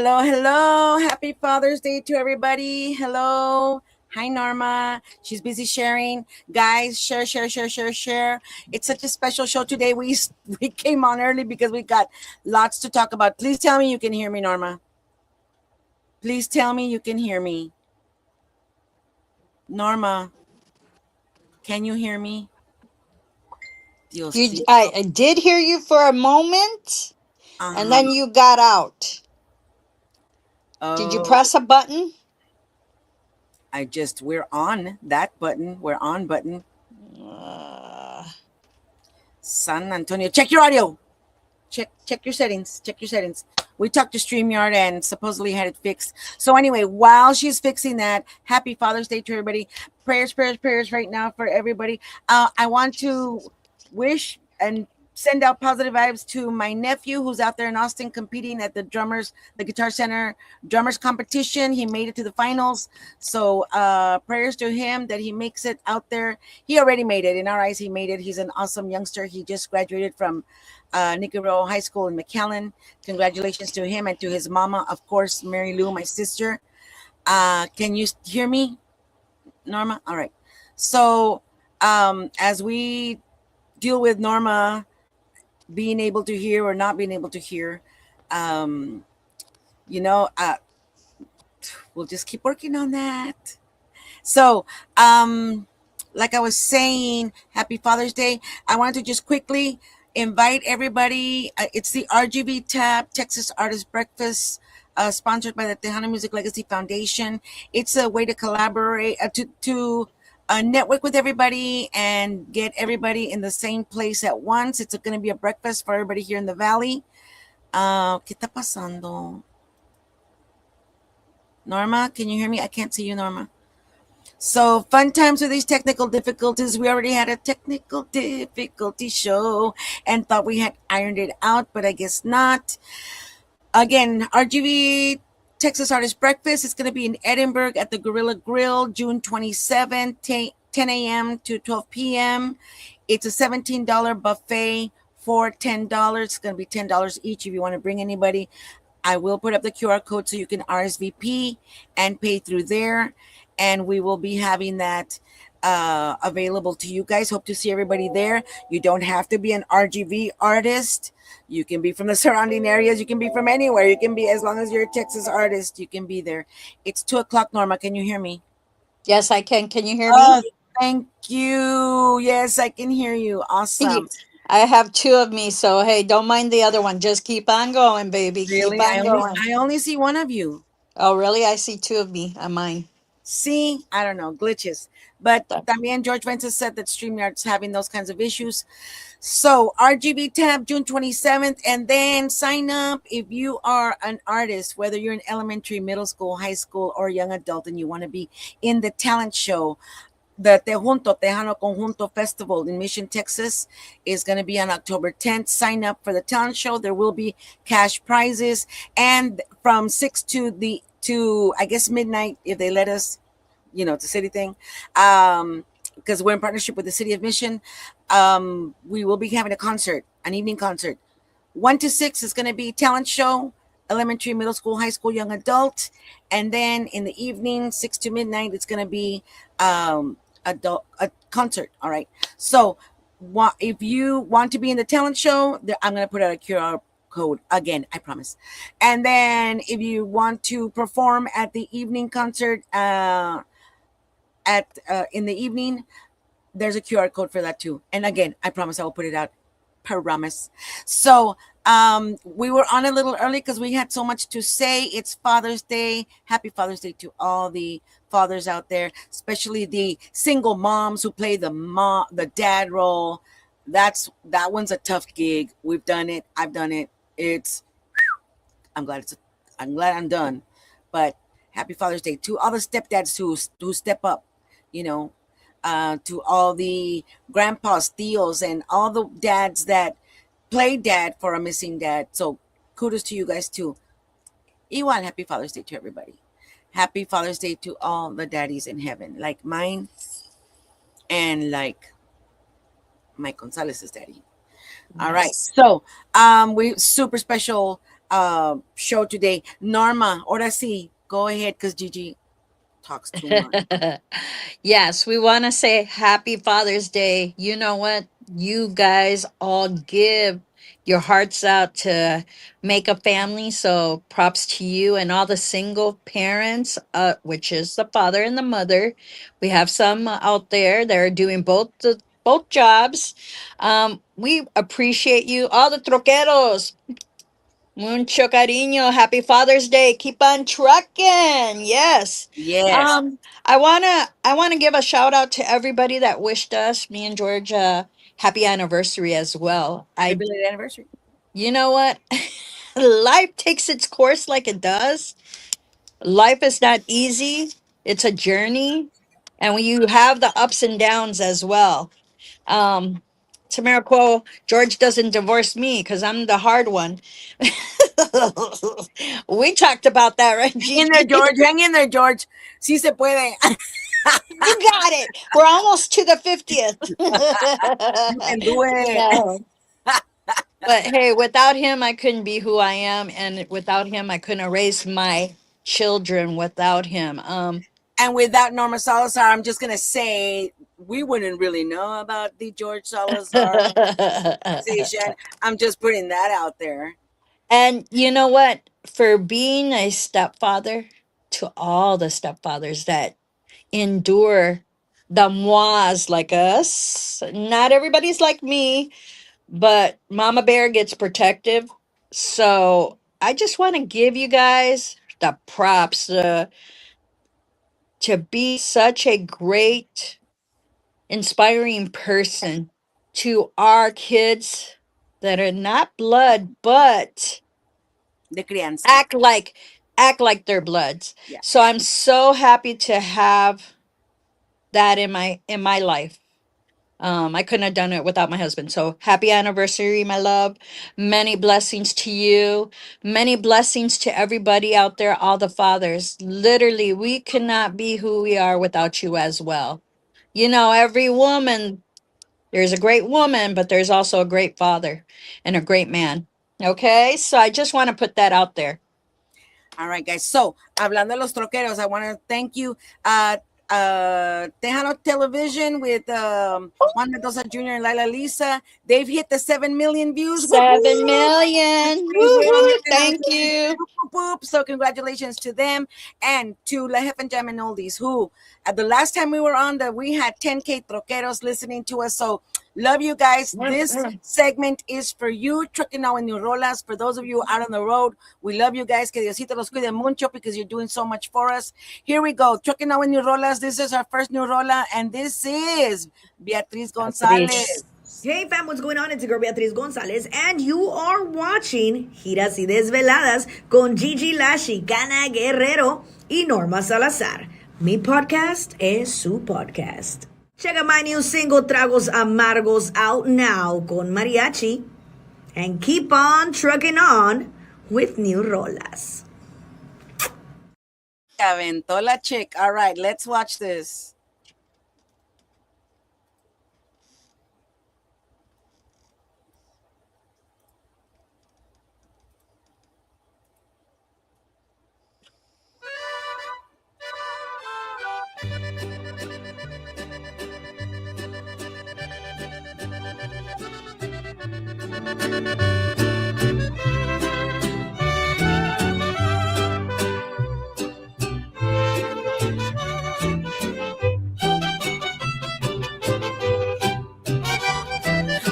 Hello, hello. Happy Father's Day to everybody. Hello. Hi, Norma. She's busy sharing. Guys, share, share, share, share, share. It's such a special show today. We came on early because we got lots to talk about. Please tell me you can hear me, Norma. Please tell me you can hear me. Norma, can you hear me? Diosito. I did hear you for a moment, and Uh-huh. then you got out. Did you Oh, press a button? we're on that button. We're on button. Uh, San Antonio. Check your audio. Check your settings. Check your settings. We talked to StreamYard and supposedly had it fixed. So anyway, while she's fixing that, happy Father's Day to everybody. Prayers, prayers, prayers right now for everybody. I want to wish and send out positive vibes to my nephew who's out there in Austin competing at the Guitar Center drummers competition. He made it to the finals. So prayers to him that he makes it out there. He already made it. In our eyes, he made it. He's an awesome youngster. He just graduated from Nicaragua High School in McAllen. Congratulations to him and to his mama, of course, Mary Lou, my sister. Can you hear me, Norma? All right. So as we deal with Norma being able to hear or not being able to hear, um, you know, uh, we'll just keep working on that. So, like I was saying, happy Father's Day. I wanted to just quickly invite everybody. It's the RGB Tab Texas Artist Breakfast, sponsored by the Tejano Music Legacy Foundation. It's a way to collaborate, to network with everybody and get everybody in the same place at once. It's going to be a breakfast for everybody here in the Valley. ¿Qué está pasando? Norma, can you hear me? I can't see you, Norma. So fun times with these technical difficulties. We already had a technical difficulty show and thought we had ironed it out, but I guess not. Again, RGV Texas Artist Breakfast is going to be in Edinburgh at the Gorilla Grill, June 27th, 10 a.m. to 12 p.m. It's a $17 buffet for $10. It's going to be $10 each if you want to bring anybody. I will put up the QR code so you can RSVP and pay through there. And we will be having that available to you guys. Hope to see everybody there. You don't have to be an RGV artist. You can be from the surrounding areas. You can be from anywhere. You can be, as long as you're a Texas artist, you can be there. It's 2 o'clock, Norma. Can you hear me? yes, I can. Can you hear me? Oh, thank you. Yes, I can hear you. Awesome. I have two of me, so hey, don't mind the other one. Just keep on going, baby. Keep Really? I on only going. I only see one of you. Oh, really? I see two of me on mine. See, I don't know, glitches. But también George Ventus said that StreamYard's having those kinds of issues. So RGB tab June 27th, and then sign up if you are an artist, whether you're in elementary, middle school, high school, or young adult, and you want to be in the talent show. The Tejano Conjunto Festival in Mission, Texas is going to be on October 10th. Sign up for the talent show. There will be cash prizes, and from 6 to I guess midnight if they let us, it's a city thing. Because we're in partnership with the city of Mission. We will be having a concert, an evening concert. 1 to 6 is going to be talent show, elementary, middle school, high school, young adult. And then in the evening, 6 to midnight, it's going to be a concert. All right. So if you want to be in the talent show, I'm going to put out a QR code again, I promise. And then if you want to perform at the evening concert in the evening, there's a QR code for that too. And again, I promise I will put it out. Promise. So we were on a little early because we had so much to say. It's Father's Day. Happy Father's Day to all the fathers out there, especially the single moms who play the dad role. That one's a tough gig. We've done it. I've done it. I'm glad I'm done. But happy Father's Day to all the stepdads who step up, to all the grandpas, tios, and all the dads that play dad for a missing dad. So kudos to you guys too. Igual, happy Father's Day to everybody. Happy Father's Day to all the daddies in heaven, like mine and like Mike Gonzalez's daddy. All right. Yes. So we super special show today. Norma, ahora sí, go ahead, because Gigi talks too much. Yes, we want to say happy Father's Day. You know what? You guys all give your hearts out to make a family. So props to you and all the single parents, which is the father and the mother. We have some out there that are doing both jobs. We appreciate you, all the troqueros. Mucho cariño. Happy Father's Day. Keep on trucking. Yes. Yes. I wanna give a shout out to everybody that wished us, me and George, happy anniversary as well. Happy belated anniversary. You know what? Life takes its course like it does. Life is not easy. It's a journey. And when you have the ups and downs as well. Um, it's a miracle George doesn't divorce me because I'm the hard one. We talked about that, right, Hang in there, Gigi? George. Hang in there, George. Sí se puede. You got it. We're almost to the 50th. You can do it. No. But hey, without him, I couldn't be who I am. And without him, I couldn't have raised my children without him. And without Norma Salazar, I'm just going to say we wouldn't really know about the George Salazar conversation. I'm just putting that out there. And you know what? For being a stepfather, to all the stepfathers that endure the mois like us, not everybody's like me, but Mama Bear gets protective. So I just want to give you guys the props to be such a great, inspiring person to our kids that are not blood, but De crianza. act like their bloods. Yeah. So I'm so happy to have that in my life. I couldn't have done it without my husband. So happy anniversary, my love. Many blessings to you. Many blessings to everybody out there, all the fathers. Literally, we cannot be who we are without you as well. You know, every woman, there's a great woman, but there's also a great father and a great man. Okay, so I just want to put that out there. All right, guys. So, hablando de los troqueros, I want to thank you. Tejano Television with Juan Mendoza Jr. and Lila Lisa. They've hit the 7 million views. 7 million. Woo-hoo. Thank you. So congratulations to them and to La Jefa and Jam and Oldies, who at the last time we were on, we had 10K troqueros listening to us. So love you guys. This segment is for you, Trucking Now in New Rolas. For those of you out on the road, we love you guys. Que Diosito los cuide mucho because you're doing so much for us. Here we go. Trucking Now in New Rolas. This is our first new rola, and this is Beatriz Gonzalez. Hey fam, what's going on? It's your girl Beatriz Gonzalez, and you are watching Giras y Desveladas con Gigi La Chicana Guerrero y Norma Salazar. Mi podcast es su podcast. Check out my new single Tragos Amargos out now con mariachi, and keep on trucking on with new rolas. Aventó la chick. All right, let's watch this.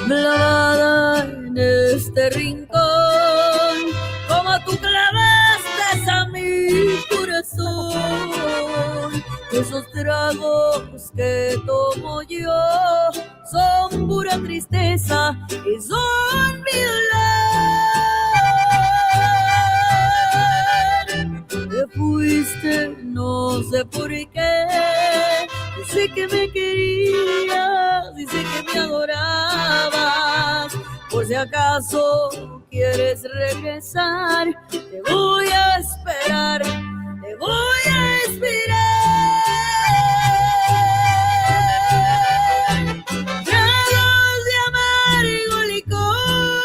Clavada en este rincón, como tú clavaste a mi corazón. Esos tragos que tomo yo son pura tristeza y son mi dolor. Te fuiste, no sé por qué. Sé que me querías y sé que me adorabas. Por si acaso quieres regresar, te voy a esperar, te voy a esperar. Tragos de amargo licor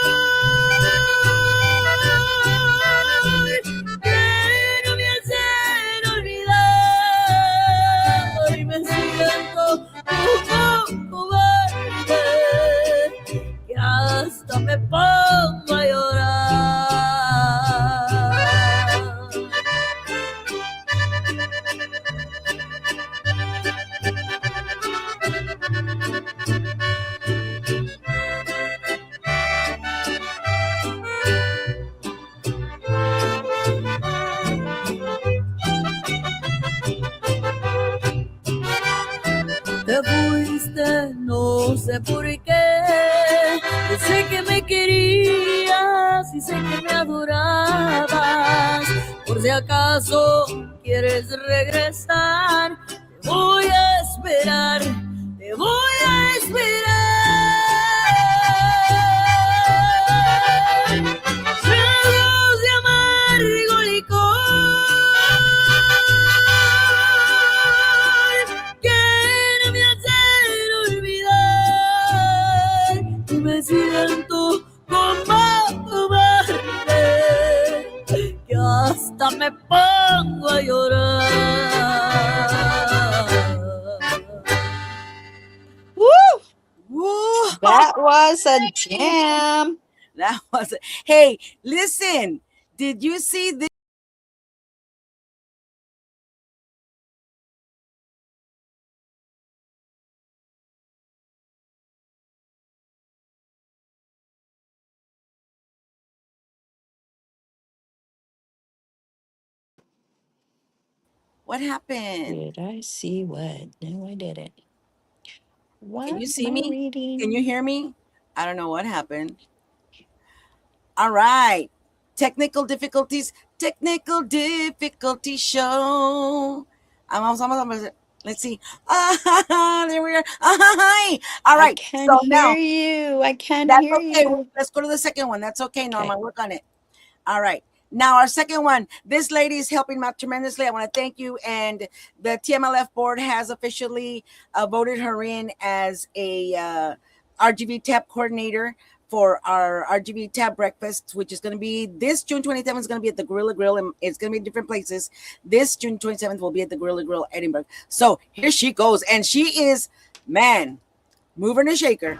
te fuiste, no sé por qué. Yo sé que me querías y sé que me adorabas. Por si acaso quieres regresar, te voy a esperar, te voy a esperar. Tragos de amargo licor que no me hacen olvidar. Y me siento como cobarde, que hasta me pongo a llorar. Woo! Woo! That was a jam. That was it. Hey, listen. Did you see this? What happened? Did I see what? No, I didn't. What Can you am see I me? reading? Can you hear me? I don't know what happened. All right. Technical difficulties. Technical difficulty show. Let's see. There we are. Hi. All I right. can't So hear now you. I can't that's hear okay. you. Let's go to the second one. That's okay, Norma. Okay. Work on it. All right. Now, our second one. This lady is helping me out tremendously. I want to thank you. And the TMLF board has officially voted her in as a RGB tab coordinator for our RGB tab breakfast, which is going to be this June 27th. Is going to be at the Gorilla Grill, and it's going to be in different places. This June 27th will be at the Gorilla Grill, Edinburgh. So here she goes. And she is, man, mover and a shaker.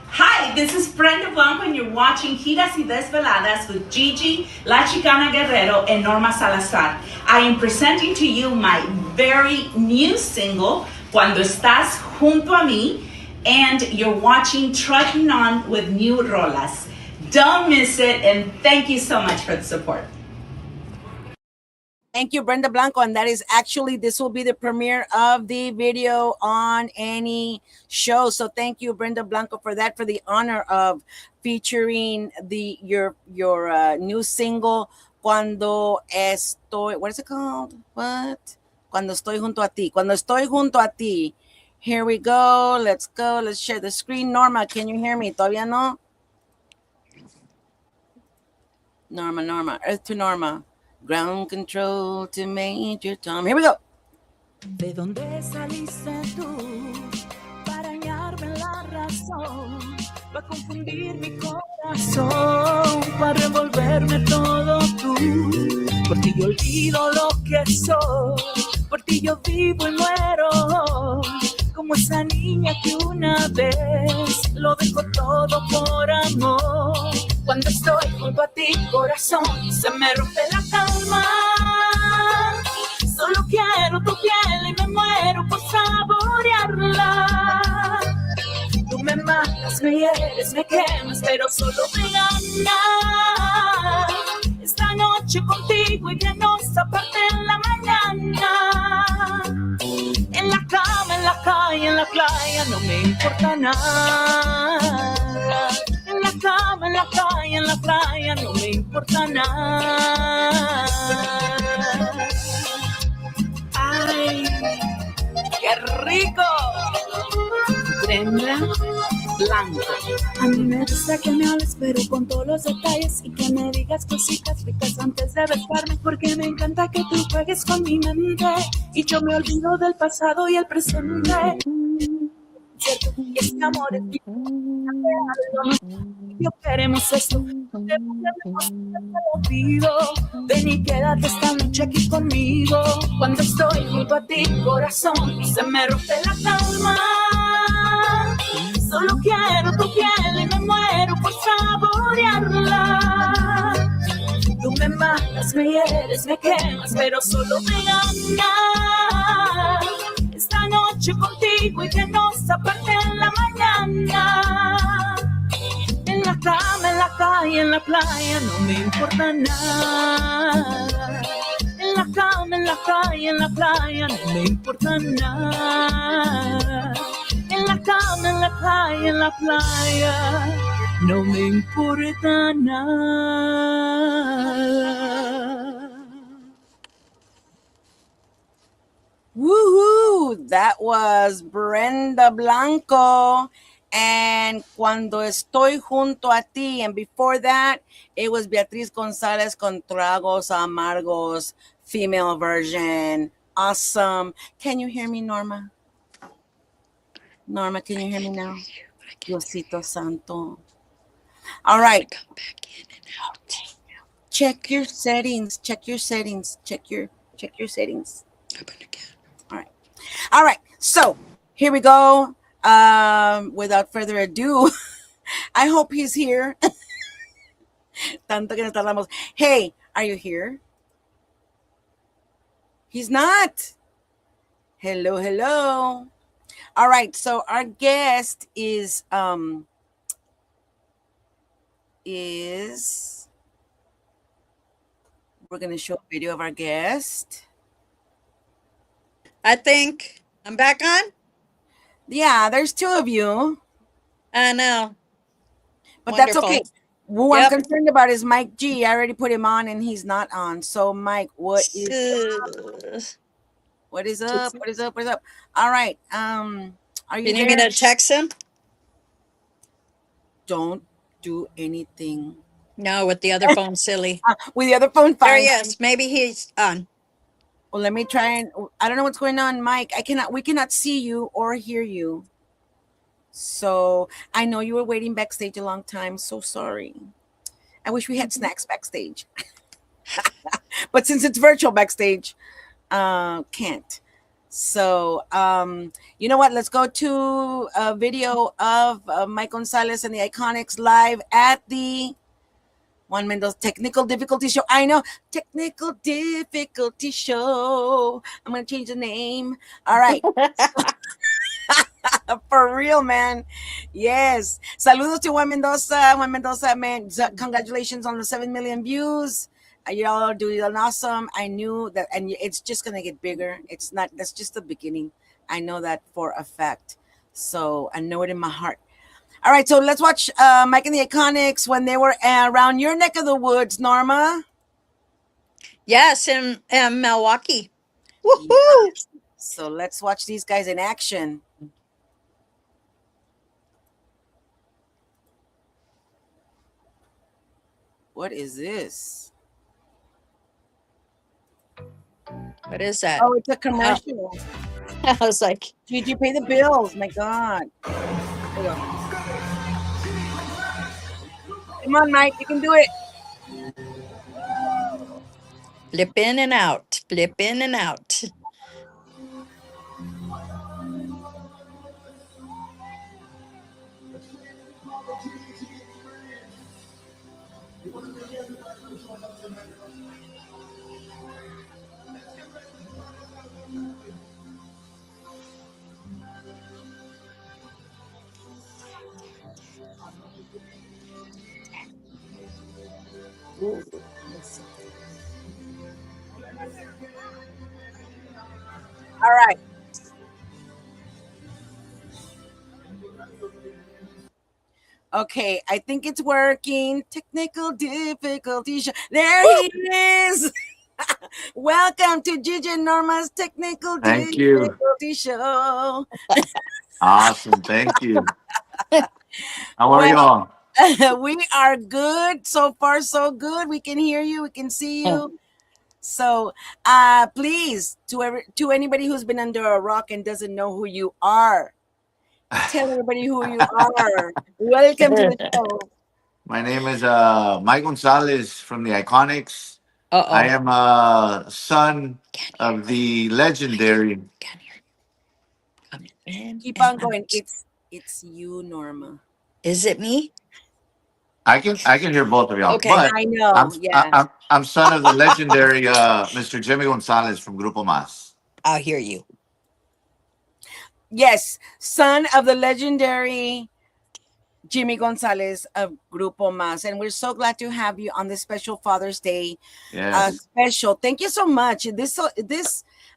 Hi, this is Brenda Blanco and you're watching Giras y Desveladas with Gigi, La Chicana Guerrero, and Norma Salazar. I am presenting to you my very new single, Cuando Estás Junto a Mí, and you're watching Trucking On with New Rolas. Don't miss it, and thank you so much for the support. Thank you, Brenda Blanco. And that is actually, this will be the premiere of the video on any show. So thank you, Brenda Blanco, for that, for the honor of featuring your new single, Cuando Estoy, what is it called? What? Cuando Estoy Junto a Ti. Cuando Estoy Junto a Ti. Here we go. Let's go. Let's share the screen. Norma, can you hear me? Todavía no? Norma. Earth to Norma. Ground control to Major Tom. Here we go. ¿De dónde saliste tú para dañarme la razón? Para confundir mi corazón, para revolverme todo tú. Por ti yo olvido lo que soy, por ti yo vivo y muero. Como esa niña que una vez lo dejó todo por amor. Cuando estoy junto a ti, corazón, se me rompe la calma. Solo quiero tu piel y me muero por saborearla. Tú me matas, me hieres, me quemas, pero solo me ganas. Esta noche contigo y que nos aparte en la mañana. En la cama, en la calle, en la playa, no me importa nada. En la cama, en la calle, en la playa, no me importa nada. ¡Ay, qué rico! Brenda Blanco. A mí me gusta que me hables, pero con todos los detalles, y que me digas cositas ricas antes de besarme, porque me encanta que tú juegues con mi mente y yo me olvido del pasado y el presente. Cierto, y este amor es mi yo queremos esto. Te lo pido. Ven y quédate esta noche aquí conmigo. Cuando estoy junto a ti, corazón, se me rompe la calma. Solo quiero tu piel y me muero por saborearla. Tú me matas, me hieres, me quemas, pero solo me ganas. Esta noche contigo y que nos aparte en la mañana. En la cama, en la calle, en la playa, no me importa nada. En la cama, en en la playa, no me importa nada. En la cama, en la calle, en la playa, no me importa nada. Woohoo! That was Brenda Blanco and Cuando Estoy Junto a Ti. And before that, it was Beatriz Gonzalez con Tragos Amargos, female version. Awesome. Can you hear me, Norma? Norma, can you hear me now? Diosito Santo. All right. Check your settings. Check your settings. Check your settings. All right. So here we go. Without further ado, I hope he's here. Tanto que nos tardamos. Hey, are you here? He's not. Hello, hello. All right. So our guest is we're gonna show a video of our guest. I think I'm back on. Yeah, there's two of you. I know. But Wonderful. that's okay. Who I'm concerned about is Mike G. I already put him on and he's not on. So Mike, what is up? What is up? What is up? What is up? All right. Are you need me to text him? Don't do anything. No, with the other phone, silly. With the other phone, fine. There he is. Maybe he's on. Well, let me try and I don't know what's going on, Mike. We cannot see you or hear you. So I know you were waiting backstage a long time. So sorry. I wish we had snacks backstage. But since it's virtual backstage, can't. So you know what? Let's go to a video of Mike Gonzalez and the Iconics live at the Juan Mendoza Technical Difficulty Show. I know. Technical Difficulty Show. I'm going to change the name. All right. For real, man. Yes. Saludos to Juan Mendoza. Juan Mendoza, man, congratulations on the 7 million views. Y'all are doing awesome. I knew that, and it's just going to get bigger. It's not, that's just the beginning. I know that for a fact. So I know it in my heart. All right, so let's watch Mike and the Iconics when they were around your neck of the woods, Norma. Yes, in Milwaukee. Woohoo! Yeah. So let's watch these guys in action. What is this? What is that? Oh, it's a commercial. Oh. I was like, Did you pay the bills? My God. There you go. Come on, Mike. You can do it. flip in and out. Flip in and out. Ooh. All right. Okay, I think it's working. Technical difficulties. There he is. Welcome to Gigi and Norma's Technical Difficulty Show. Awesome. Thank you. How are y'all? We are good. So far, so good. We can hear you. We can see you. So please, to anybody who's been under a rock and doesn't know who you are, tell everybody who you are. Welcome to the show. My name is Mike Gonzalez from the Iconics. I am a son of the legendary. Keep on going. It's you, Norma. Is it me? I can hear both of y'all. Okay, but I know. I'm son of the legendary Mr. Jimmy Gonzalez from Grupo MAZZ. I'll hear you. Yes, son of the legendary Jimmy Gonzalez of Grupo MAZZ, and we're so glad to have you on this special Father's Day. Yes. Special. Thank you so much.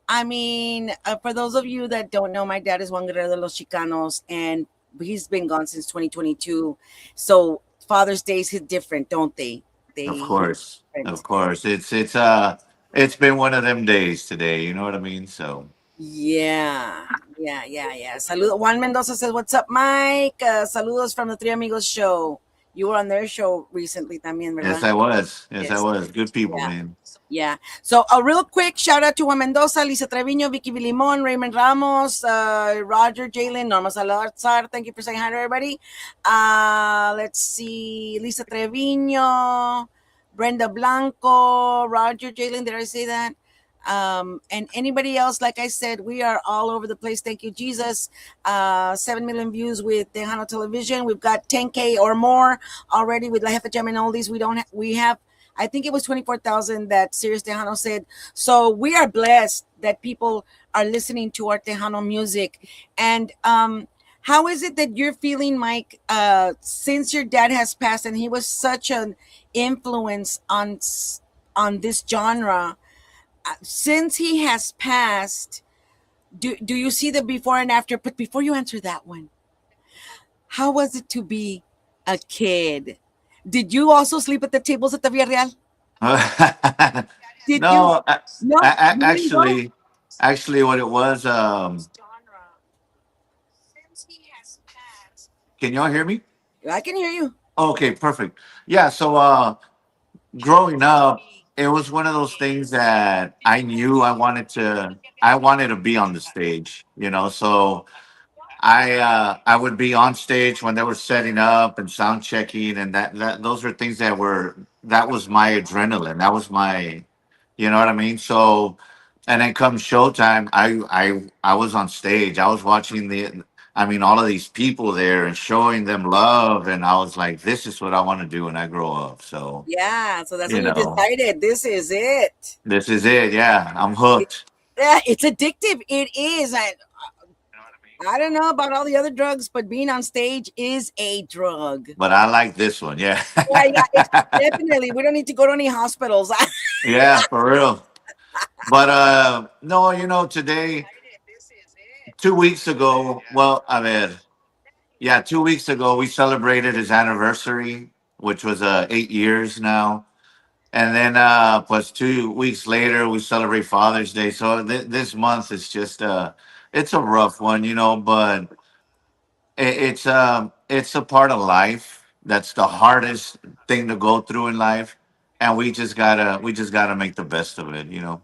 I mean, for those of you that don't know, my dad is Juan Guerrero de los Chicanos, and he's been gone since 2022. So Father's Days hit different, don't they? Of They hit course. Of different. course. It's been one of them days today, you know what I mean? So Yeah, yeah. Saludo. Juan Mendoza says, "What's up, Mike? Saludos from the Three Amigos show. You were on their show recently, también, yes ¿verdad?" I was. Yes I Yes. was. Good people, Yeah. man. Yeah. So a real quick shout out to Juan Mendoza, Lisa Treviño, Vicky Vilimon, Raymond Ramos, Roger, Jalen, Norma Salazar. Thank you for saying hi to everybody. Let's see. Lisa Treviño, Brenda Blanco, Roger, Jalen. Did I say that? And anybody else, like I said, we are all over the place. Thank you, Jesus. 7 million views with Tejano Television. We've got 10K or more already with La Jefa Jam and Oldies. We have I think it was 24,000 that Sirius Tejano said. So we are blessed that people are listening to our Tejano music. And how is it that you're feeling, Mike, since your dad has passed and he was such an influence on this genre? Since he has passed, do you see the before and after? But before you answer that one, how was it to be a kid? Did you also sleep at the tables at the Villarreal? Did you? No, No, you didn't go. actually, what it was, can y'all hear me? I can hear you. Okay, perfect. Yeah, so growing up, it was one of those things that I knew I wanted to be on the stage, you know. So I would be on stage when they were setting up and sound checking, and that those are things that was my adrenaline. That was my, you know what I mean? So, and then come showtime, I was on stage. I was watching I mean, all of these people there and showing them love, and I was like, this is what I want to do when I grow up. So, Yeah, so that's you when you know, decided this is it. this is it. Yeah, I'm hooked. Yeah, it's addictive. It is. I don't know about all the other drugs, but being on stage is a drug. But I like this one. Yeah. Yeah, yeah, definitely. We don't need to go to any hospitals. Yeah, for real. But no, you know, today, 2 weeks ago, well, I mean, yeah, 2 weeks ago we celebrated his anniversary, which was 8 years now. And then plus 2 weeks later we celebrate Father's Day. So this month is just it's a rough one, you know, but it's a part of life. That's the hardest thing to go through in life. And we just gotta make the best of it, you know.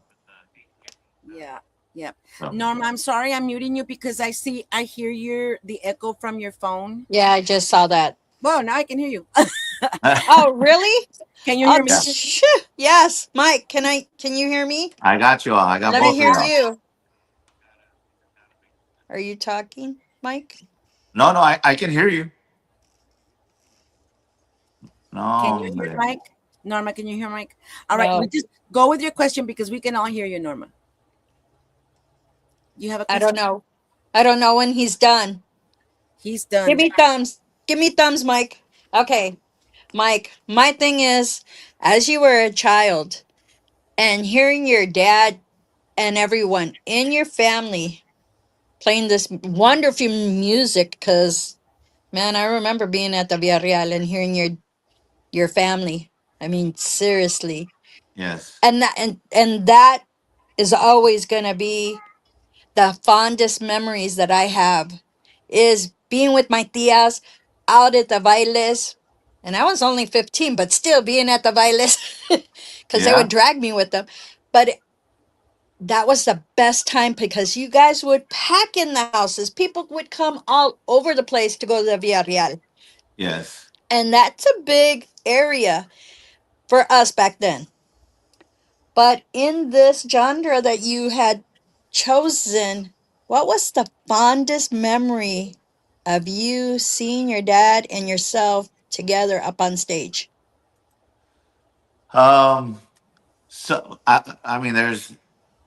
Yeah, yeah. So. Norma, I'm sorry I'm muting you because I hear the echo from your phone. Yeah, I just saw that. Well, now I can hear you. Oh, really? Can you Oh, hear me? yes, Mike. Can you hear me? I got you all. I got Let me both of hear y'all. you. Are you talking, Mike? No, no, I can hear you. Can No, you hear man. Mike? Norma, can you hear Mike? All right, we No, just go with your question because we can all hear you, Norma. You have a I don't question? know. I don't know when he's done. He's Give done. me thumbs. Give me thumbs, Mike. Okay, Mike. My thing is, as you were a child and hearing your dad and everyone in your family playing this wonderful music, because man, I remember being at the Villarreal and hearing your family. I mean, seriously, Yes, and that is always gonna be the fondest memories that I have is being with my tias out at the bailes. And I was only 15, but still being at the bailes because they yeah, would drag me with them. But that was the best time because you guys would pack in the houses. People would come all over the place to go to the Villarreal. yes. And that's a big area for us back then. But in this genre that you had chosen, what was the fondest memory of you seeing your dad and yourself together up on stage? Um, so I mean,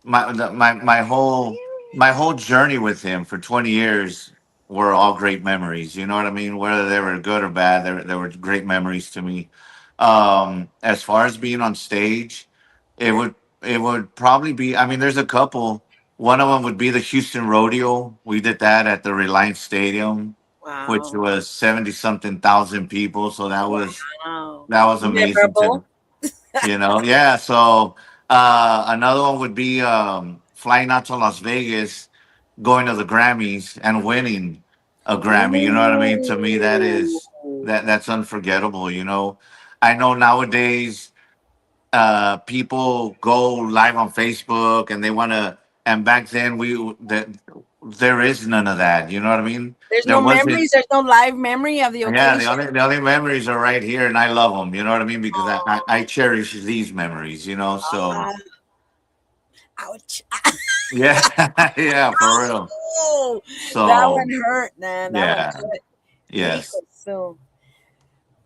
my whole journey with him for 20 years. were all great memories. You know what I mean? Whether they were good or bad, they were great memories to me. As far as being on stage, it would it would probably be. I mean, there's a couple. One of them would be the Houston Rodeo. We did that at the Reliance Stadium, which Wow. was 70 something thousand people. So Wow. that was amazing to Memorable. yeah. So another one would be flying out to Las Vegas, going to the Grammys and winning a Grammy. You know what I mean? To me, Ooh. that's unforgettable. You know, I know nowadays people go live on Facebook and they want to. And back then, there is none of that. You know what I mean? There's There no wasn't. memories. There's no live memory of the Yeah, occasion. the only memories are right here, and I love them. You know what I mean? Because Oh, I cherish these memories. You know, so ah, ouch. yeah, yeah, for real. Oh, that So one hurt, man. That one yeah, cut. yes. Hijo, so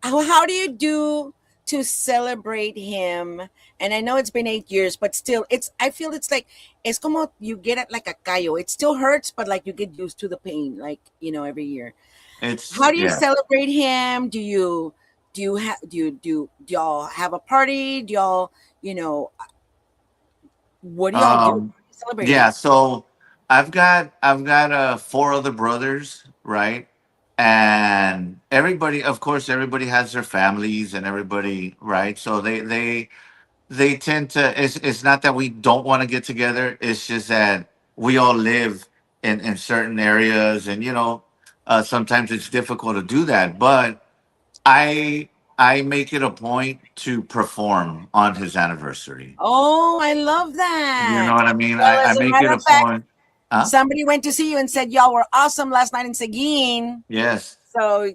how do you do to celebrate him? And I know it's been 8 years, but still, I feel it's como you get it like a callo. It still hurts, but like you get used to the pain, like every year. It's How do you yeah. celebrate him? Do y'all have a party? Do y'all, you know, what do y'all do? How do Um, you celebrate yeah. him? So I've got four other brothers, right? And everybody, of course, everybody has their families and everybody, right? So they tend to. It's not that we don't want to get together. It's just that we all live in certain areas, and sometimes it's difficult to do that. But I I make it a point to perform on his anniversary. Oh, I love You know that. what I mean? Well, I as a make matter it a of fact, point. Huh? somebody went to see you and said y'all were awesome last night in Seguin. Yes. So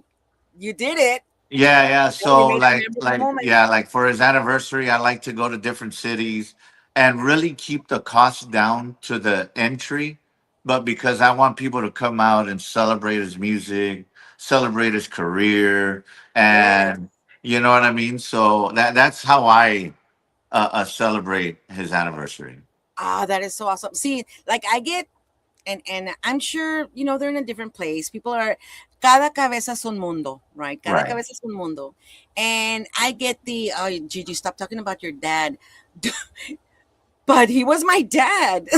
you did it. Yeah, yeah. And you So made a memorable moment. like for his anniversary, I like to go to different cities and really keep the cost down to the entry. But because I want people to come out and celebrate his music, celebrate his career, Yes. and you know what I mean. So that's how I celebrate his anniversary. Ah, that is so awesome. See, like I get, and I'm sure they're in a different place. People are, cada cabeza es un mundo, right? Cada Right. cabeza es un mundo, and I get the Gigi, stop talking about your dad, but he was my dad.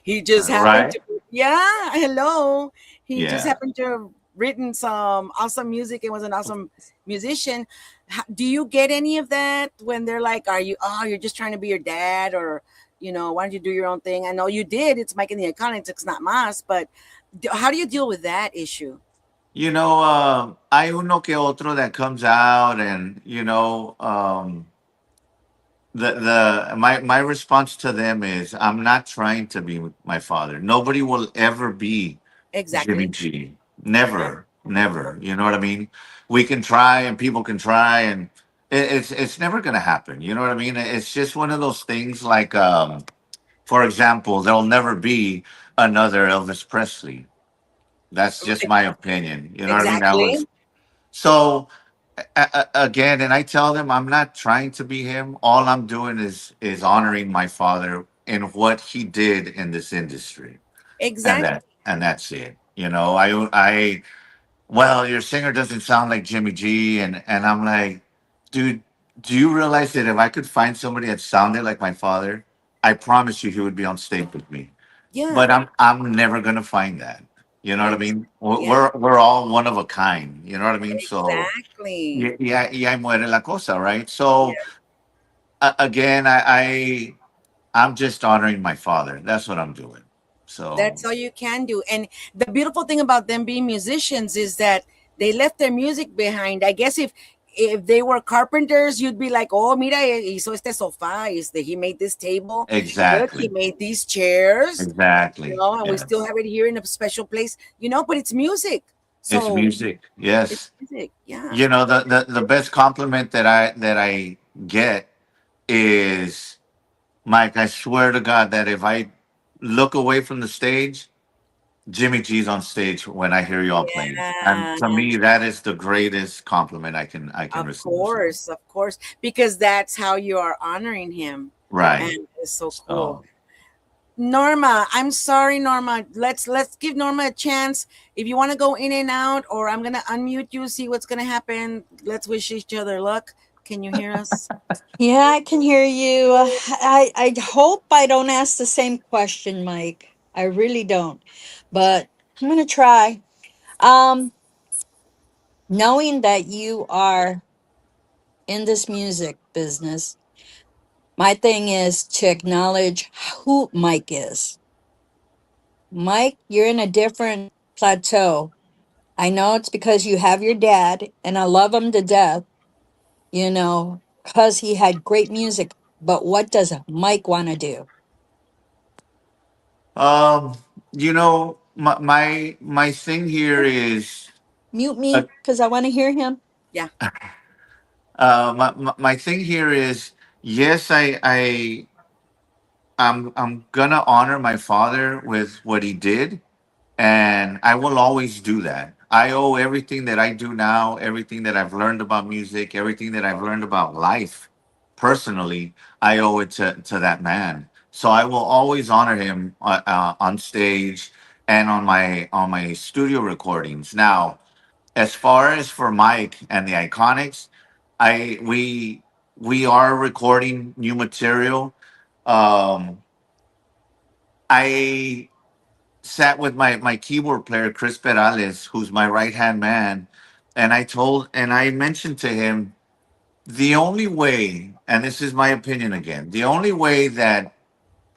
He just happened Right. to, yeah, hello. He just Yeah. happened to have written some awesome music and was an awesome musician. Do you get any of that when they're like, you're just trying to be your dad, or, why don't you do your own thing? I know you did. It's Mike and the ICONICZZ, it's not MAZZ, but how do you deal with that issue? Hay uno que otro that comes out, and the my response to them is I'm not trying to be my father. Nobody will ever be Jimmy Exactly. G. Yeah. Never, never. You know what I mean? We can try and people can try, and it's never gonna happen. You know what I mean? It's just one of those things like for example, there'll never be another Elvis Presley. That's just my opinion. You know what I mean? That Exactly. was so again, and I tell them I'm not trying to be him. All I'm doing is honoring my father in what he did in this industry, and Exactly. that's it. Well, your singer doesn't sound like Jimmy G, and I'm like, dude, do you realize that if I could find somebody that sounded like my father, I promise you he would be on stage with me. Yeah. But I'm never gonna find that. You know what I mean? Yeah. We're all one of a kind. You know what I mean? So Exactly. y ahí muere la cosa, right? So Yeah. again, I'm just honoring my father. That's what I'm doing. So That's all you can do. And the beautiful thing about them being musicians is that they left their music behind. I guess if they were carpenters, you'd be like, oh, mira, hizo este sofá, he made this table. Look, he exactly, made these chairs, exactly. and we still Yes, have it here in a special place, but it's music. it's So music. it's Yes, music. Yeah. the best compliment that I get is Mike. I swear to God that if I look away from the stage, Jimmy G's on stage when I hear y'all playing, and Yeah. to me, that is the greatest compliment I can receive. Of course, because that's how you are honoring him. Right. And it's so cool. So Norma, I'm sorry, Norma. Let's give Norma a chance. If you want to go in and out, or I'm gonna unmute you, see what's gonna happen. Let's wish each other luck. Can you hear us? Yeah, I can hear you. I hope I don't ask the same question, Mike. I really don't. But I'm gonna try. Um, Knowing that you are in this music business, my thing is to acknowledge who Mike is. Mike, you're in a different plateau. I know it's because you have your dad, and I love him to death, because he had great music. But what does Mike want to do? Um, my thing here is, Mute uh, me because I want to hear him. Yeah. my thing here is, yes, I'm gonna honor my father with what he did, and I will always do that. I owe everything that I do now, everything that I've learned about music, everything that I've learned about life personally. I owe it to that man. So I will always honor him on stage and on my studio recordings. Now, as far as for Mike and the Iconics, I we are recording new material. Um, I sat with my keyboard player Chris Perales, who's my right hand man, and I mentioned to him the only way, and this is my opinion again, the only way that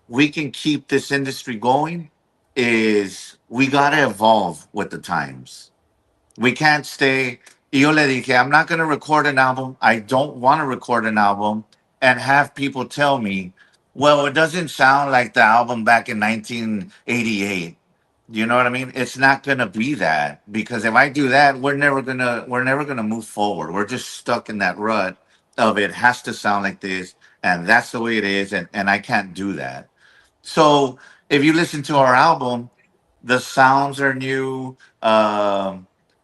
we can keep this industry going is we gotta evolve with the times. We can't stay. Yo le dije, I'm not going to record an album. I don't want to record an album and have people tell me, well, it doesn't sound like the album back in 1988. You know what I mean? It's not going to be that, because if I do that, we're never going to move forward. We're just stuck in that rut of it has to sound like this, and that's the way it is, and I can't do that. So if you listen to our album, the sounds are new.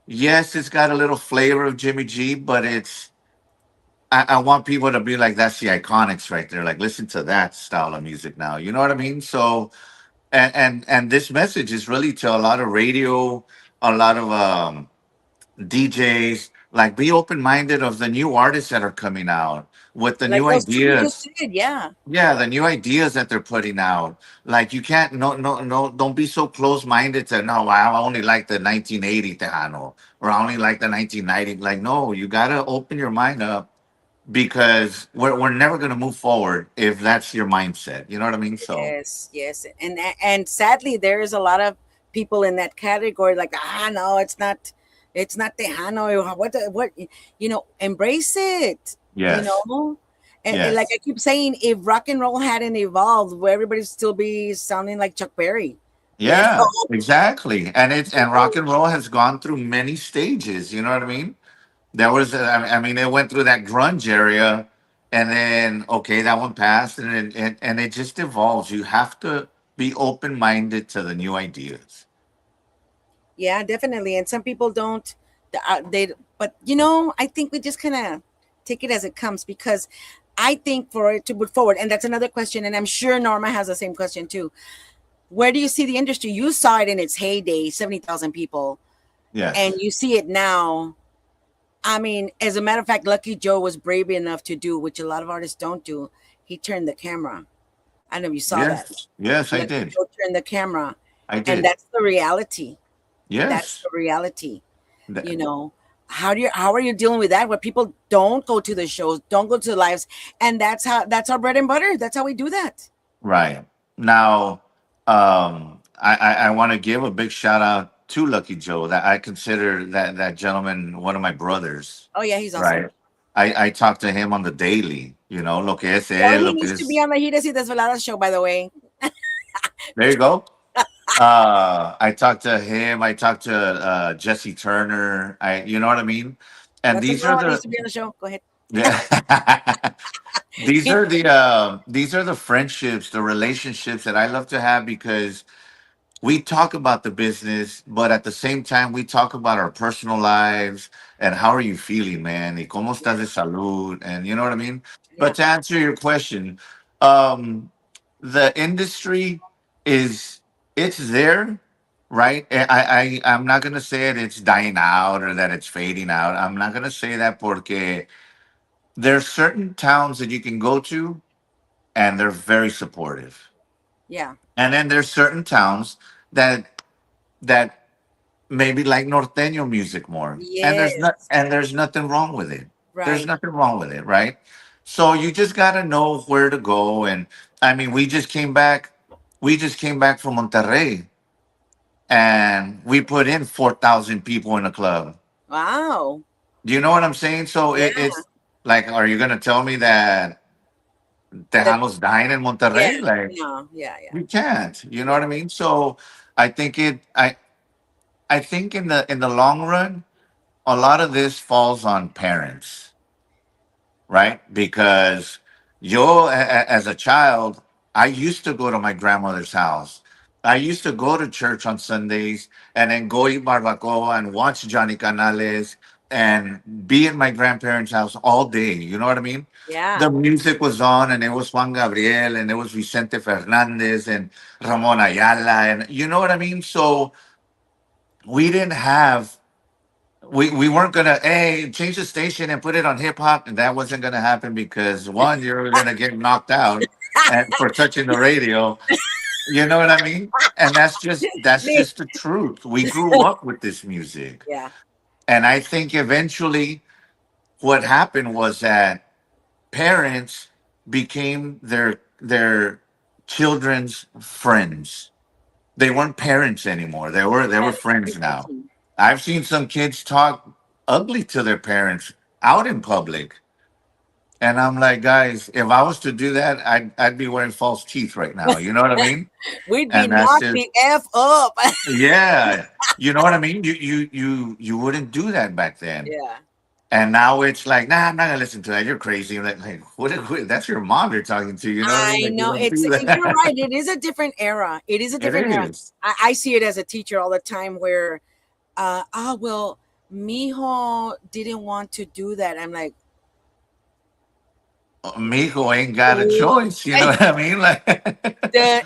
Yes, it's got a little flavor of Jimmy G, but I want people to be like, that's the Iconics right there. Like, listen to that style of music now. You know what I mean? So, and this message is really to a lot of radio, a lot of DJs. Like, be open minded of the new artists that are coming out with the Like new those two you just ideas. did. Yeah. Yeah, the new ideas that they're putting out. Like, you can't, no, no, no, don't be so close minded to, no, I only like the 1980 Tejano, or I only like the 1990. Like, no, you gotta open your mind up, because we're never gonna move forward if that's your mindset. You know what I mean? So Yes, yes, and sadly, there is a lot of people in that category. Like, no, it's not Tejano. What? Embrace it. You yes, know, and like yes, I keep saying, if rock and roll hadn't evolved, where everybody still be sounding like Chuck Berry. You yeah, know, exactly. And rock and roll has gone through many stages. You know what I mean? There was, I mean, it went through that grunge area, and then okay, that one passed, and it just evolves. You have to be open minded to the new ideas. yeah, definitely. And some people don't. They, but I think we just kind of take it as it comes, because I think for it to move forward, and that's another question, and I'm sure Norma has the same question too. Where do you see the industry? You saw it in its heyday, 70,000 people, and Yes, you see it now. I mean, as a matter of fact, Lucky Joe was brave enough to do, which a lot of artists don't do. He turned the camera. I don't know if you saw that. yes, yes. I Lucky did. Joe turned the camera, I and did. that's the reality. That's Yes. the reality. Th- You know, how are you dealing with that? Where people don't go to the shows, don't go to the lives, and that's our bread and butter. That's how we do that. Right. Now, I want to give a big shout out to Lucky Joe. That I consider that gentleman one of my brothers. Oh yeah, he's awesome. Right. I talk to him on the daily. You know, lo que es Well, él, he lo que needs to be es. on the Giras y Desveladas show, by the way. There you go. I talked to him. I talked to Jesse Turner. You know what I mean? And Let them these know are I needs the to be on the show. Go ahead. yeah. These are the friendships, the relationships that I love to have, because we talk about the business, but at the same time we talk about our personal lives and how are you feeling, man? Y cómo estás de Yes. salud? And you know what I mean? But Yeah. to answer your question, um, the industry. is it's there, right? I'm not gonna say it's dying out or that it's fading out. I'm not gonna say that porque there's certain towns that you can go to and they're very supportive. Yeah. And then there's certain towns that maybe like norteño music more. And Yes. there's nothing wrong with it. There's Right. nothing wrong with it, right? So you just gotta know where to go. And I mean, we just came back from Monterrey and we put in 4,000 people in a club. Wow. Do you know what I'm saying? So Yeah. it's like, are you gonna tell me that That. Tejano's dying in Yeah. Monterrey? Like No. Yeah. Yeah. we can't. You know Yeah. what I mean? So I think I think in the long run, a lot of this falls on parents, right? Because as a child, I used to go to my grandmother's house. I used to go to church on Sundays and then go eat barbacoa and watch Johnny Canales and be at my grandparents' house all day. You know what I mean? Yeah. The music was on and it was Juan Gabriel and it was Vicente Fernandez and Ramon Ayala. And you know what I mean? So we didn't have we weren't gonna change the station and put it on hip hop, and that wasn't gonna happen because one, you're gonna get knocked out and for touching the radio. You know what I mean? And that's Me. just the truth. We grew up with this music. Yeah. And I think eventually what happened was that parents became their children's friends. They weren't parents anymore. They were That's friends very now. true. I've seen some kids talk ugly to their parents out in public. And I'm like, guys, if I was to do that, I'd be wearing false teeth right now. You know what I mean? We'd be And that's knocked just the f up. yeah. You know what I mean? You wouldn't do that back then. Yeah. And now it's like, nah, I'm not gonna listen to that. You're crazy. Like what, that's your mom you're talking to. You know what I mean? I Like you know don't it's do you're that. right. It is a different era. It is a It different era. is. I see it as a teacher all the time where well, Mijo didn't want to do that. I'm like, Mijo ain't got a "Oh, choice. You know what I mean? Like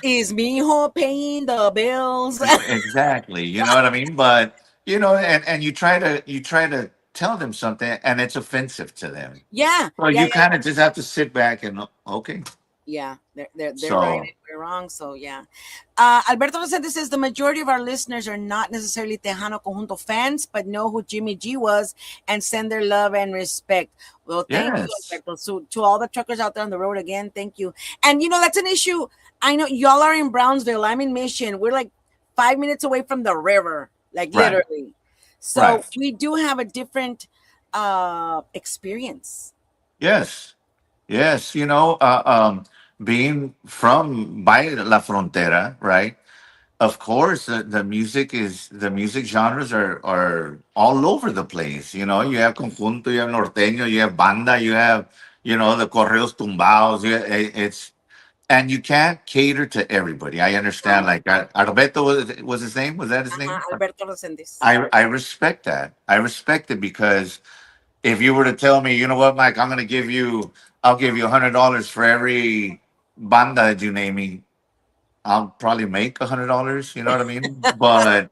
is Mijo paying the bills?" exactly. You know what I mean? But and you try to tell them something and it's offensive to them. Yeah, So yeah, you yeah, kind of just have to sit back and okay. yeah. They're right So and we're wrong. So yeah. Alberto Vicente says the majority of our listeners are not necessarily Tejano Conjunto fans, but know who Jimmy G was and send their love and respect. Well, thank you, yes. Alberto. So to all the truckers out there on the road again, thank you. And that's an issue. I know y'all are in Brownsville. I'm in Mission. We're like 5 minutes away from the river, like Right. literally. So Right. we do have a different experience. Yes. Yes. Being from by La Frontera, right? Of course, the music genres are all over the place. You have conjunto, you have norteño, you have banda, you have the correos tumbados. It's and you can't cater to everybody. I understand. No. Like Arbeto was his name. Was that his name? Alberto Resendiz. I respect that. I respect it because if you were to tell me, you know what, Mike, I'll give you $100 for every banda that you name me. I'll probably make $100. You know what I mean? But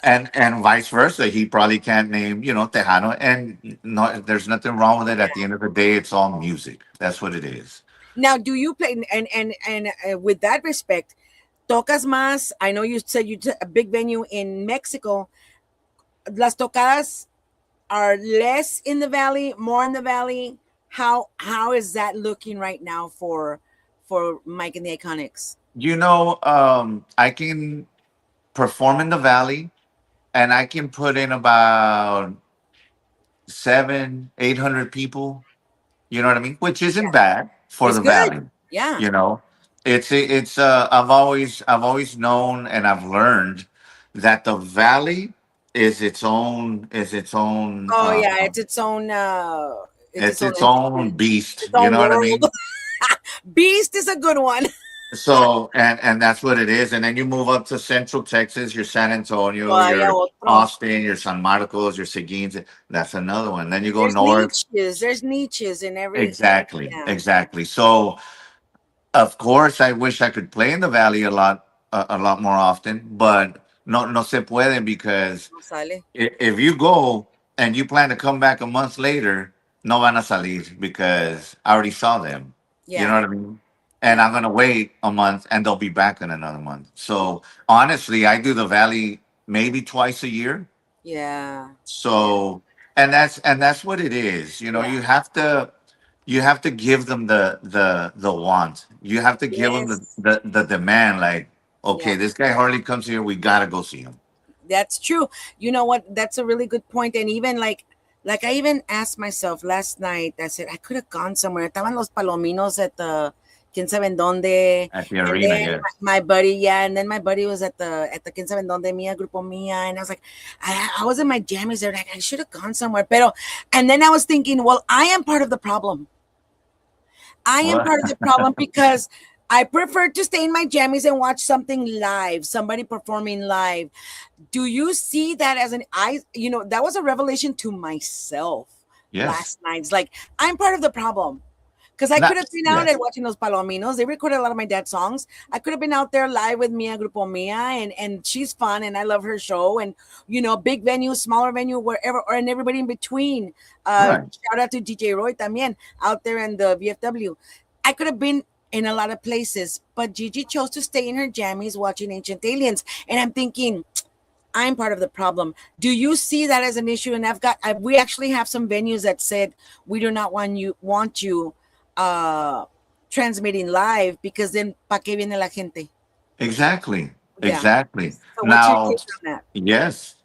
and vice versa, he probably can't name Tejano, and no, there's nothing wrong with it. At the end of the day, it's all music. That's what it is. Now, do you play and with that respect, tocas más? I know you said a big venue in Mexico. Las tocadas are less in the valley, more in the valley. How is that looking right now for Mike and the Iconics? I can perform in the valley, and I can put in about 800 people. You know what I mean? Which isn't bad for It's the good. valley. Yeah. You know, it's I've always known and I've learned that the valley is its own Oh yeah, it's its own it's its entity, own beast. its You own know what I world. mean? Beast is a good one. So and that's what it is. And then you move up to Central Texas, your San Antonio, Vaya your otro. Austin, your San Marcos, your Seguins. That's another one. Then you go There's north. niches. There's niches in every. Exactly, Yeah. exactly. So of course, I wish I could play in the valley a lot a lot more often, but no se puede because No sale. if you go and you plan to come back a month later, no van a salir because I already saw them. You know Yeah, what I mean? And yeah, I'm gonna wait a month and they'll be back in another month. So honestly, I do the valley maybe twice a year. yeah, yeah, So and that's what it is. You know, yeah. you have to give them the want. You have to give them Yes, the demand. Like, yeah. okay, this guy hardly comes here. We gotta go see him. That's true. You know what? That's a really good point. And even like I even asked myself last night, I said, I could have gone somewhere. Estaban los palominos at the quién sabe en dónde. At the And arena, then yes. my buddy, yeah, and then my buddy was at the quién sabe en dónde, Mia, Grupo Mia. And I was like, I was in my jammies there, like I should have gone somewhere. Pero and then I was thinking, well, I am part of the problem. I am What? part of the problem because I prefer to stay in my jammies and watch something live, somebody performing live. Do you see that as an that was a revelation to myself Yes. last night. It's like I'm part of the problem because I Not, could have been out yes. and watching those palominos. They recorded a lot of my dad's songs. I could have been out there live with Mia, Grupo Mia, and she's fun and I love her show. And big venue, smaller venue, wherever, and everybody in between. Right. Shout out to DJ Roy también out there in the VFW. I could have been in a lot of places, but Gigi chose to stay in her jammies watching Ancient Aliens. And I'm thinking, I'm part of the problem. Do you see that as an issue? And we actually have some venues that said we do not want you uh transmitting live because then pa qué viene la gente? Exactly. Yeah. Exactly. So what's your Now, take on that?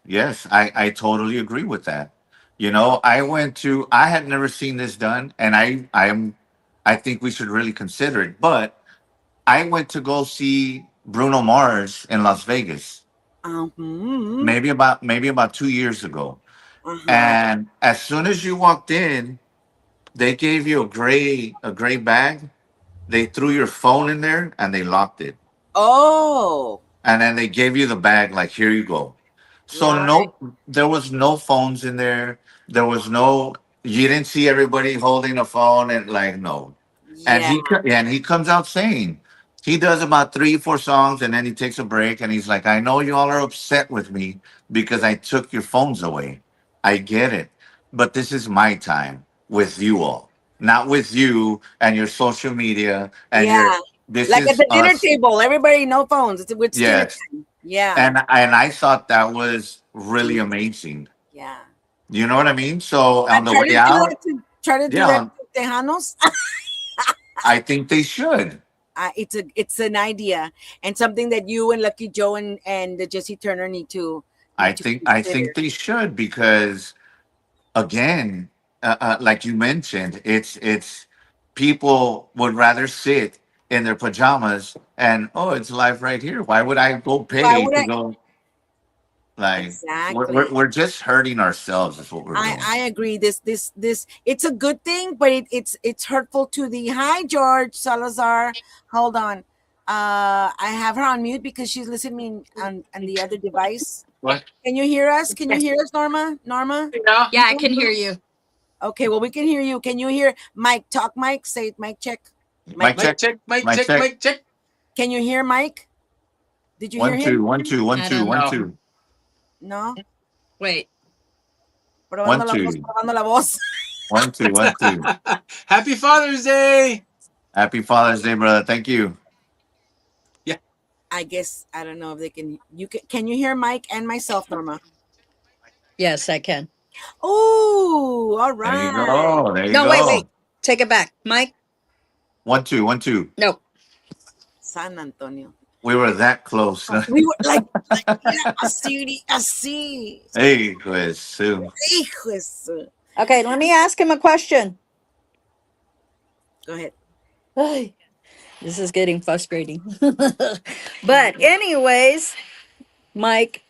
yes, I totally agree with that. You know, I had never seen this done, and I think we should really consider it. But I went to go see Bruno Mars in Las Vegas, Uh-huh. maybe about 2 years ago. Uh-huh. And as soon as you walked in, they gave you a gray bag. They threw your phone in there and they locked it. Oh, And then they gave you the bag, like, here you go. So right. there was no phones in there. There was no, you didn't see everybody holding a phone and, like, no. And Yeah. he comes out saying he does about 3 4 songs and then he takes a break and he's like, I know you all are upset with me because I took your phones away. I get it, but this is my time with you all, not with you and your social media and your. Yeah. This Like at is the dinner us. table, everybody no phones. It's dinner Yes, time. Yeah. and I thought that was really amazing. Yeah. You know what I mean? So I on the way out, try to do yeah, that to Tejanos. I think they should. It's an idea and something that you and Lucky Joe and the Jesse Turner I need to think I consider. think they should because again, like you mentioned, it's people would rather sit in their pajamas and it's live right here. Why would I go Why pay would to I? go? Like Exactly. we're just hurting ourselves. Is what we're doing. I agree. This it's a good thing, but it's hurtful to the hi George Salazar. Hold on. I have her on mute because she's listening on the other device. What? Can you hear us? Can you hear us, Norma? Norma? Yeah, I can hear you. Okay, well we can hear you. Can you hear Mike? Talk, Mike. Say it, Mike. Check. Mic check. Mic check. Can you hear Mike? Did you hear One two him? one two one I two don't one know. two No. Wait. Probando one la voz. two Probando la voz. 1 2 1 2. Happy Father's Day. Happy Father's Day, brother. Thank you. I guess I don't know if they can. Can you hear Mike and myself, Norma? Yes, I can. Oh, all There you right. go. There you No, wait, go. wait. Take it back. Mike? 1 2 1 2. No. San Antonio. We were that close. We were like yeah, así. Hey, Jesús. Hijo de su- Okay, let me ask him a question. Go ahead. Ay, this is getting frustrating. But anyways, Mike,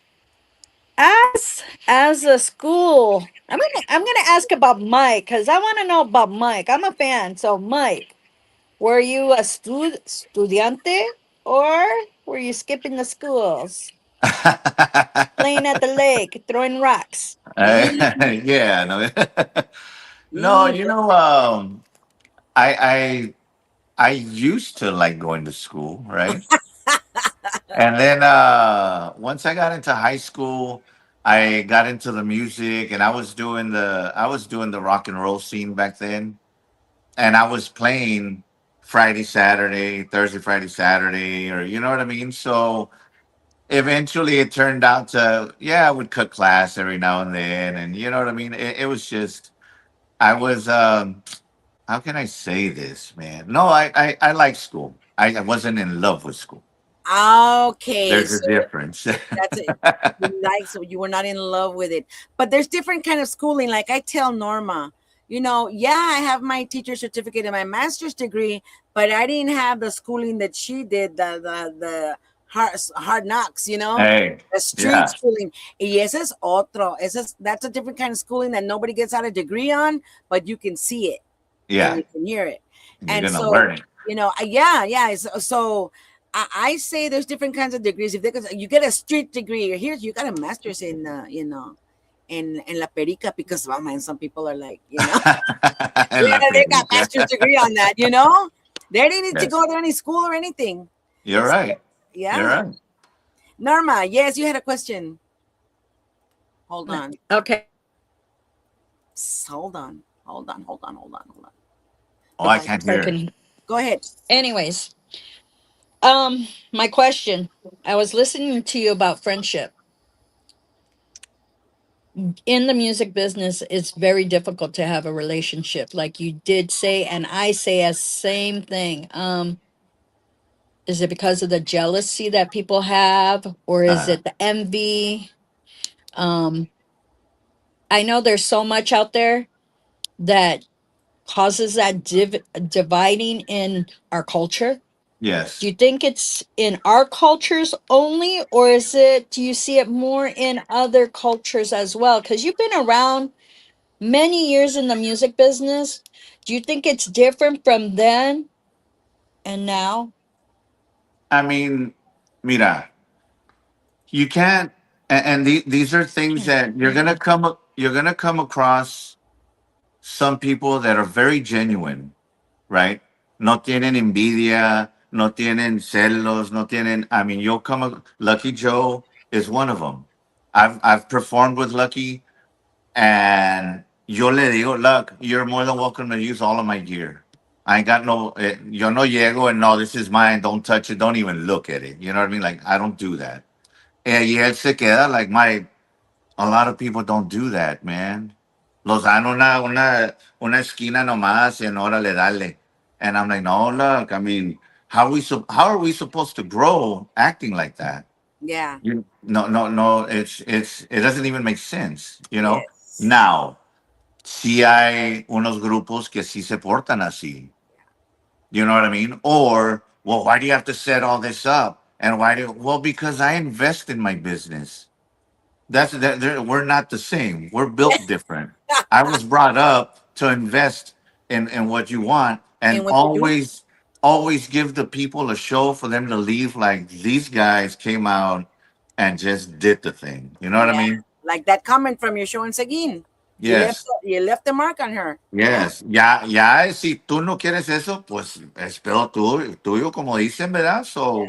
as a school, I'm gonna ask about Mike because I want to know about Mike. I'm a fan. So Mike, were you a estudiante or were you skipping the schools, playing at the lake, throwing rocks? Yeah, no, no. Hijo. I I used to like going to school, right? And then once I got into high school, I got into the music, and I was doing the rock and roll scene back then, and I was playing Friday, Saturday, Thursday, Friday, Saturday, or you know what I mean. So eventually, it turned out to I would cut class every now and then, and you know what I mean. It was just I was how can I say this, man? No, I like school. I wasn't in love with school. Okay, There's a so difference. that's it. You like, so you were not in love with it. But there's different kind of schooling. Like I tell Norma, yeah, I have my teacher certificate and my master's degree, but I didn't have the schooling that she did, the hard knocks, Hey, the street yeah, schooling. Y ese es otro. That's a different kind of schooling that nobody gets out a degree on, but you can see it and yeah. you can hear it. You're And gonna so, learn it. yeah. So I say there's different kinds of degrees. If you get a street degree, or here you got a master's in, in La Perica, because well, man, some people are like, En yeah, la they got película. master's degree on that, They didn't need to Yes, go to any school or anything. you're So, right. You're yeah. right. Norma, yes, you had a question. Hold on. Okay. Hold on. Hold on. Oh, I can't So I hear it. can. Go ahead. Anyways, my question. I was listening to you about friendship. In the music business, it's very difficult to have a relationship, like you did say, and I say a same thing. Is it because of the jealousy that people have, or is Uh, it the envy? Um, I know there's so much out there that causes that dividing in our culture. Do yes. you think it's in our cultures only, or do you see it more in other cultures as well? Because you've been around many years in the music business. Do you think it's different from then and now? I mean, mira, you can't. And these are things that you're gonna come across some people that are very genuine, right? No tienen envidia, no tienen celos, no tienen. I mean, Lucky Joe is one of them. I've performed with Lucky, and yo le digo, Luck, you're more than welcome to use all of my gear. I ain't got no. Yo no llego and no, this is mine. Don't touch it. Don't even look at it. You know what I mean? Like I don't do that. Y él se queda like my. A lot of people don't do that, man. Los dan una esquina nomás and órale, dale. And I'm like, no, look, I mean, how are we supposed to grow acting like that? Yeah. No, no, no. It doesn't even make sense, you know. Yes. Now, sí hay unos grupos que sí se portan así. You know what I mean? Or, well, why do you have to set all this up? And well, because I invest in my business. We're not the same. We're built different. I was brought up to invest in what you want, and And what you do? always give the people a show for them to leave like these guys came out and just did the thing. You know what I Yeah. mean? Like that comment from your show in Seguin. Yes. You left the mark on her. Yeah. Yes, ya, si tú no quieres eso, pues es pedo tuyo, como dicen, ¿verdad? So,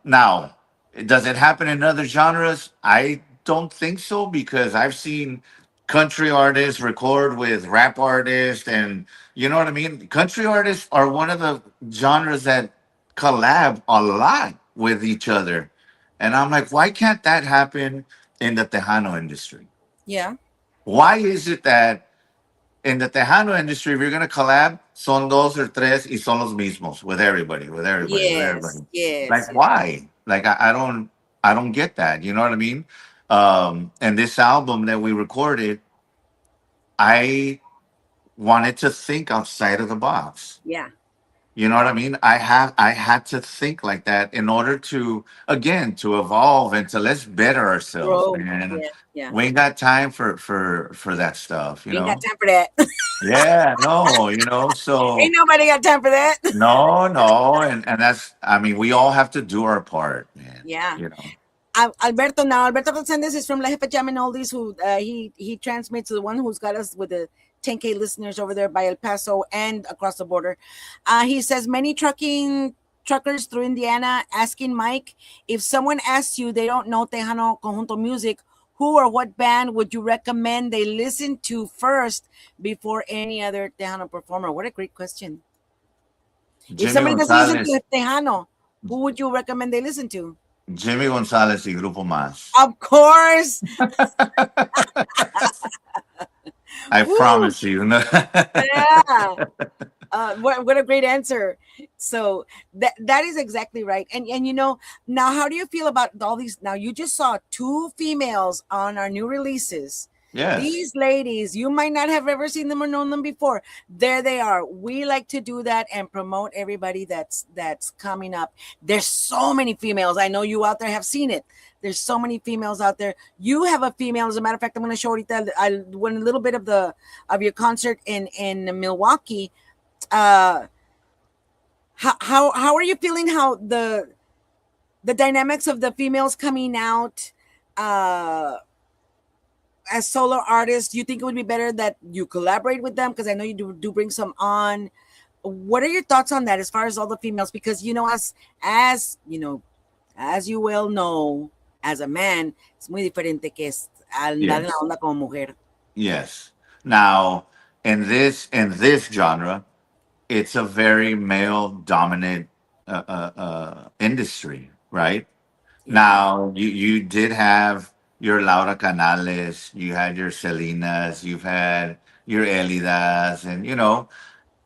now, does it happen in other genres? I don't think so because I've seen country artists record with rap artists, and you know what I mean. Country artists are one of the genres that collab a lot with each other, and I'm like, why can't that happen in the Tejano industry? Yeah. Why is it that in the Tejano industry, if you're gonna collab, son dos or tres y son los mismos with everybody, with everybody, with Yes. everybody. Yes. Like why? Like I don't get that. You know what I mean? And this album that we recorded, I wanted to think outside of the box. Yeah. You know what I mean? I had to think like that in order to again to evolve and to let's better ourselves, Bro. man. Yeah. Yeah. We ain't got time for that stuff, you Ain't got know? time for that. Yeah, no, Ain't so nobody got time for that. no, no, and that's I mean, we all have to do our part, man. Yeah. You know. Alberto now. Alberto Gonzalez is from La Jefa Jam and Oldies, who he transmits to the one who's got us with the 10K listeners over there by El Paso and across the border. He says many trucking truckers through Indiana asking Mike, if someone asks you they don't know Tejano Conjunto music, who or what band would you recommend they listen to first before any other Tejano performer? What a great question. If Jimmy somebody doesn't listen to Gonzalez, Tejano, who would you recommend they listen to? Jimmy Gonzalez y Grupo MAZZ. Of course. I Woo. promise you. Yeah. What a great answer. So that is exactly right. And now how do you feel about all these? Now you just saw two females on our new releases. Yes. These ladies, you might not have ever seen them or known them before. There they are. We like to do that and promote everybody that's coming up. There's so many females. I know you out there have seen it. There's so many females out there. You have a female. As a matter of fact, I'm going to show ahorita. I went a little bit of your concert in Milwaukee. How are you feeling? How the dynamics of the females coming out as solo artists? Do you think it would be better that you collaborate with them? Because I know you do bring some on. What are your thoughts on that as far as all the females? Because as you well know, as a man, es muy diferente que es andar en la onda como mujer. Yes. Now, in this genre, it's a very male dominant industry, right? Yeah. Now, you did have your Laura Canales, you had your Selinas, you've had your Elidas,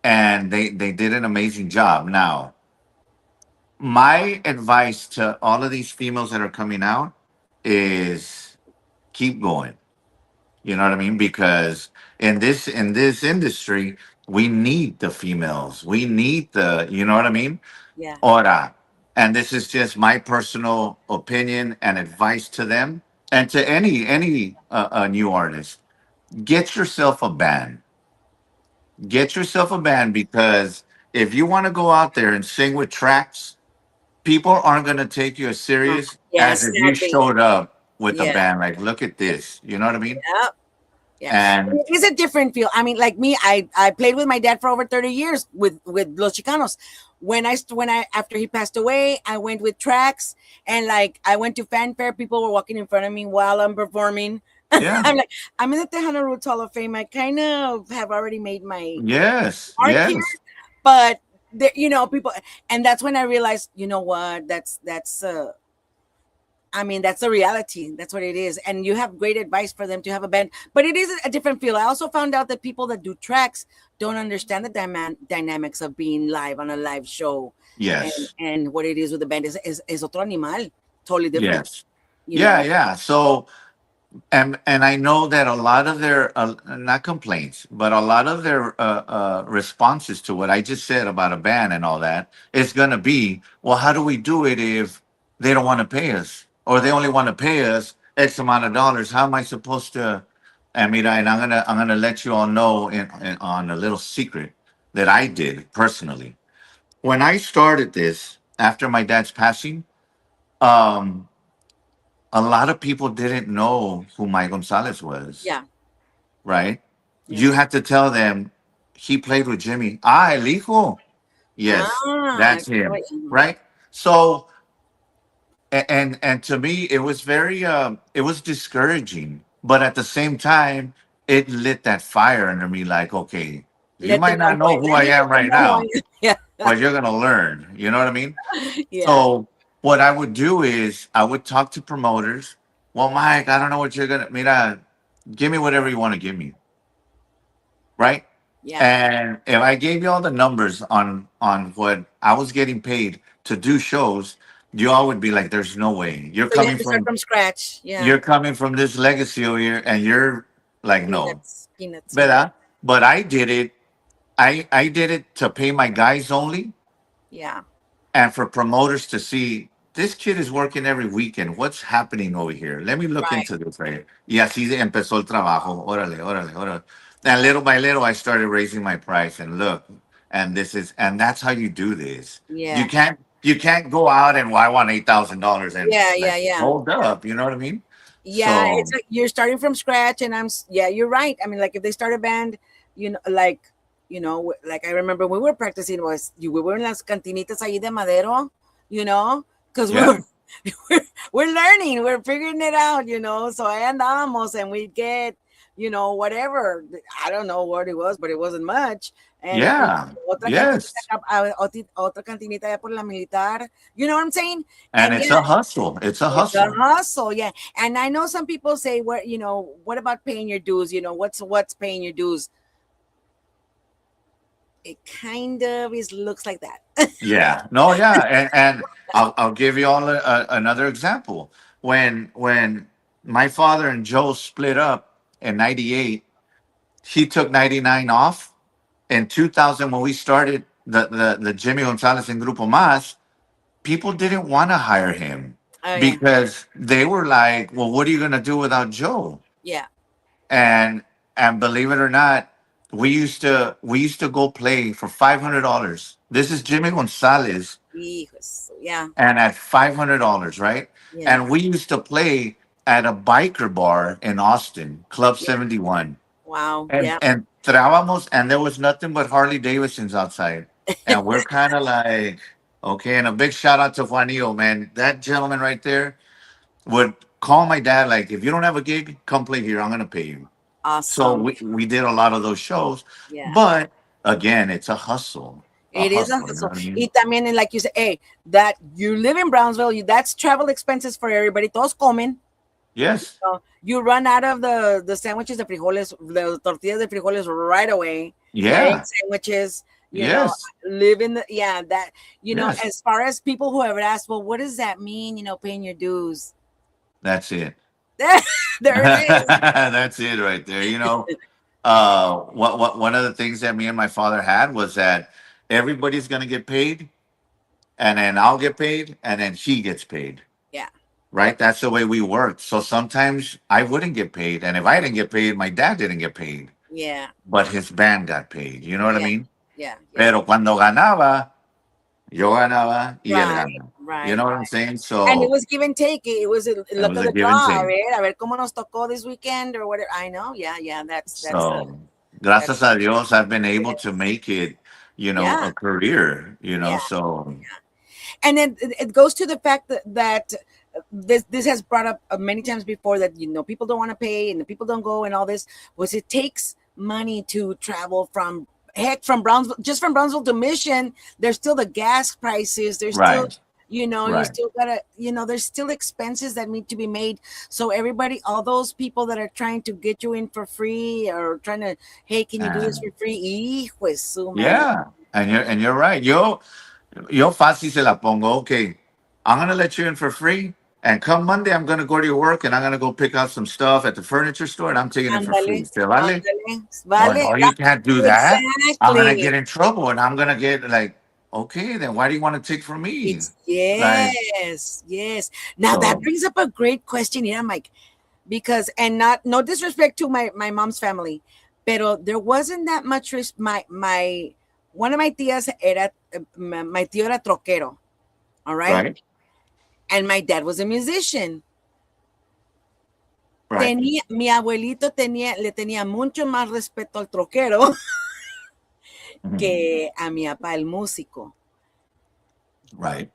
and they did an amazing job. Now, my advice to all of these females that are coming out is keep going. You know what I mean? Because in this industry, we need the females. We need you know what I mean? Yeah. Ora. And this is just my personal opinion and advice to them and to any new artist. Get yourself a band. Get yourself a band, because if you want to go out there and sing with tracks, people aren't going to take you as serious as if you showed up with a band. Like, look at this. You know what I mean? Yep. Yeah. And it is a different feel. I mean, like me, I played with my dad for over 30 years with Los Chicanos. When I after he passed away, I went with tracks, and like I went to fanfare. People were walking in front of me while I'm performing. yeah. I'm like, I'm in the Tejano Roots Hall of Fame. I kind of have already made my Yes. mark Yes. here, but people, and that's when I realized, you know what, that's I mean, that's the reality. That's what it is. And you have great advice for them to have a band, but it is a different feel. I also found out that people that do tracks don't understand the dynamics of being live on a live show. Yes. And what it is with the band is otro animal, totally different. Yes. Yeah. So, and I know that a lot of their not complaints, but a lot of their responses to what I just said about a band and all that is going to be, well, how do we do it if they don't want to pay us, or they only want to pay us X amount of dollars? How am I supposed to? And I'm gonna let you all know on a little secret that I did personally. When I started this after my dad's passing, um, a lot of people didn't know who Mike Gonzalez was. Yeah. Right? Yeah. You had to tell them he played with Jimmy. El hijo. Yes, that's him. Right? So, and to me, it was very, it was discouraging. But at the same time, it lit that fire under me like, okay, you might not know who I am right now, but you're going to learn. You know what I mean? Yeah. So, what I would do is I would talk to promoters. Well, Mike, I don't know what you're going to, mira, give me whatever you want to give me. Right? Yeah. And if I gave you all the numbers on what I was getting paid to do shows, you all would be like, there's no way. You're coming from scratch. Yeah. You're coming from this legacy over here, and you're like, no. Peanuts. But I did it. I did it to pay my guys only. Yeah. And for promoters to see, this kid is working every weekend. What's happening over here? Let me look into this right here. Y así empezó el trabajo. Órale. And little by little, I started raising my price. And look, and that's how you do this. Yeah. You can't go out and, well, I want $8,000 and yeah. Hold up. You know what I mean? Yeah, it's like you're starting from scratch, and you're right. I mean, like if they start a band, like like I remember we were practicing we were in las cantinitas ahí de Madero, because we Yeah. were we're learning, we're figuring it out, so ahí andábamos and we'd get, whatever, I don't know what it was, but it wasn't much. And Yeah. otra cantinita, Yes. otra cantinita allá por la militar, you know what I'm saying? And And it's yeah, a hustle. It's a it's a hustle. hustle, yeah. And I know some people say, what about paying your dues? What's paying your dues? It kind of looks like that. Yeah. No, yeah. And I'll give you all another example. When my father and Joe split up in 98, he took 99 off. In 2000, when we started the Jimmy Gonzalez and Grupo MAZZ, people didn't want to hire him Oh yeah, because they were like, well, what are you going to do without Joe? yeah. And believe it or not, we used to go play for $500. This is Jimmy Gonzalez, Hijos, yeah, and at $500, right? yeah, And we used to play at a biker bar in Austin, Club yeah. 71. Wow, And yeah. entrábamos, and there was nothing but Harley Davidsons outside. And we're kind of like, okay. And a big shout out to Juanillo, man. That gentleman right there would call my dad, like, if you don't have a gig, come play here. I'm gonna pay you. So Awesome. we did a lot of those shows. Yeah. But again, it's a hustle. A It is a hustle, you know hustle. what I mean? Y también, and like you say, hey, that you live in Brownsville, that's travel expenses for everybody. Todos comen. Yes. You run out of the sandwiches de frijoles, the tortillas de frijoles right away. Egg Yeah. sandwiches, Yes. live in that, Yes. as far as people who have asked, well, what does that mean, paying your dues? That's it. There it is. That's it right there. What one of the things that me and my father had was that everybody's gonna get paid, and then I'll get paid, and then he gets paid. Yeah. Right? That's the way we worked. So sometimes I wouldn't get paid, and if I didn't get paid, my dad didn't get paid, Yeah. but his band got paid. You know what I Yeah. mean? Yeah. Pero cuando ganaba, yo ganaba y él Right. ganaba. Right. You know what I'm saying? And it So was give and take. It was a it look was of a the give and draw, take. right? A ver cómo nos tocó this weekend or whatever. I know. Yeah. That's So that's gracias a Dios, I've been able to yes. make it, Yeah. a career, Yeah. so And then it goes to the fact that this has brought up many times before that people don't want to pay and the people don't go and all this. Was it takes money to travel from Brownsville, just from Brownsville to Mission. There's still the gas prices. There's still right, you right. still gotta there's still expenses that need to be made. So everybody, all those people that are trying to get you in for free or trying to, hey, can you do this And for free? Hijo de su madre. yeah, and you're right. Yo fácil se la pongo. Okay, I'm gonna let you in for free, and come Monday, I'm gonna go to your work, and I'm gonna go pick out some stuff at the furniture store, and I'm taking it for free. Ándale, Se vale? ándale, Oh, vale. no, you can't do that. I'm gonna Exactly. get in trouble, and I'm gonna get like, okay, then why do you want to take from me? It's Like, yes. Now that so brings up a great question here, Mike, because and not no disrespect to my mom's family, pero there wasn't that much my one of my tías era my tío era troquero, all right, right, and my dad was a musician. right, Mi abuelito le tenía mucho más respeto al troquero mhm, que a mi papá el músico, right,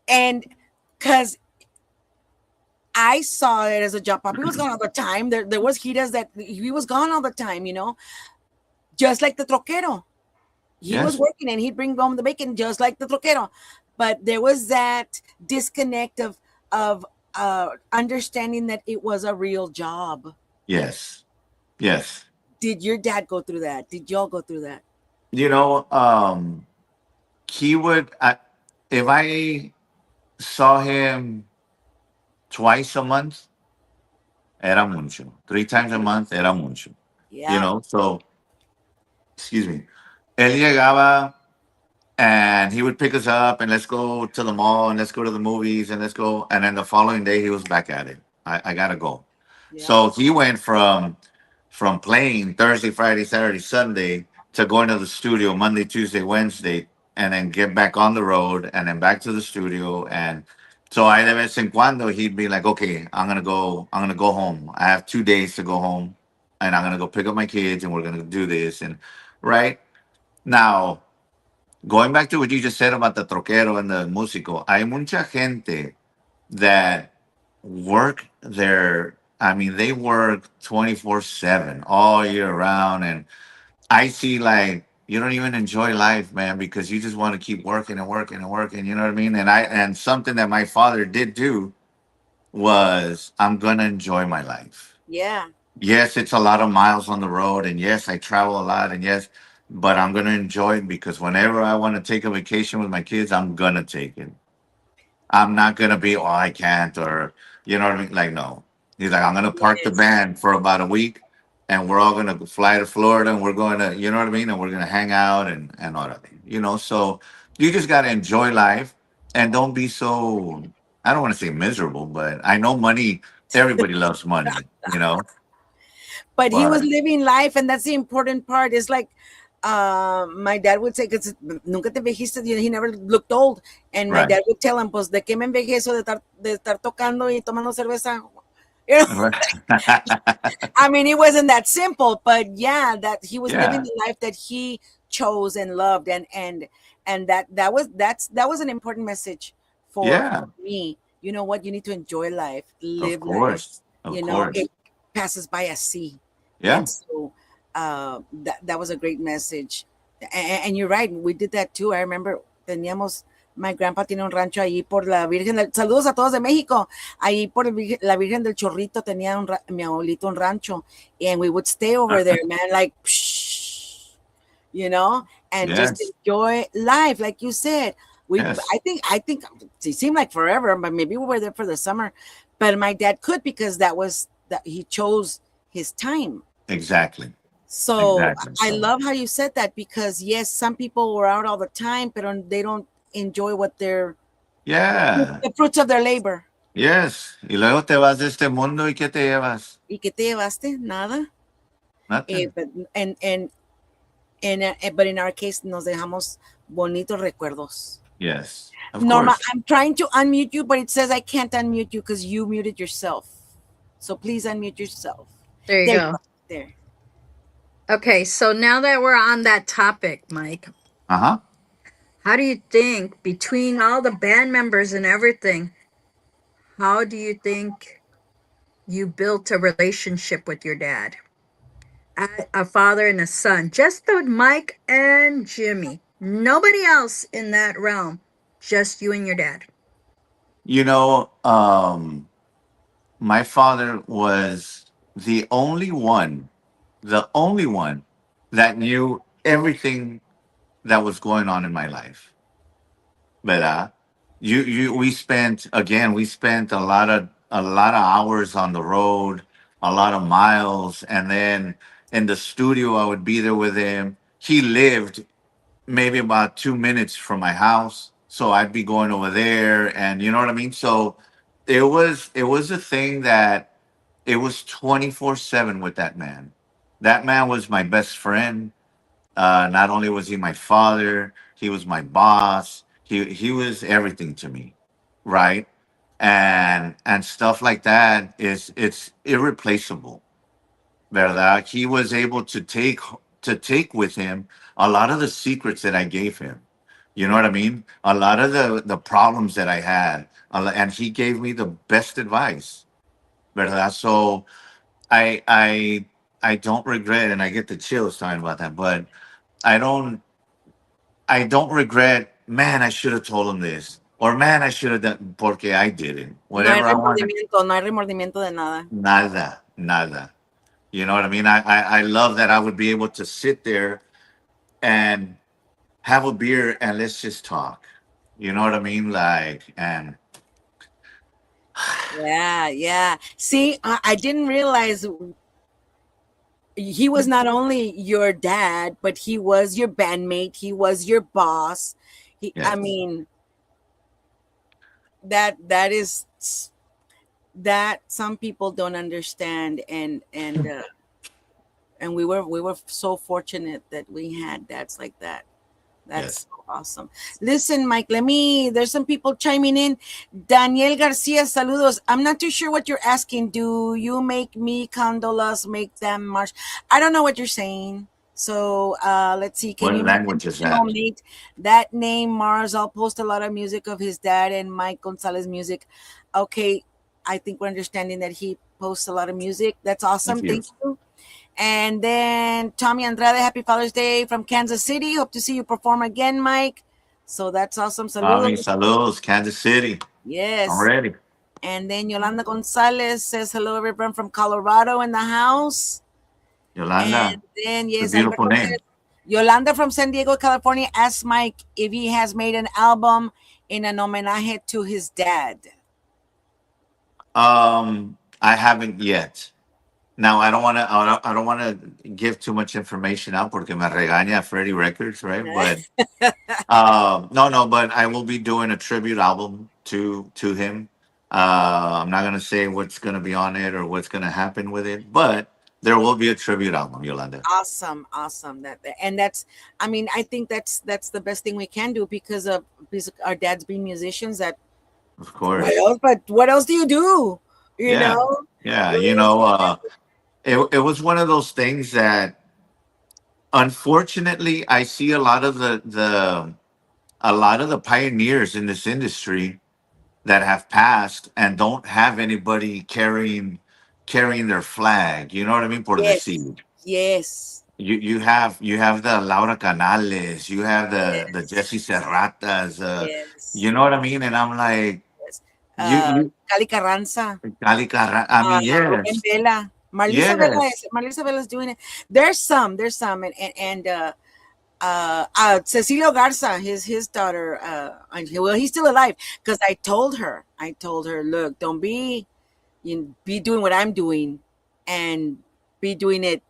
and because I saw it as a job. Papi was gone all the time. There was Giras that he was gone all the time, just like the troquero. He was yes, working and he'd bring home the bacon just like the troquero. But there was that disconnect of understanding that it was a real job. yes, yes. Did your dad go through that? Did y'all go through that? You know, he would. If I saw him twice a month, era mucho. 3 times a month, era mucho. Yeah. So excuse me. Él llegaba and he would pick us up and let's go to the mall and let's go to the movies and let's go. And then the following day he was back at it. I gotta go. Yeah. So he went from playing Thursday, Friday, Saturday, Sunday to going to the studio Monday, Tuesday, Wednesday, and then get back on the road and then back to the studio. And so I de vez en cuando he'd be like, okay, I'm gonna go home. I have 2 days to go home and I'm gonna go pick up my kids and we're gonna do this and right. Now, going back to what you just said about the troquero and the músico, hay mucha gente that work their, I mean, they work 24/7 all year round. And I see like, you don't even enjoy life, man, because you just want to keep working and working and working. You know what I mean? And something that my father did do was, I'm going to enjoy my life. Yeah. Yes, it's a lot of miles on the road. And yes, I travel a lot. And yes, but I'm going to enjoy it because whenever I want to take a vacation with my kids, I'm going to take it. I'm not gonna be, oh, I can't, or you know what I mean? Like, no. He's like, I'm gonna park the Yes. van for about a week, and we're all gonna fly to Florida, and we're going to, you know what I mean? And we're gonna hang out and all that, you know. So you just gotta enjoy life, and don't be so. I don't want to say miserable, but I know money. Everybody loves money, you know. But he was But living life, and that's the important part. It's like my dad would say, because nunca te envejiste, he never looked old. And my right, dad would tell him, pues, ¿de qué me envejezo de estar tocando y tomando cerveza? You know, right. I mean, it wasn't that simple, but yeah, that he was living Yeah, the life that he chose and loved, and that was an important message yeah. for me. You know what? You need to enjoy life, Of live life. course, of You know, course. it passes by as sea, Yeah, and so that was a great message. And you're right, we did that too. I remember teníamos. My grandpa tiene un rancho ahí por la Virgen del... Saludos a todos de México. Ahí por la Virgen del Chorrito tenía mi abuelito un rancho. And we would stay over there, man, like, psh, you know, and just yes, enjoy life, like you said. yes, I think it seemed like forever, but maybe we were there for the summer. But my dad could, because that he chose his time. exactly, So exactly. I So. love how you said that, because yes, some people were out all the time, but they don't enjoy Yeah, the fruits of their labor. yes. Y luego te vas de este mundo y ¿qué te llevas? ¿Y qué te llevaste? Nada. Nothing. But but in our case, nos dejamos bonitos recuerdos. Yes, of Norma, course. I'm trying to unmute you, but it says I can't unmute you because you muted yourself. So please unmute yourself. There you There you go. go. There. Okay, so now that we're on that topic, Mike, Uh-huh. how do you think, between all the band members and everything, how do you think you built a relationship with your dad? A father and a son, just the Mike and Jimmy. Nobody else in that realm, just you and your dad. You know, my father was the only one that knew everything that was going on in my life. But we spent a lot of hours on the road, a lot of miles, and then in the studio I would be there with him. He lived maybe about 2 minutes from my house, so I'd be going over there, and you know what I mean. So it was a thing that it was 24/7 with that man. That man was my best friend. Not only was he my father, he was my boss. He was everything to me, right? And stuff like that is it's irreplaceable. ¿Verdad? He was able to take with him a lot of the secrets that I gave him. You know what I mean? A lot of the problems that I had, and he gave me the best advice. ¿Verdad? So I I I don't regret, and I get the chills talking about that, but I don't I don't regret, man, I should have told him this. Or man, I should have done porque I didn't. No hay Whatever I wanted. remordimiento, no hay remordimiento de nada. Nada. Nada. You know what I mean? I love that I would be able to sit there and have a beer and let's just talk. You know what I mean? Like, and Yeah, yeah. See, I didn't realize he was not only your dad, but he was your bandmate. He was your boss. I yes, mean, that is that some people don't understand, and we were so fortunate that we had dads like that. yes. That's so awesome. Listen, Mike, there's some people chiming in. Daniel Garcia, saludos. I'm not too sure what you're asking. Do you make me condolas, make them march? I don't know what you're saying. So let's see. Can What you language is that? nominate that name, Mars? I'll post a lot of music of his dad and Mike Gonzalez music. Okay, I think we're understanding that he posts a lot of music. That's Thank awesome. you. Thank you. And then Tommy Andrade, happy Father's Day from Kansas City. Hope to see you perform again, Mike. So that's awesome. Mami, Saludos. saludos, Kansas City. I'm Yes. ready. And then Yolanda Gonzalez says hello, everyone from Colorado in the house. Yolanda, And then, it's a yes, beautiful Alberto name. said, Yolanda from San Diego, California asked Mike if he has made an album in an homenaje to his dad. I haven't yet. Now, I don't want to give too much information out porque me regaña Freddie Records, right? But no, no, but I will be doing a tribute album to him. I'm not gonna say what's gonna be on it or what's gonna happen with it, but there will be a tribute album, Yolanda. Awesome, awesome. And that's, I mean, I think that's the best thing we can do because our dads being musicians. That Of what course. else? But what else do you do? You Yeah. know, Yeah. what else do you do? It was one of those things that unfortunately I see a lot of the pioneers in this industry that have passed and don't have anybody carrying their flag. You know what I mean? Por Yes, decir. yes, You have the Laura Canales, you have the yes, Jesse Serratas, yes, you know what I mean? And I'm like, yes. you Cali Carranza. Cali I mean, Rubén yes, Vela. yes, Marlisa Vela is doing it. There's some, and Cecilio Garza, his daughter. Well, he's still alive because I told her, look, don't be, be doing what I'm doing, and be doing it,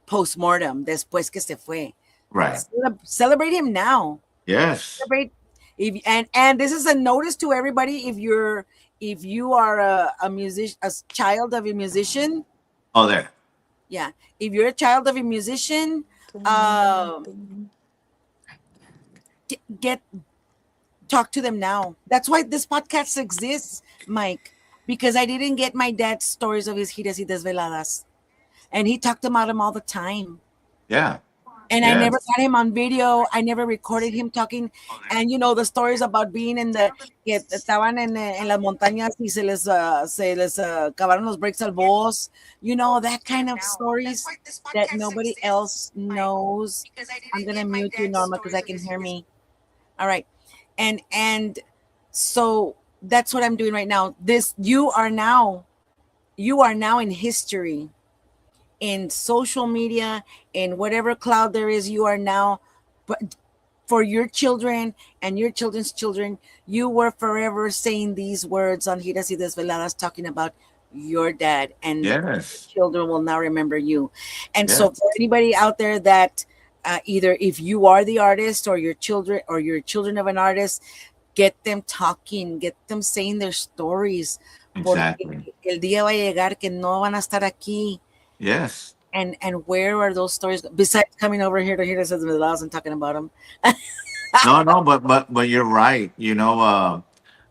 post mortem después que se fue. right, Celebrate him now. yes. Celebrate if and this is a notice to everybody if you are a musician, a child of a musician. Oh, there, Yeah, if you're a child of a musician, um get talk to them now. That's why this podcast exists, Mike, because I didn't get my dad's stories of his giras y desveladas, and he talked about them all the time. yeah, And I never yes, got him on video. I never recorded him talking. And the stories about being in the que estaban en las montañas y se les acabaron los brakes al boss. That kind of stories that nobody else knows. I'm gonna mute you, Norma, because I can hear me. All right. And so that's what I'm doing right now. You are now in history, in social media, in whatever cloud there is. You are now, but for your children and your children's children, you were forever saying these words on Giras y Desveladas, talking about your dad, and your yes, children will now remember you. And so yes, for anybody out there that either if you are the artist or your children of an artist, get them talking, get them saying their stories, porque exactly, el día va a llegar que no van a estar aquí. yes. And where are those stories besides coming over here to hear us the laws and talking about them? No, no, but you're right.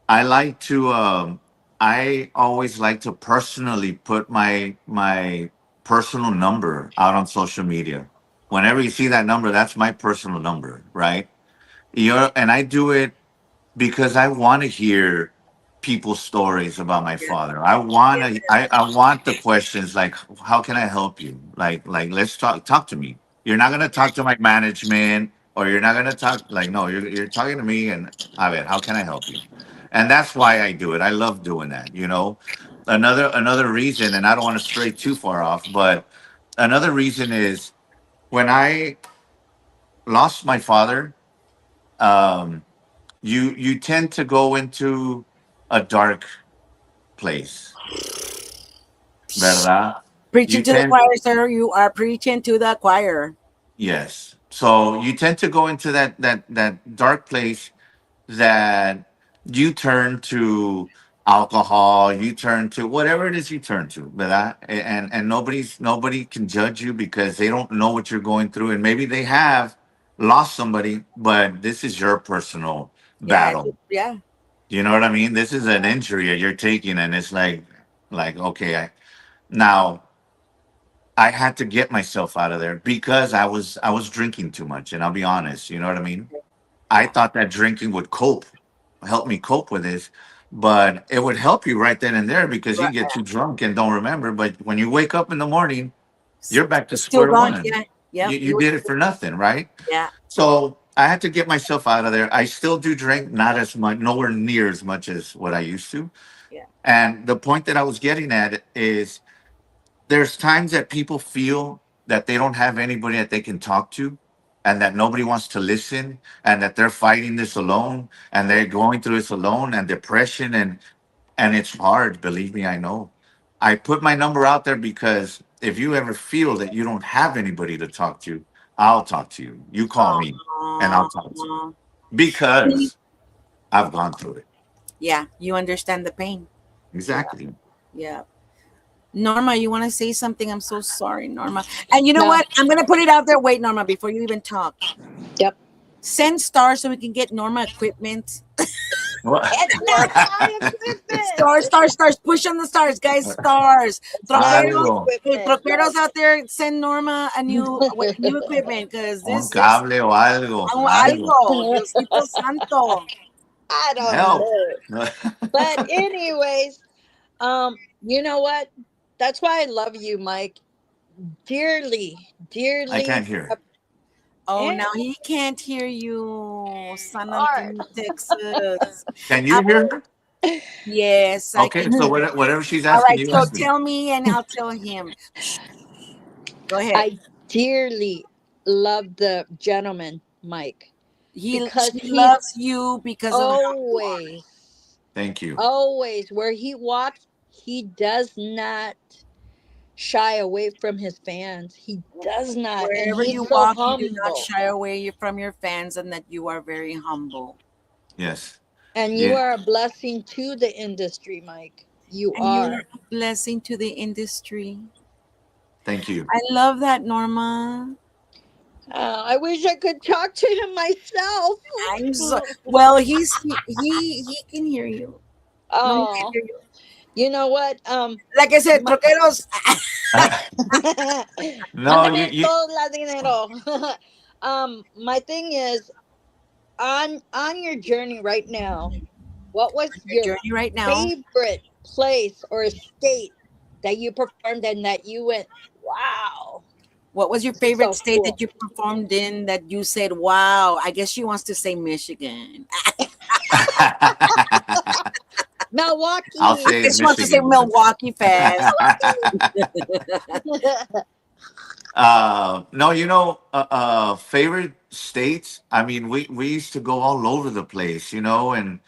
I like to. I always like to personally put my personal number out on social media. Whenever you see that number, that's my personal number, right? And I do it because I want to hear people's stories about my father. I want the questions like, how can I help you? Like let's talk to me. You're not gonna talk to my management, or you're not gonna talk like, no, you're talking to me, and a ver, how can I help you? And that's why I do it. I love doing that. Another reason, and I don't want to stray too far off, but another reason is when I lost my father, um, you tend to go into a dark place, ¿verdad? Preaching You to the tend choir, sir. You are preaching to the choir. Yes. So you tend to go into that dark place that you turn to alcohol, you turn to whatever it is you turn to, ¿verdad? And nobody can judge you because they don't know what you're going through, and maybe they have lost somebody, but this is your personal Yeah, battle. yeah. You know what I mean? This is an injury that you're taking, and it's like okay, now I had to get myself out of there because I was drinking too much, and I'll be honest, you know what I mean? I thought that drinking would help me cope with this, but it would help you right then and there because you Right. get too drunk and don't remember. But when you wake up in the morning, you're back to It's still square gone. one. Yeah. Yep. You did it for nothing, right? Yeah. So I had to get myself out of there. I still do drink, not as much, nowhere near as much as what I used to. Yeah. And the point that I was getting at is there's times that people feel that they don't have anybody that they can talk to and that nobody wants to listen and that they're fighting this alone and they're going through this alone and depression and it's hard, believe me, I know. I put my number out there because if you ever feel that you don't have anybody to talk to, I'll talk to you. You call me and I'll talk to you Aw. See? because I've gone through it. Yeah. You understand the pain. Yeah. Exactly. Yeah. Norma, you want to say something? I'm so sorry, Norma. And you know No. what? I'm going to put it out there. Wait, Norma, before you even talk. Yep. Send stars so we can get Norma equipment. What? It's not my equipment. Stars, stars, stars. Push on the stars, guys. Stars. Not Troqueros, Algo, equipment. troqueros out there, send Norma a new equipment because un this is cable o algo, algo. algo. Diosito Santo. I don't Help. know. But anyways, you know what? That's why I love you, Mike. Dearly, I can't dearly. hear. Oh, And now he can't hear you. San art. Antonio, Texas. Can Uh, you hear her? yes, I Okay, can. so whatever she's All asking right, you, so ask me. tell me and I'll tell him. Go ahead. I dearly love the gentleman, Mike, because She he's loves you because of how you are. always, Thank you. always where he walks, he does not shy away from his fans. He does not. And Wherever he's you so walk, you do not humble. shy away from your fans and that you are very humble. Yes. And you Yeah. are a blessing to the industry, Mike. You And you're are. a blessing to the industry. Thank you. I love that, Norma. I wish I could talk to him myself. I'm so well. He can hear you. Norma can Oh, hear you. you know what? Like I said, My, troqueros. No, mándame you todo la dinero. My thing is on your journey right now. What was Your your journey right now. favorite place or state that you performed in that you went, wow, What was your this is favorite so state cool? that you performed in that you said, "Wow"? I guess she wants to say Michigan. I'll Milwaukee. I say guess she wants to say Michigan. Milwaukee fast. No, favorite states. I mean, we used to go all over the place, and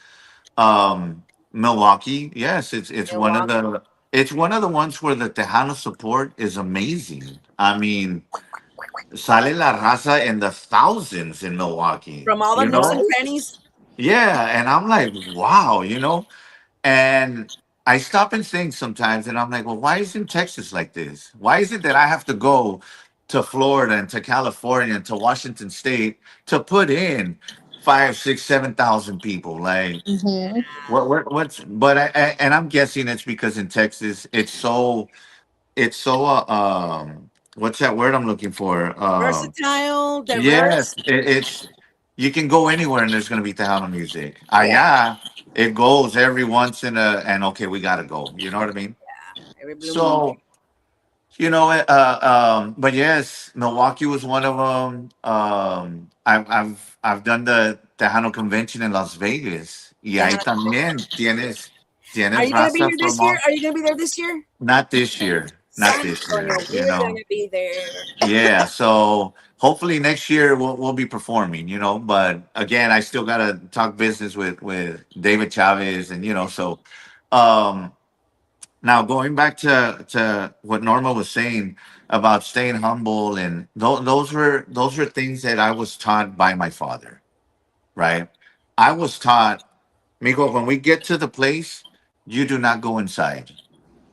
Milwaukee. Yes, it's one of Milwaukee. the ones where the Tejano support is amazing. I mean, sale la raza in the thousands in Milwaukee. From all the You nooks and know, Yes. crannies. yeah, and I'm like, wow, and I stop and think sometimes, and I'm like, well, why isn't Texas like this? Why is it that I have to go to Florida and to California and to Washington State to put in 5, 6, 7,000 people? Like, Hmm. what's? But and I'm guessing it's because in Texas it's so what's that word I'm looking for? Versatile, Yes, diverse. it's you can go anywhere and there's gonna be Tejano music. Yeah. Allá, it goes every once in a and okay, we gotta go. You know what I mean? Every blue moon. So but yes, Milwaukee was one of them. I've done the Tejano convention in Las Vegas. Y ahí Tejano. también Are tienes you gonna be raza here this from year? all. Are you gonna be there this year? Not this year, not San this year. Antonio, we're gonna be there. Yeah, so hopefully next year we'll be performing, But again, I still gotta talk business with David Chavez, and so um, now going back to what Norma was saying about staying humble, and those were things that I was taught by my father, right? I was taught, Miko, when we get to the place, you do not go inside,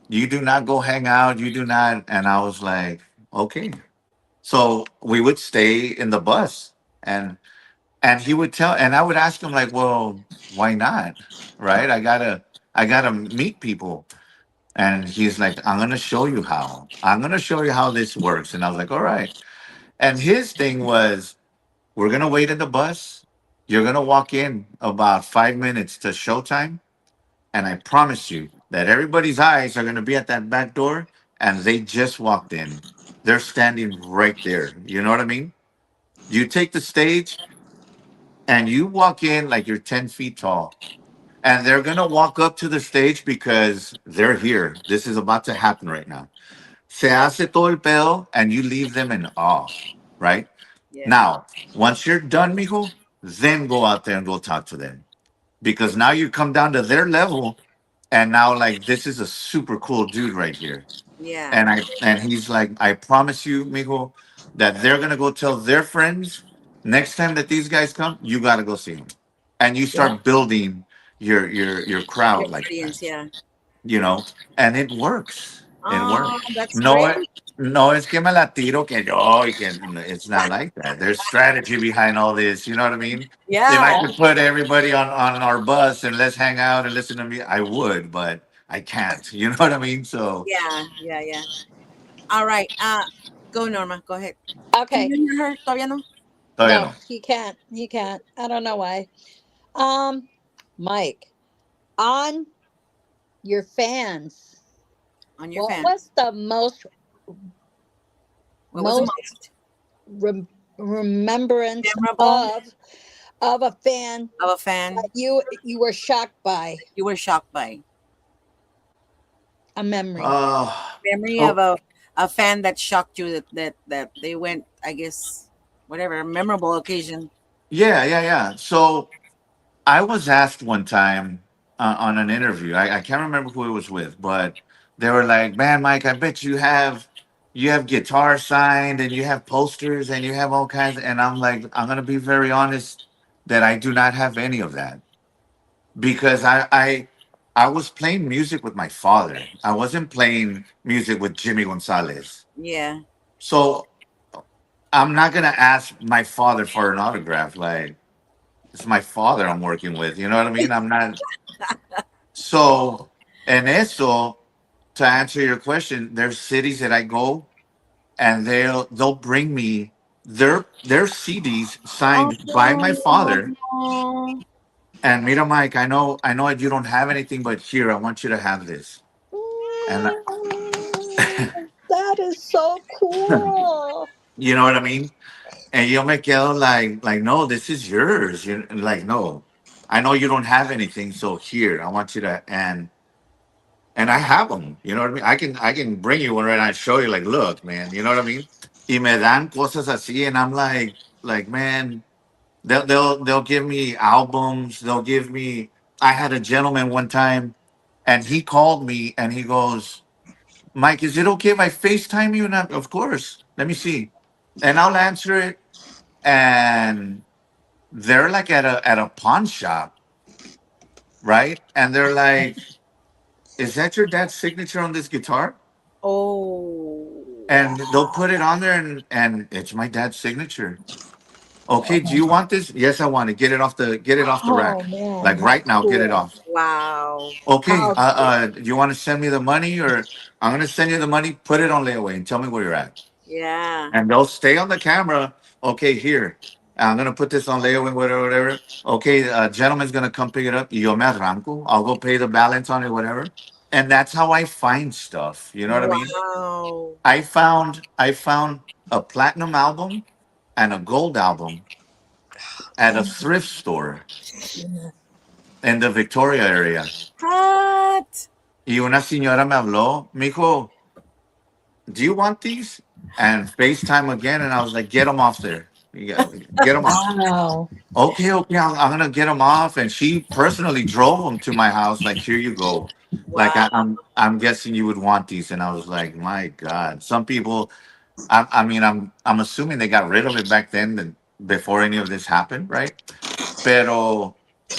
you do not go hang out, you do not, and I was like, okay. So we would stay in the bus, and he would tell, and I would ask him like, well, why not? Right? I gotta meet people. And he's like, I'm gonna show you how. I'm gonna show you how this works. And I was like, all right. And his thing was, we're gonna wait in the bus. You're gonna walk in about 5 minutes to showtime. And I promise you that everybody's eyes are gonna be at that back door. And they just walked in. They're standing right there. You know what I mean? You take the stage and you walk in like you're 10 feet tall. And they're gonna walk up to the stage because they're here. This is about to happen right now. Se hace todo el pedo, and you leave them in awe, right? Yeah. Now, once you're done, mijo, then go out there and go talk to them. Because now you come down to their level, and now like this is a super cool dude right here. Yeah. And he's like, I promise you, mijo, that they're gonna go tell their friends next time that these guys come, you gotta go see them. And you Yeah. start building your Your crowd like that, audience. Yeah. you know, and it works. It Oh, works. that's No, great. no, es que me la tiro que yo, y que it's not like that. There's strategy behind all this. You know what I mean? If I Yeah. could put everybody on our bus and let's hang out and listen to me, I would, but I can't. You know what I mean? So, Yeah. Yeah. Yeah. All right. Go Norma. Go ahead. Can Okay. you hear her? Todavía no? todavía No, no. you can't. You can't. I don't know why. Um, Mike, on your fans, On your what fan. was the most What was the most most remembrance memorable of a fan of a that fan you were shocked by? you were shocked by? A memory. Uh, Memory of oh, a fan that shocked you that they went, I guess, whatever, memorable occasion. yeah. So I was asked one time on an interview. I can't remember who it was with, but they were like, "Man, Mike, I bet you have guitar signed and you have posters and you have all kinds." And I'm like, I'm gonna be very honest that I do not have any of that because I was playing music with my father. I wasn't playing music with Jimmy Gonzalez. Yeah. So I'm not gonna ask my father for an autograph. Like it's my father I'm working with. You know what I mean? I'm not. So, and eso, to answer your question, there's cities that I go and they'll bring me their CDs signed by my father. Oh, And mira, Mike, I know you don't have anything, but here I want you to have this. And That is so cool. you know what I mean? And yo me quedo like no, this is yours. You like no, I know you don't have anything, so here I want you to and I have them. You know what I mean? I can bring you one right now and show you. Like, look, man. You know what I mean? Y me dan cosas así, and I'm like, man. They'll give me albums. They'll give me. I had a gentleman one time, and he called me, and he goes, "Mike, is it okay if I FaceTime you?" And of course, let me see, and I'll answer it. And they're like at a pawn shop, right? And they're like, "Is that your dad's signature on this guitar?" oh, And they'll put it on there, and it's my dad's signature. Okay, do you want this? Yes, I want it. Get it off the Oh rack. man, Like how right now, get it cool. off. wow. Okay, How cool. do you want to send me the money or I'm gonna send you the money, put it on layaway and tell me where you're at. Yeah. And they'll stay on the camera. Okay, here. I'm gonna put this on layaway, whatever. Okay, gentleman's gonna come pick it up. Yo me arranco. I'll go pay the balance on it, whatever. And that's how I find stuff. You know what I mean? Wow. I found a platinum album and a gold album at a thrift store in the Victoria area. What? Y una señora me habló, mijo, do you want these? And FaceTime again. And I was like, get them off there. Get them off. Wow. Okay, I'm going to get them off. And she personally drove them to my house. Like, here you go. Like, Wow. I'm guessing you would want these. And I was like, my God. Some people, I mean, I'm assuming they got rid of it back then before any of this happened, right? Pero,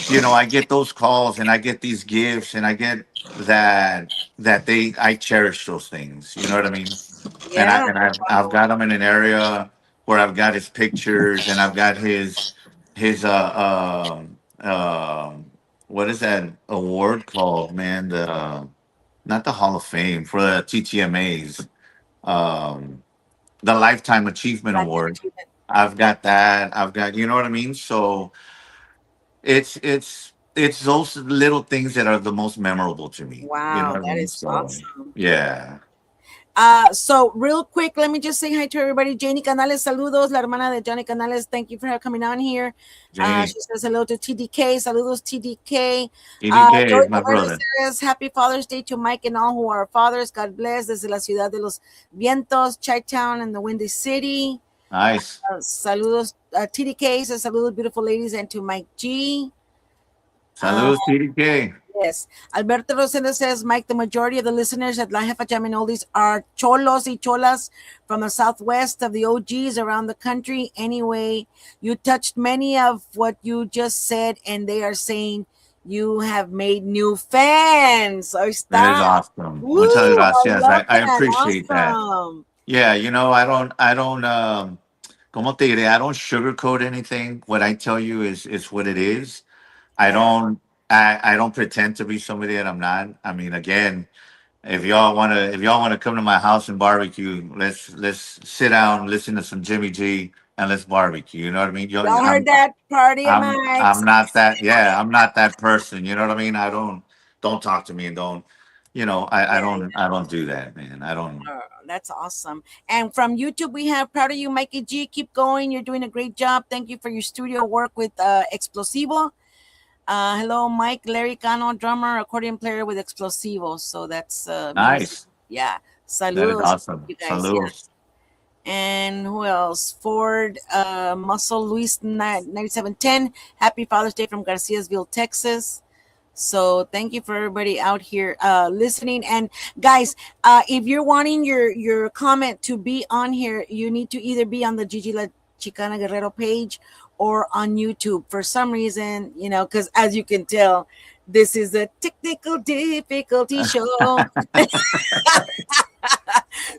you know, I get those calls and I get these gifts and I get that I cherish those things. You know what I mean? And Yeah. I've got him in an area where I've got his pictures and I've got his what is that award called, man? not the Hall of Fame, for the TTMAs, um, the Lifetime Achievement Lifetime Award. achievement. I've got that. I've got, you know what I mean? So it's those little things that are the most memorable to me. You know Wow, what I that mean? is So awesome. yeah. So real quick, let me just say hi to everybody. Janie Canales, saludos, la hermana de Johnny Canales. Thank you for her coming on here. Janie, She says hello to TDK. Saludos, TDK. TDK Joey is my Cabrera brother. says happy Father's Day to Mike and all who are fathers. God bless. Desde la ciudad de los vientos, Chi-Town and the Windy City. Nice. Saludos, TDK says saludos, beautiful ladies, and to Mike G. Saludos, TDK. Yes. Alberto Rosendo says, Mike, the majority of the listeners at La Jefa Jam and Oldies are cholos y cholas from the southwest of the OGs around the country. Anyway, you touched many of what you just said, and they are saying you have made new fans. Ahí That is está. awesome. Muchas Woo! I gracias. love I that. appreciate that. Awesome. Yeah, I don't como te diré, I don't sugarcoat anything. What I tell you is what it is. I Yeah. don't I don't pretend to be somebody that I'm not. I mean, again, if y'all wanna come to my house and barbecue, let's sit down, listen to some Jimmy G, and let's barbecue. You know what I mean? Y'all heard I'm that? Party at I'm Mike's. not that. Yeah, I'm not that person. You know what I mean? Don't talk to me and don't. I Yeah. don't do that, man. I don't. That's awesome. And from YouTube, we have proud of you, Mikey G. Keep going. You're doing a great job. Thank you for your studio work with Explosivo. Hello, Mike, Larry Cano, drummer, accordion player with Explosivo. So that's music. Nice. Yeah. That is Saludos, awesome. you guys. Saludos. Yes. And who else? Ford Muscle Luis 9710. Happy Father's Day from Garciasville, Texas. So thank you for everybody out here listening. And guys, if you're wanting your comment to be on here, you need to either be on the Gigi La Chicana Guerrero page or on YouTube. For some reason, because as you can tell, this is a technical difficulty show.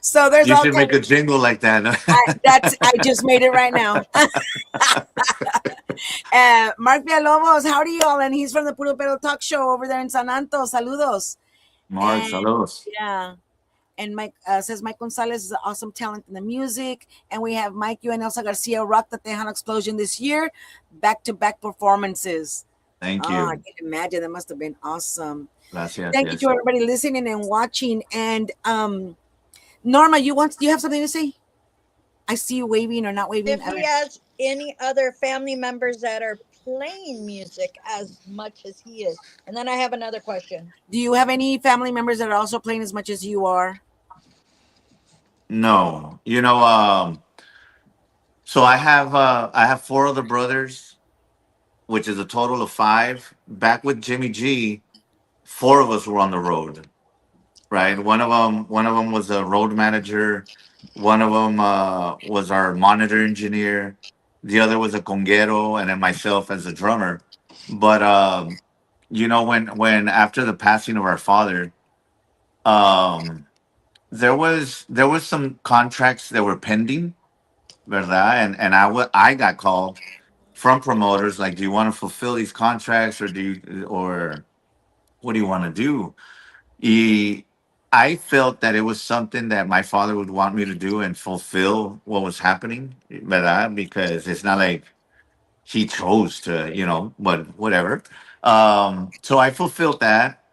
So there's You all should kinds make a jingle like that. I just made it right now. Mark Villalobos, howdy y'all, and he's from the Puro Pero Talk Show over there in San Anto. Saludos. Mark, And saludos. yeah, and Mike says Mike Gonzalez is an awesome talent in the music, and we have Mike, you and Elsa Garcia rocked the Tejano Explosion this year, back-to-back performances. Thank Oh, I you. can imagine that must have been awesome. Gracias. Thank you Yes. to everybody listening and watching. And Norma, you have something to say? I see you waving or not waving. If he has any other family members that are playing music as much as he is. And then I have another question. Do you have any family members that are also playing as much as you are? No. So I have four other brothers, which is a total of five. Back with Jimmy G, four of us were on the road. Right. One of them was a road manager. One of them was our monitor engineer. The other was a conguero, and then myself as a drummer. But when after the passing of our father, um, there was some contracts that were pending, verdad? And I got called from promoters like, do you want to fulfill these contracts, or what do you want to do? He, I felt that it was something that my father would want me to do and fulfill what was happening, ¿verdad? Because it's not like he chose to, but whatever. So I fulfilled that.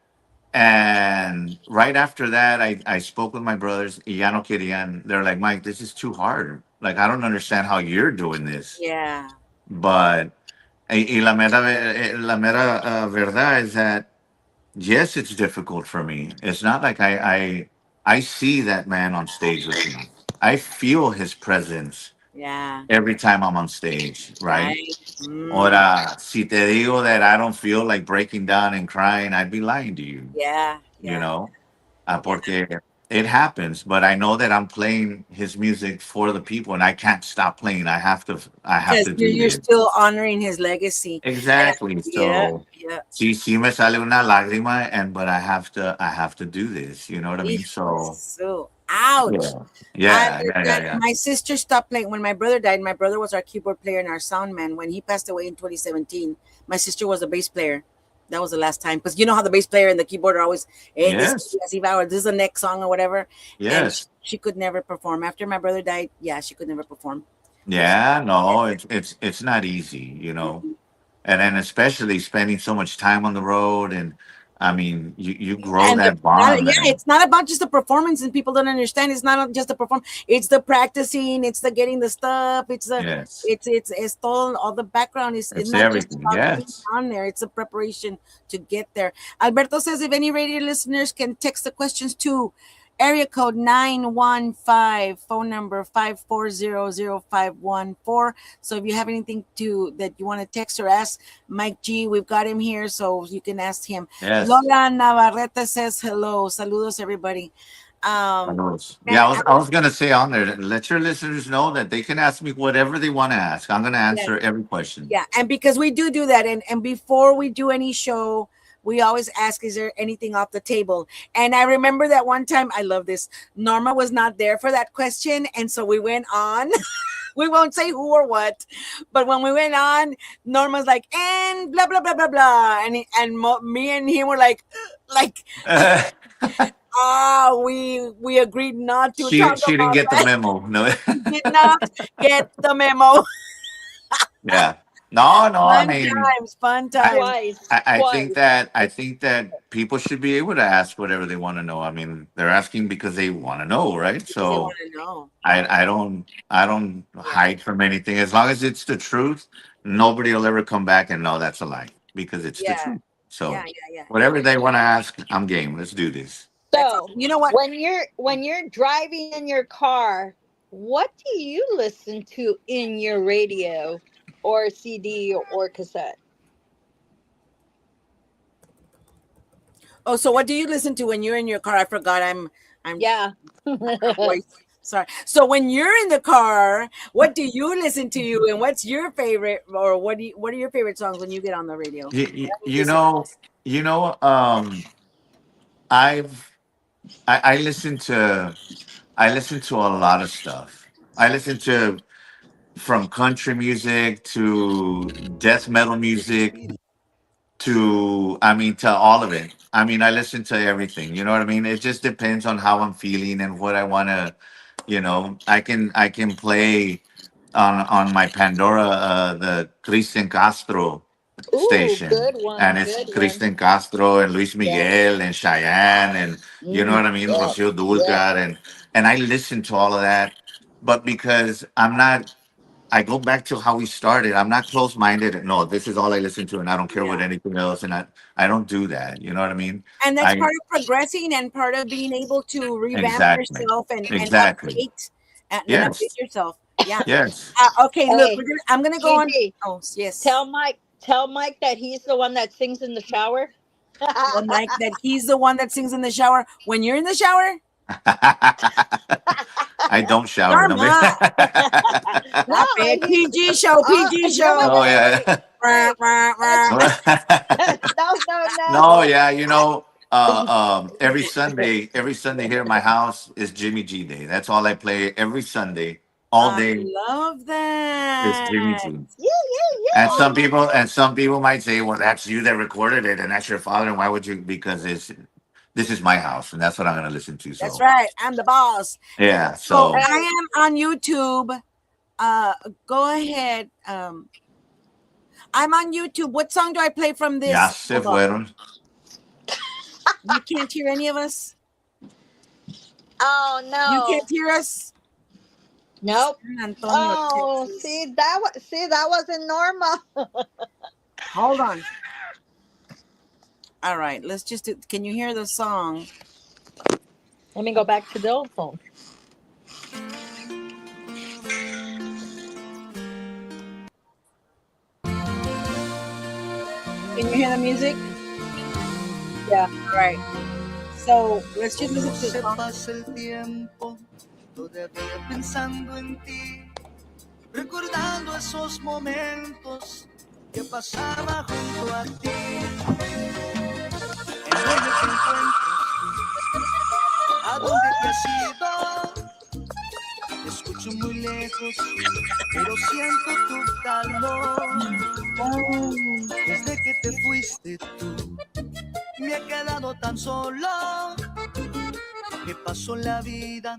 And right after that, I spoke with my brothers. Y ya no querían. They're like, Mike, this is too hard. Like, I don't understand how you're doing this. Yeah. But, la mera verdad is that yes, it's difficult for me. It's not like I see that man on stage with me. I feel his presence Yeah. every time I'm on stage, right? Right. Mm, Ahora, si te digo that I don't feel like breaking down and crying, I'd be lying to you, yeah. you Yeah. know? Yeah. Porque it happens, but I know that I'm playing his music for the people and I can't stop playing. I have Because to do you're this. still honoring his legacy. And Exactly. yeah. So Yeah. sí me sale una lágrima, but I have to do this. You know what I mean? Hijo, So so ouch. yeah, yeah, yeah, yeah, yeah. My sister stopped playing when my brother died. My brother was our keyboard player and our sound man. When he passed away in 2017, my sister was a bass player. that was the last time, because you know how the bass player and the keyboard are always, hey, this Yes. is the next song or whatever. And Yes. she could never perform. After my brother died, yeah, she could never perform. Yeah, no, it's not easy, you know. And then especially spending so much time on the road, and I mean, you grow And that bond, man. it's not about just the performance, and people don't understand. It's not just the perform. It's the practicing. It's the getting the stuff. It's the Yes. it's all the background is It's not just everything. about being Yes. on there. It's a preparation to get there. Alberto says if any radio listeners can text the questions to area code 915, phone number 5400514. So if you have anything that you want to text or ask Mike G, we've got him here, so you can ask him. Yes. Lola Navarrete says hello. Saludos, everybody. Yeah, I was gonna say on there, let your listeners know that they can ask me whatever they want to ask. I'm gonna answer every question. Yeah, and because we do that, and before we do any show, we always ask, is there anything off the table? And I remember that one time, I love this, Norma was not there for that question, and so we went on. We won't say who or what, but when we went on, Norma's like, and blah blah blah blah blah, and me and him were like we agreed not to she talk didn't about get that. the memo. No. Did not get the memo. Yeah. No, I Fun mean, times, fun times. I think that people should be able to ask whatever they want to know. I mean, they're asking because they want to know, right? Because they So want to know. I don't hide from anything. As long as it's the truth, nobody will ever come back and know that's a lie because it's the Yeah. truth. So Yeah. whatever they want to ask, I'm game. Let's do this. So You know what? when you're driving in your car, what do you listen to in your radio or CD or cassette? Oh, so what do you listen to when you're in your car? I forgot. I'm Yeah. voice. Sorry. So when you're in the car, what do you listen to, and what's your favorite, or what are your favorite songs when you get on the radio? You know, I listen to a lot of stuff. I listen to from country music to death metal music to all of it. I mean, I listen to everything. You know what I mean? It just depends on how I'm feeling and what I want to, I can play on my Pandora the Kristen Castro station, Good one. and it's Good one. Kristen Castro and Luis Miguel and Cheyenne, and you know what I mean, Yeah, Rocío Dúrcal, and I listen to all of that, but because I go back to how we started. I'm not close minded. No, this is all I listen to, and I don't care what anything else. And I don't do that. You know what I mean? And that's I part of progressing and part of being able to revamp exactly, yourself and exactly. update and Yes, update yourself. Yeah. yes. Okay, look, Hey, I'm gonna go on. Gigi, Oh, yes. tell Mike that he's the one that sings in the shower. Well, Mike, that he's the one that sings in the shower. When you're in the shower, I don't shower. No, Norma. No, PG show, PG show. oh yeah. Rah, rah, rah. no. No, yeah. Every Sunday here at my house is Jimmy G Day. That's all I play every Sunday, all day. I love It's that. Jimmy G. Yeah. And some people might say, "Well, that's you that recorded it, and that's your father." And why would you? Because this is my house, and that's what I'm going to listen to. So That's right. I'm the boss. yeah. So So I am on YouTube. Go ahead. I'm on YouTube. What song do I play from this? ya se Hold on. fueron. You can't hear any of us? Oh no. You can't hear us? Nope. San Antonio, Oh, Texas. see that wasn't normal. Hold on. All right, let's just do. Can you hear the song? Let me go back to the old phone. Can you hear the music? Yeah. All right. So let's just listen to the Se song. pasa el tiempo, todavía pensando en ti, recordando esos momentos que pasaba junto a ti. ¿En dónde te encuentras? ¿A dónde te has ido? Te escucho muy lejos, pero siento tu calor. Desde que te fuiste tú, me he quedado tan solo. Me paso la vida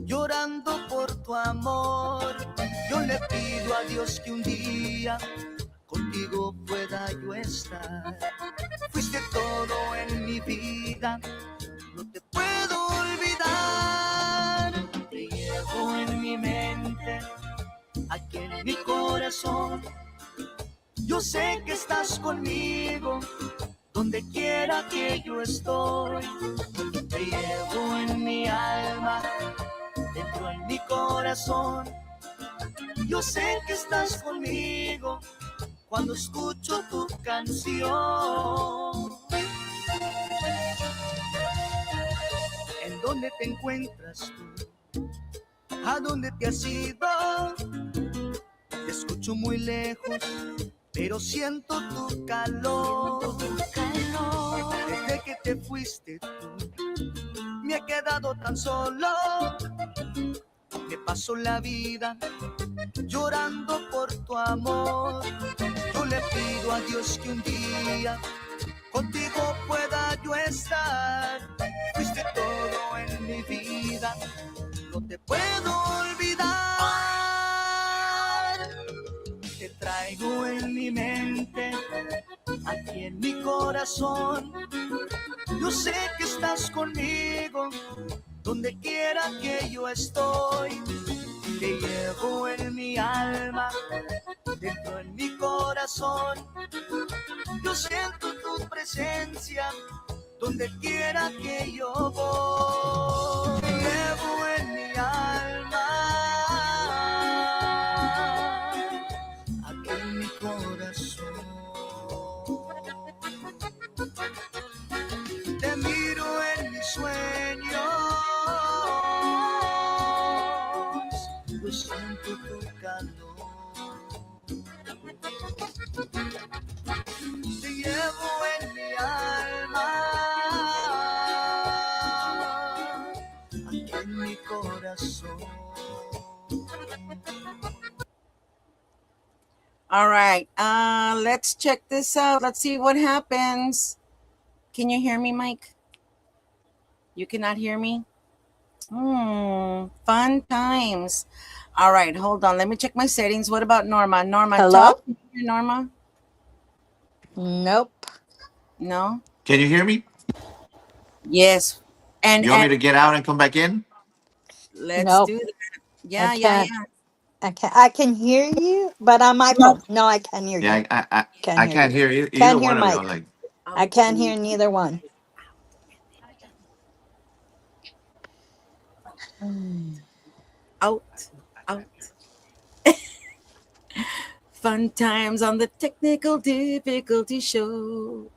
llorando por tu amor. Yo le pido a Dios que un día contigo pueda yo estar. Fuiste todo en mi vida, no te puedo olvidar. Te llevo en mi mente, aquí en mi corazón. Yo sé que estás conmigo, donde quiera que yo estoy. Te llevo en mi alma, dentro en mi corazón. Yo sé que estás conmigo cuando escucho tu canción. ¿En dónde te encuentras tú? ¿A dónde te has ido? Te escucho muy lejos, pero siento tu calor. Desde que te fuiste tú, me he quedado tan solo. Me paso la vida llorando por tu amor. Yo le pido a Dios que un día contigo pueda yo estar. Fuiste todo en mi vida, no te puedo olvidar. Te traigo en mi mente, aquí en mi corazón. Yo sé que estás conmigo, donde quiera que yo estoy. Te llevo en mi alma, dentro en mi corazón. Yo siento tu presencia, donde quiera que yo voy. Te llevo en mi alma, aquí en mi corazón. Te miro en mis sueños, yo siento tu calor. Te llevo en mi alma, aquí en mi corazón. All right. Let's check this out. Let's see what happens. Can you hear me, Mike? You cannot hear me? Fun times. All right, hold on. Let me check my settings. What about Norma? Norma, Hello? talk. Can you hear Norma? Nope. No? Can you hear me? Yes. And You want me to get out and come back in? let's Nope. do that. Yeah, I yeah, can't. yeah. I can hear you, but on my phone. No, I can't hear you. Yeah, Can't I hear can't you. hear you. Can't Either hear one of you. Mike. Like, I can't hear neither one. Out, out. Fun times on the technical difficulty show.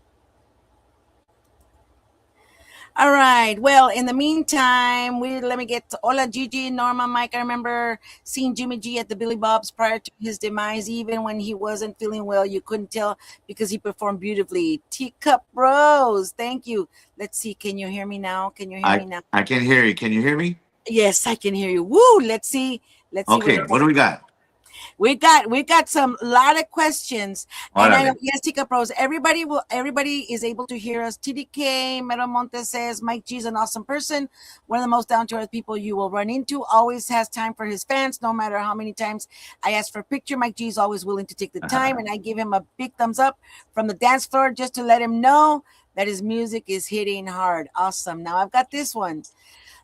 All right. Well, in the meantime, let me get to Hola Gigi, Norma, Mike. I remember seeing Jimmy G at the Billy Bob's prior to his demise. Even when he wasn't feeling well, you couldn't tell because he performed beautifully. Teacup Rose, thank you. Let's see. Can you hear me now? Can you hear me now? I can hear you. Can you hear me? Yes, I can hear you. Woo! Let's see. Let's see. Okay, what do we got? We got some lot of questions, and I know, Órale. yes, Tika Pros. Everybody is able to hear us. TDK Mero Montes says Mike G is an awesome person, one of the most down to earth people you will run into. Always has time for his fans, no matter how many times I ask for a picture. Mike G is always willing to take the time, and I give him a big thumbs up from the dance floor just to let him know that his music is hitting hard. Awesome. Now I've got this one.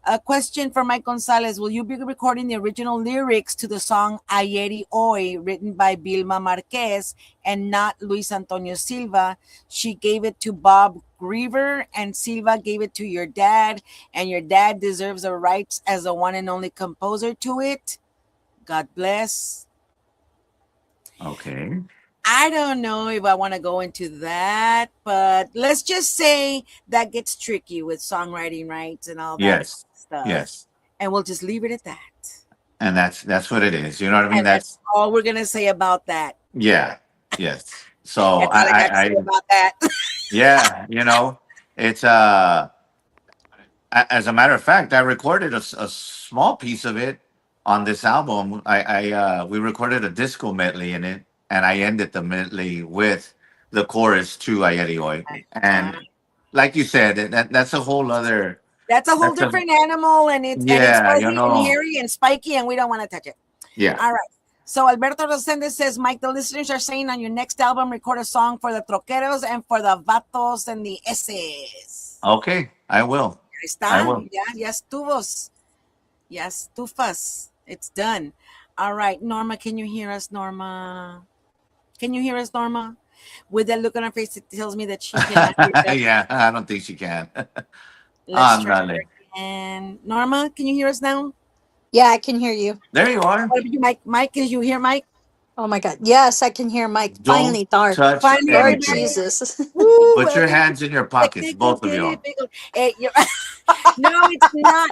A question for Mike Gonzalez. Will you be recording the original lyrics to the song Ayer y Hoy, written by Vilma Marquez and not Luis Antonio Silva? She gave it to Bob Griever, and Silva gave it to your dad, and your dad deserves the rights as the one and only composer to it. God bless. Okay. I don't know if I want to go into that, but let's just say that gets tricky with songwriting rights and all that Yes. stuff. Yes. And we'll just leave it at that. And that's what it is. You know what I mean? And that's all we're gonna say about that. Yeah. Yes. So That's all I got to say about that. yeah, it's as a matter of fact, I recorded a small piece of it on this album. We recorded a disco medley in it, and I ended the medley with the chorus to Ayeri Hoy. Uh, And like you said, that's a whole other. that's a whole That's a different animal, and it's yeah, you fuzzy and know, hairy and spiky, and we don't want to touch it. yeah. All right. So Alberto Rosende says, Mike, the listeners are saying on your next album, record a song for the troqueros and for the vatos and the S's. Okay, I will. Ahí I está. will. Ya estuvos. Ya estufas. It's done. All right, Norma, can you hear us, Norma? Can you hear us, Norma? With that look on her face, it tells me that she cannot hear us. Yeah, I don't think she can. Let's try Ándale. again. Norma, can you hear us now? Yeah, I can hear you. There you are. What about you, Mike? Mike, can you hear Mike? Oh my God. Yes, I can hear Mike. Don't Finally, Lord. touch Finally, Lord anything. everybody. Jesus. Woo, Put your everybody. hands in your pockets, both of you. Hey, no, it's not.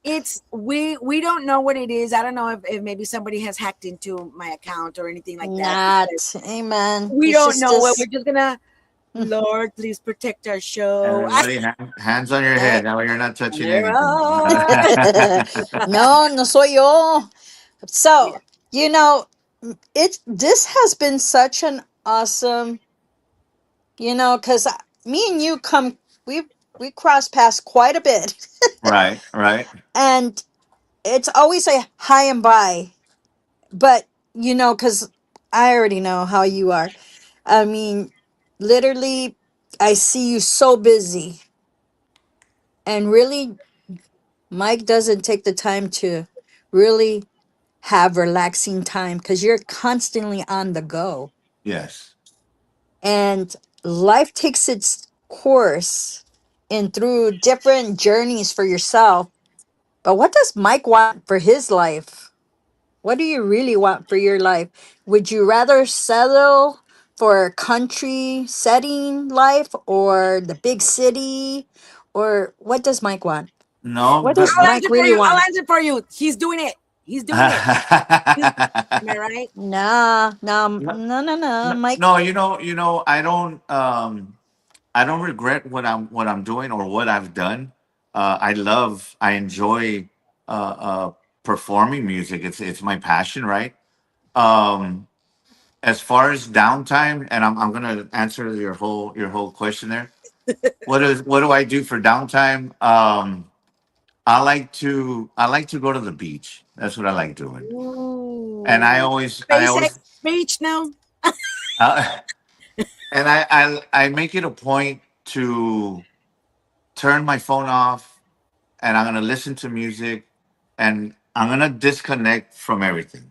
It's we don't know what it is. I don't know if maybe somebody has hacked into my account or anything like that. Not. Amen. We It's don't just know. Well, this. we're just gonna, Lord, please protect our show. Everybody, hands on your head. That way you're not touching anything. No, no soy yo. So, you know, this has been such an awesome, because me and you we cross paths quite a bit. Right, right. And it's always a hi and bye. But, because I already know how you are. I mean, literally, I see you so busy. And really, Mike doesn't take the time to really have relaxing time because you're constantly on the go. Yes. And life takes its course and through different journeys for yourself. But what does Mike want for his life? What do you really want for your life? Would you rather settle for a country setting life or the big city? Or what does Mike want? No, What does but I'll Mike answer for really you. I'll want? answer for you. He's doing it. He's doing it. Am I right? Nah, nah, no, no, no, no. Mike, no, I don't regret what I'm doing or what I've done. I enjoy performing music. It's my passion, right? Um, as far as downtime, and I'm gonna answer your whole question there. What do I do for downtime? I like to go to the beach. That's what I like doing. And I Ooh. always I SpaceX always speech now. uh, and I make it a point to turn my phone off, and I'm gonna listen to music, and I'm gonna disconnect from everything,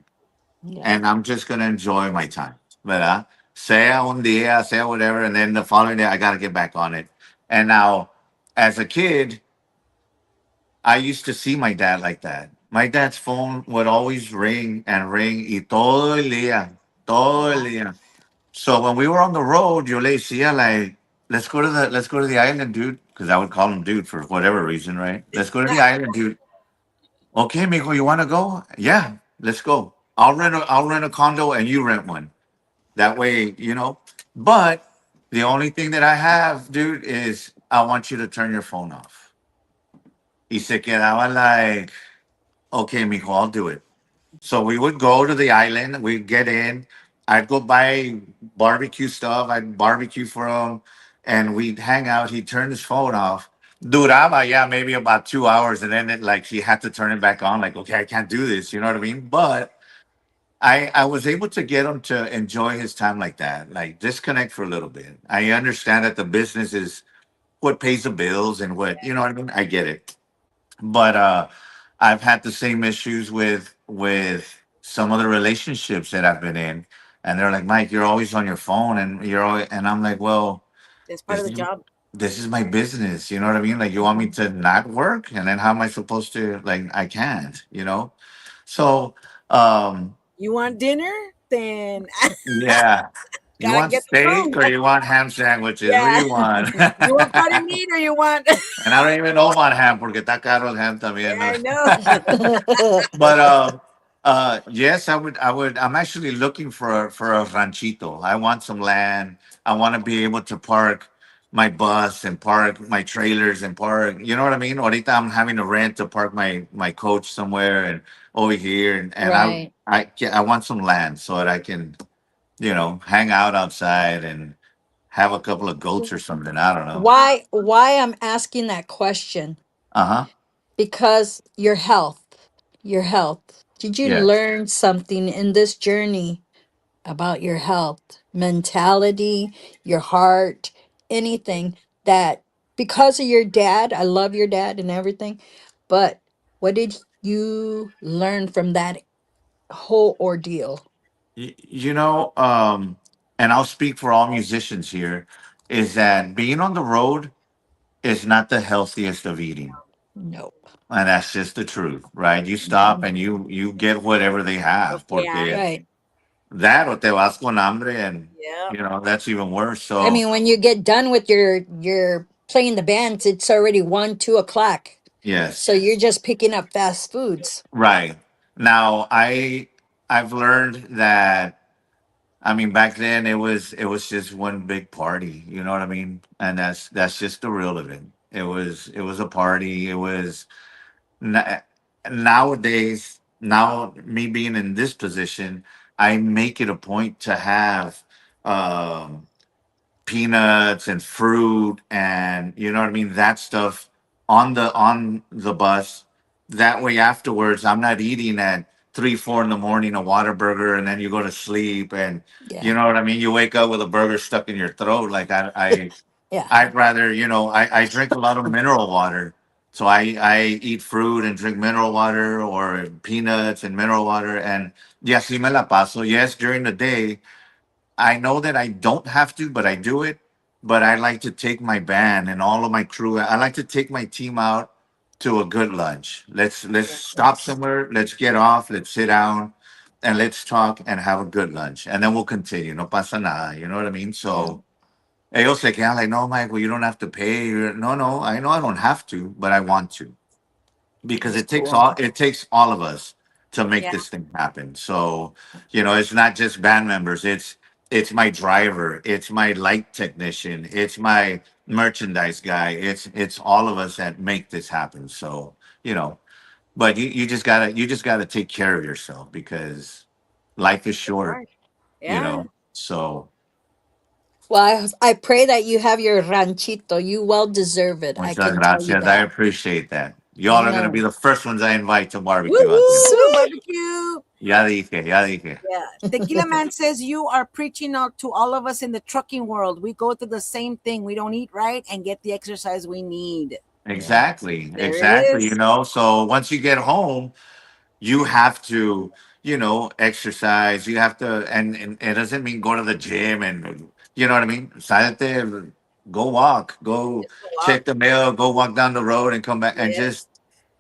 yeah, and I'm just gonna enjoy my time. ¿Verdad? Sea un día, sea whatever, and then the following day I gotta get back on it. And now, as a kid, I used to see my dad like that. My dad's phone would always ring and ring, y todo el día. So when we were on the road, yo le decía like, let's go to the island, dude, because I would call him dude for whatever reason, right? Let's go to the island, dude. Okay, mijo, you want to go? Yeah, let's go. I'll rent a condo and you rent one. That way, But the only thing that I have, dude, is I want you to turn your phone off. Y se quedaba like, okay, mijo, I'll do it. So we would go to the island. We'd get in. I'd go buy barbecue stuff. I'd barbecue for him, and we'd hang out. He'd turn his phone off. Duraba, yeah, maybe about 2 hours, and then he had to turn it back on. Like, okay, I can't do this. You know what I mean? But I was able to get him to enjoy his time like that, like disconnect for a little bit. I understand that the business is what pays the bills and what you know what I mean. I get it, but I've had the same issues with some of the relationships that I've been in, and they're like, Mike, you're always on your phone, and and I'm like, well, That's part this of the is job. this is my business, you know what I mean? Like, you want me to not work, and then how am I supposed to? Like, I can't. So, You want dinner? Then yeah, you gotta want get the phone. steak or you want ham sandwiches? What do Yeah. you want? You want fatty meat or you want? And I don't even know about ham porque está caro el ham Yeah, también. I ¿No? know. But yes, I would. I'm actually looking for a ranchito. I want some land. I want to be able to park my bus and park my trailers and park. You know what I mean? Ahorita I'm having to rent to park my coach somewhere and over here, and right. I want some land so that I can hang out outside and have a couple of goats or something. I don't know. Why I'm asking that question? Uh huh. Because your health. Did you Yes. learn something in this journey about your health, mentality, your heart, anything that because of your dad, I love your dad and everything, but what did you learn from that whole ordeal? And I'll speak for all musicians here, is that being on the road is not the healthiest of eating. No. And that's just the truth, right? You stop and you get whatever they have, porque Okay. Right. that or te vas con hambre, and Yeah. that's even worse. I So mean, when you get done with your playing the bands, it's already 1, 2 o'clock. So yes, you're just picking up fast foods. right. Now I've learned that, I mean, back then it was just one big party, you know what I mean? And that's just the real of it. It was a party. It was na- nowadays, now me being in this position, I make it a point to have um peanuts and fruit, and you know what I mean, that stuff on the bus. That way afterwards I'm not eating at 3 4 in the morning a water burger and then you go to sleep, and you Yeah. know what I mean, you wake up with a burger stuck in your throat. Like Yeah. I'd rather, I drink a lot of mineral water. So I eat fruit and drink mineral water or peanuts and mineral water, and yes, y me la paso. Yes, during the day I know that I don't have to, but I do it. But I like to take my band and all of my crew. I like to take my team out to a good lunch. Let's stop Yes. somewhere. Let's get off. Let's sit down, and let's talk and have a good lunch, and then we'll continue. No pasa nada. You know what I mean? Yeah. So ellos se quedan like, no, Mike. Well, you don't have to pay. No, no. I know I don't have to, but I want to, because That's it takes cool. all of us to make Yeah. this thing happen. So, it's not just band members. It's my driver, it's my light technician, it's my merchandise guy. It's all of us that make this happen. So, but you just gotta take care of yourself, because life is That's short, right. Yeah. So Well, I pray that you have your ranchito. You well deserve it. I muchas can tell you gracias. I that. appreciate that. I Y'all are gonna be know. the first ones I invite to Woo barbecue out there. woo! Sweet. Barbecue. Ya dije, ya dije. Yeah. Tequila Man says you are preaching out to all of us in the trucking world. We go through the same thing. We don't eat right and get the exercise we need. Yeah. Exactly, There it exactly. is. So once you get home, you have to, exercise. You have to, and it doesn't mean go to the gym, and you know what I mean. Salte, go walk, go Just go check out. the mail, go walk down the road, and come back, and Yeah.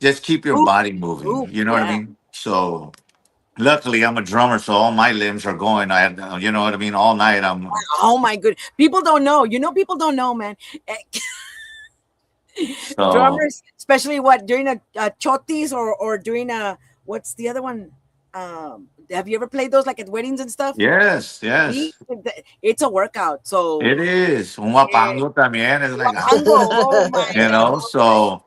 just keep your Poop. body moving. Poop. You know what I Yeah. mean. So luckily, I'm a drummer, so all my limbs are going. You know what I mean. All night, I'm Oh my good. People don't know. People don't know, man. so Drummers, especially what during a chotis or during a what's the other one? Have you ever played those like at weddings and stuff? yes, See, yes. it's a workout. So It is. Un eh, guapango también is like, Wapango, oh my god, so,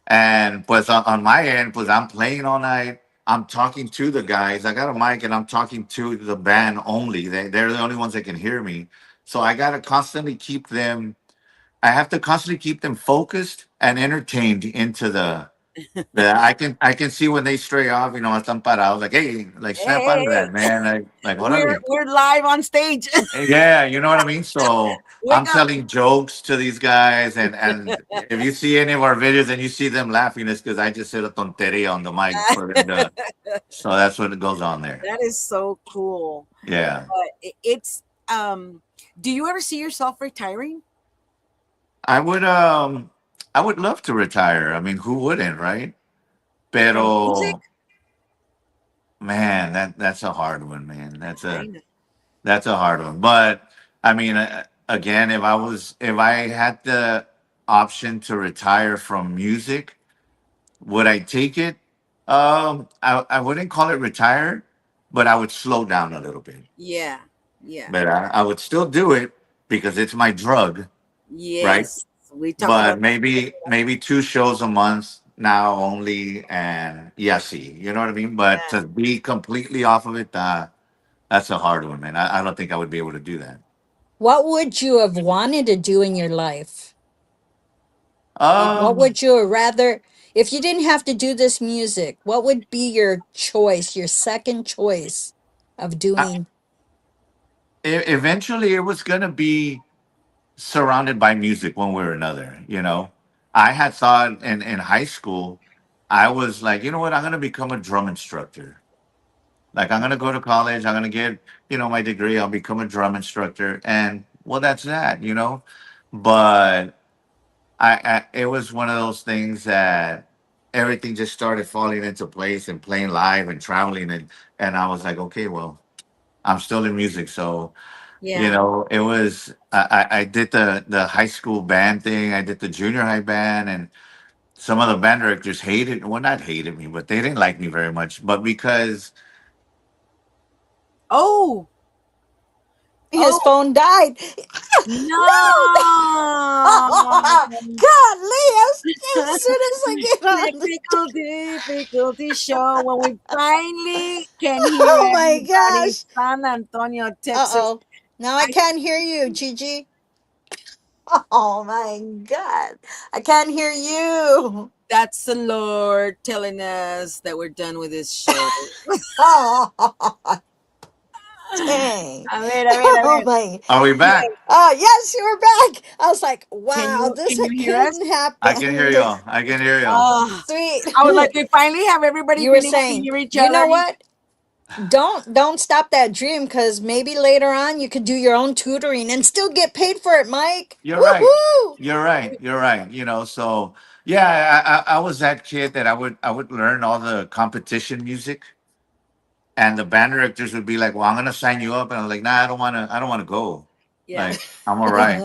and pues on my end, pues I'm playing all night. I'm talking to the guys. I got a mic and I'm talking to the band only. They're the only ones that can hear me. So I have to constantly keep them focused and entertained into I can see when they stray off, están parados, like, hey, like hey, snap out of hey, that, man. Like, we're órale. we're live on stage. Yeah, you know what I mean? So I'm Wake up. telling jokes to these guys, and if you see any of our videos and you see them laughing, it's because I just said a tonteria on the mic for them to. So that's what goes on there. That is so cool. Yeah, But it's do you ever see yourself retiring? I would um I would love to retire. I mean, who wouldn't, right? From music? Pero man, that's a hard one, man. That's I a know. that's a hard one. But I mean, again, if I had the option to retire from music, would I take it? I wouldn't call it retire, but I would slow down a little bit. Yeah. Yeah. But I would still do it because it's my drug, right? Yes. We talked But about that. maybe 2 shows a month now only, and yeah, see, you know what I mean. But Yeah. to be completely off of it, That's a hard one, man. I don't think I would be able to do that. What would you have wanted to do in your life? What Um, would you rather, if you didn't have to do this music, what would be your choice, your second choice of I, doing? eventually, it was gonna be surrounded by music one way or another. I had thought in high school, I was like, you know what, I'm gonna become a drum instructor. Like I'm gonna go to college, I'm gonna get, my degree, I'll become a drum instructor, and well, that's that. But it was one of those things that everything just started falling into place and playing live and traveling and I was like, okay, well, I'm still in music, so Yeah. it was I did the high school band thing, I did the junior high band, and some of the band directors hated, well, not hated me, but they didn't like me very much. But because Oh, His oh phone died. no. Golly, as soon as I get on the, Technical difficulty show when we finally can hear oh my everybody. gosh. San Antonio, Texas. Uh-oh. Now I I can't hear you, Gigi. Oh my God. I can't hear you. That's the Lord telling us that we're done with this show. Oh, dang. A Oh ver. my. are we back? Oh, yes, you were back. I was like, wow, this Can you hear us? couldn't I can hear happen. y'all. I can hear y'all. Oh, Sweet. I was like, we finally have everybody You were being able to saying, hear each you other. know what? Don't stop that dream, because maybe later on you could do your own tutoring and still get paid for it, Mike. You're right. Woohoo! You're right. You're right. So yeah, I was that kid that I would learn all the competition music, and the band directors would be like, "Well, I'm gonna sign you up," and I'm like, "Nah, I don't wanna go. Yeah. Like, I'm all right."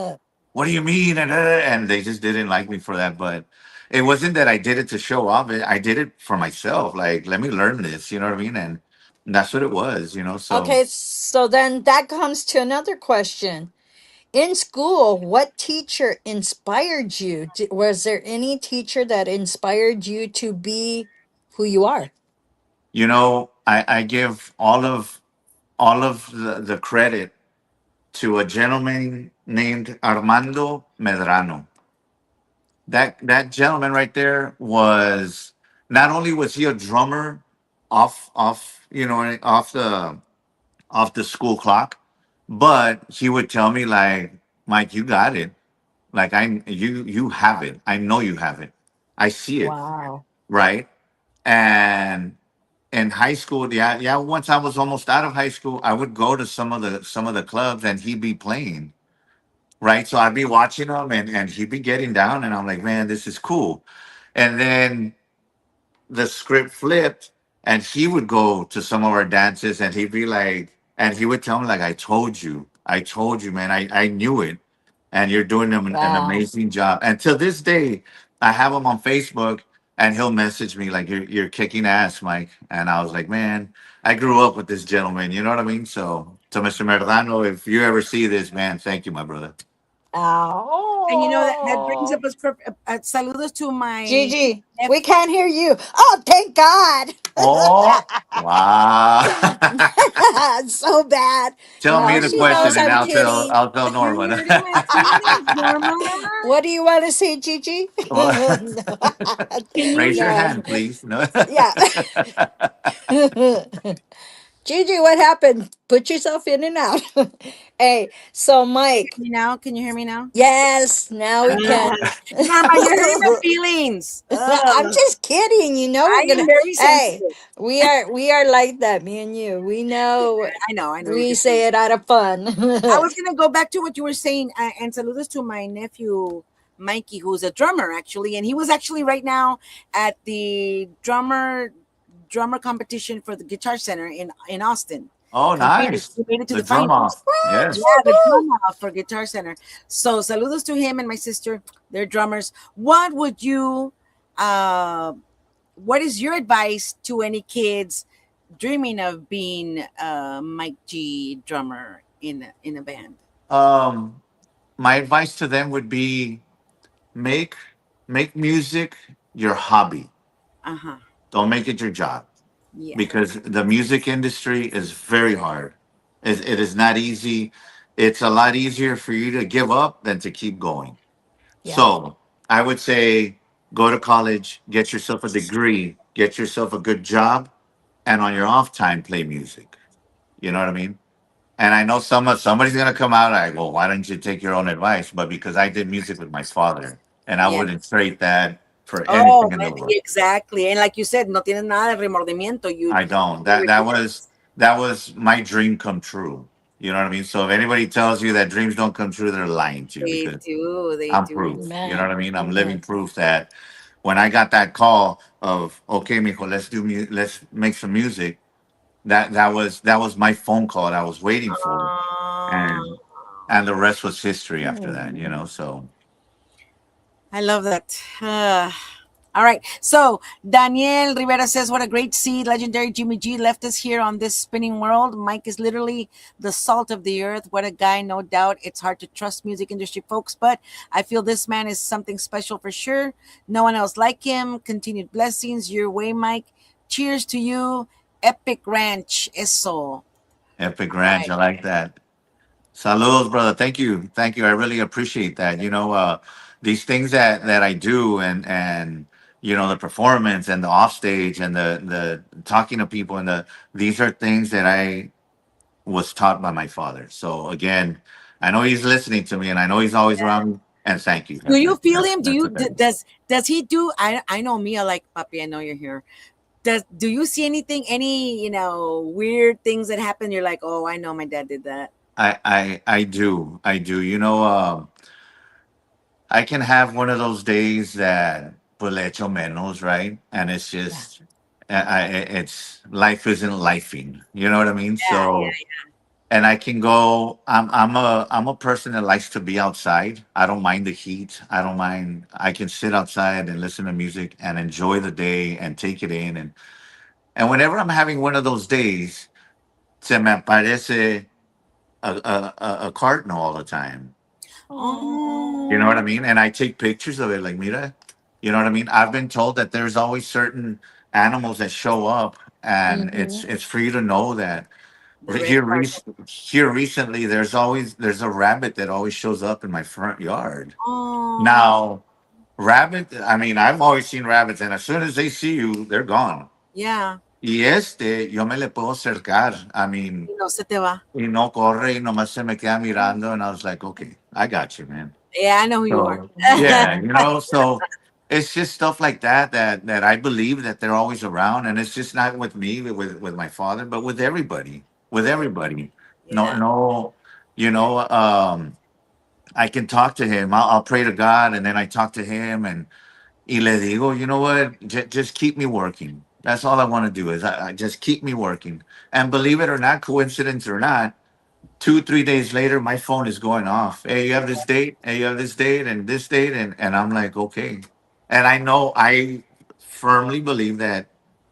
What do you mean? And they just didn't like me for that. But it wasn't that I did it to show off. I did it for myself. Like, let me learn this. You know what I mean? And that's what it was. So Okay, so then that comes to another question. In school, what teacher inspired you? Was there any teacher that inspired you to be who you are? I give all of the credit to a gentleman named Armando Medrano. That gentleman right there was, not only was he a drummer off the school clock, but he would tell me like, Mike, you got it. Like, you have it. I know you have it. I see it, Wow. right? And in high school, yeah, yeah. Once I was almost out of high school, I would go to some of the clubs, and he'd be playing, right? So I'd be watching him, and he'd be getting down, and I'm like, man, this is cool. And then the script flipped, and he would go to some of our dances, and he'd be like, and he would tell me like, I told you, man, I knew it, and you're doing an Wow. amazing job. And till this day, I have him on Facebook, and he'll message me like, you're kicking ass, Mike. And I was like, man, I grew up with this gentleman. You know what I mean? So to Mr. Merdano, if you ever see this, man, thank you, my brother. And that brings Oh. up us saludos to my Gigi, nephew. we can't hear you. Oh, thank God. Oh, wow. So bad. Tell me No, the she question, knows and I'm I'll tell kidding. I'll tell You Norman. already went through this, Norma. What do you want to say, Gigi? Well, Can you raise your hear? hand, please. No. Yeah. Gigi, what happened? Put yourself in and out. Hey, so Mike, Me now? Can you hear me now? yes, now we Ah, can. Norma, you're hurting my feelings. I'm just kidding. I We're am gonna. very Hey, sensitive. we are like that, me and you. We know. I know you We can say. say it out of fun. I was gonna go back to what you were saying, and saludos to my nephew Mikey, who's a drummer actually, and he was actually right now at the drummer competition for the Guitar Center in Austin. Oh, Competed, nice. he made it to The the drum finals. off. Yes. Yeah, the drum off for Guitar Center. So saludos to him and my sister. They're drummers. Uh, what is your advice to any kids dreaming of being a Mike G drummer in a band? Um, my advice to them would be, make make music your hobby. Uh huh. Don't make it your job, Yeah. because the music industry is very hard. It is not easy. It's a lot easier for you to give up than to keep going. Yeah. So I would say go to college, get yourself a degree, get yourself a good job, and on your off time, play music. You know what I mean? And I know somebody's gonna come out like, well, why don't you take your own advice? But because I did music with my father, and I Yeah. wouldn't trade that for anything Oh, in the man, world. exactly. And like you said, no tienes nada de remordimiento. You I don't. do That was regrets. my dream come true. You know what I mean? So if anybody tells you that dreams don't come true, they're lying to you They because do. They I'm do. proof. You know Amen. what I mean? I'm living Amen. proof that when I got that call of okay, mijo, let's make some music. That was my phone call that I was waiting for, Uh, and the rest was history after that. You Mm. know, so I love that. All right. So Daniel Rivera says, "What a great seed! Legendary Jimmy G left us here on this spinning world. Mike is literally the salt of the earth. What a guy, no doubt. It's hard to trust music industry folks, but I feel this man is something special for sure. No one else like him. Continued blessings your way, Mike. Cheers to you, Epic Ranch. Eso. epic ranch. Right. I like that. Saludos, brother. Thank you. Thank you. I really appreciate that. These things that I do and the performance and the offstage and the talking to people and these are things that I was taught by my father. So again, I know he's listening to me and I know he's always around me. And thank you. Do you feel him? Do That's you the thing. does he do? I know Mia like Papi. I know you're here. Do you see anything? Any weird things that happen? You're like, oh, I know my dad did that. I do. I do. I can have one of those days that pues le echo menos, right? And it's Yeah. just, it's life isn't lifing. You know what I mean? Yeah, So, and I can go. I'm a person that likes to be outside. I don't mind the heat. I don't mind. I can sit outside and listen to music and enjoy the day and take it in. And whenever I'm having one of those days, se me aparece a cardinal all the time. You know what I Oh. mean? And I take pictures of it, like, mira, you know what I mean? I've been told that there's always certain animals that show up, and Mm-hmm. it's for you to know that the red cardinal. here recently, there's a rabbit that always shows up in my front yard. Oh, Now, rabbit, I mean, I've always seen rabbits, and as soon as they see you, they're gone. yeah. Y yo me le puedo acercar. I mean, Y no se te va. y no corre y nomás se me queda mirando, and I was like, okay, I got you, man. Yeah, I know who you are. So yeah, so it's just stuff like that I believe that they're always around, and it's just not with me, with my father, but with everybody, with everybody. No, Yeah. no, you know, I can talk to him. I'll pray to God, and then I talk to him, and y le digo, you know what, just keep me working. That's all I want to do is I just keep me working. And believe it or not, coincidence or not, 2 3 days later, my phone is going off. Hey, you have this date. Hey, you have this date and this date, and I'm like, okay. And I firmly believe that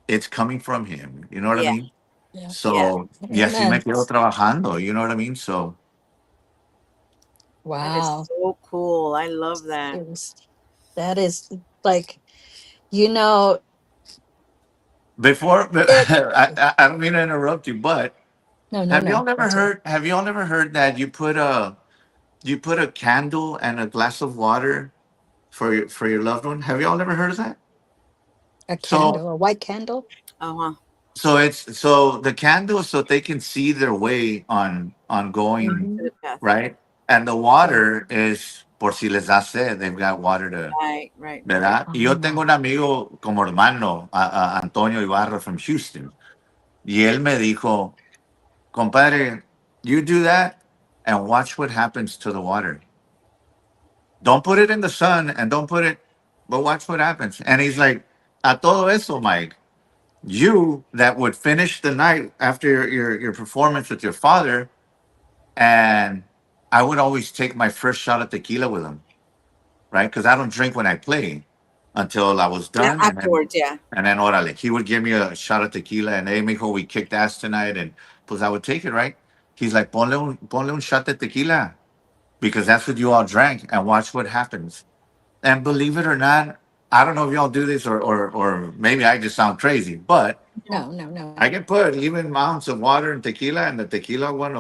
it's coming from him. You know what I Yeah. mean? Yeah. Yeah. So, y así me Amen. quedo trabajando. You know what I mean? So That is Wow. so cool. I love that. Is that is like you know before, it. I don't mean to interrupt you, but No, no, no. That's it. have y'all never heard that you put a candle and a glass of water for your loved one? Have y'all ever heard of that? A So candle, a white candle. Uh-huh. so the candle so they can see their way on going To Mm-hmm. the path. right, and the Yeah. water is por si les da sed, they've got water to, Right, right, right. ¿verdad? Y yo tengo un amigo como hermano, Antonio Ibarra from Houston, y él me dijo, compadre, you do that and watch what happens to the water. Don't put it in the sun and don't put it, but watch what happens. And he's like, a todo eso, Mike, you that would finish the night after your performance with your father, and I would always take my first shot of tequila with him, right? Because I don't drink when I play until I was Yeah, done, afterwards, yeah. and then orale, he would give me a shot of tequila, and hey, mijo, we kicked ass tonight, and pues I would take it, right? He's like, ponle un shot de tequila because that's what you all drank, and watch what happens. And believe it or not, I don't know if y'all do this or maybe I just sound crazy, but No, no, no. I can put even ounce of water in tequila and the tequila one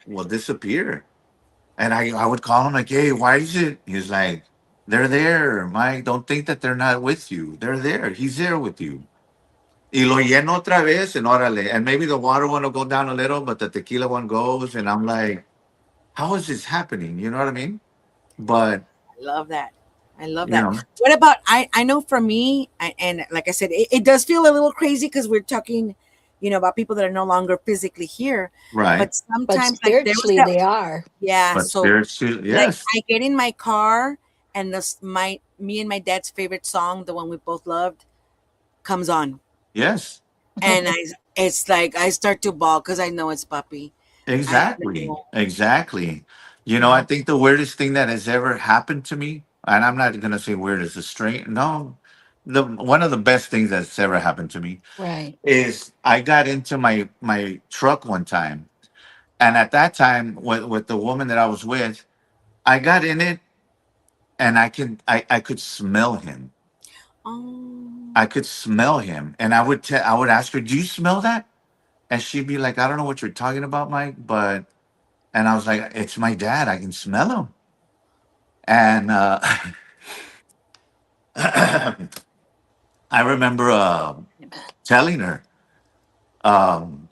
will disappear. And I would call him like, hey, why is it? He's like, they're there, Mike. Don't think that they're not with you. They're there. He's there with you. Y lo lleno otra vez and órale. And maybe the water one will go down a little, but the tequila one goes. And I'm like, how is this happening? You know what I mean? But, I love that. I love you that. know, What about I know for me, and like I said, it does feel a little crazy because we're talking, about people that are no longer physically here. right. But But sometimes, like there was spiritually, that, they are. yeah. But So spiritually, like yes, I get in my car and me and my dad's favorite song, the one we both loved, comes on, yes, and it's like I start to bawl because I know it's Puppy. I exactly. know. Exactly. I Yeah. think the weirdest thing that has ever happened to me, and I'm not going to say weird as a strange, no, one of the best things that's ever happened to me Right. is I got into my truck one time, and at that time with the woman that I was with, I got in it and I could smell him. Oh, I could smell him, and I would ask her, "Do you smell that?" And she'd be like, "I don't know what you're talking about, Mike," but and I was like, "It's my dad. I can smell him." And I remember telling her, um,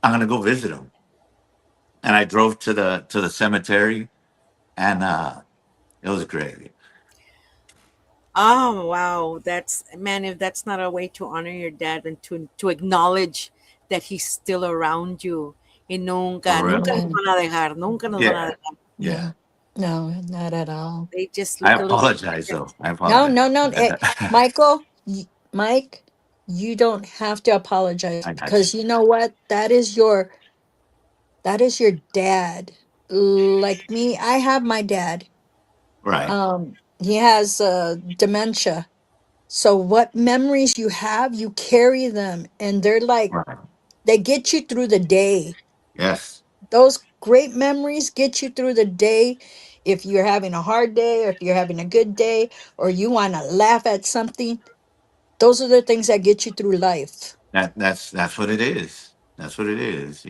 "I'm gonna go visit him," and I drove to the cemetery, and it was great. oh wow, that's man. If that's not a way to honor your dad and to acknowledge that he's still around you, y For real. nunca nos Amen. van a dejar, nunca nos van a Yeah, dejar. yeah. No, no, not at all. They just I look a little apologize though. different. I No, apologize. no, no. Michael, Mike, you don't have to apologize I got you. because you know what? That is your dad. Like me, I have my dad. Right, He has dementia. So what memories you have, you carry them, and they're like right. they get you through the day. Yes, Those great memories get you through the day. If you're having a hard day, or if you're having a good day, or you want to laugh at something, those are the things that get you through life. that's what it is. That's what it is.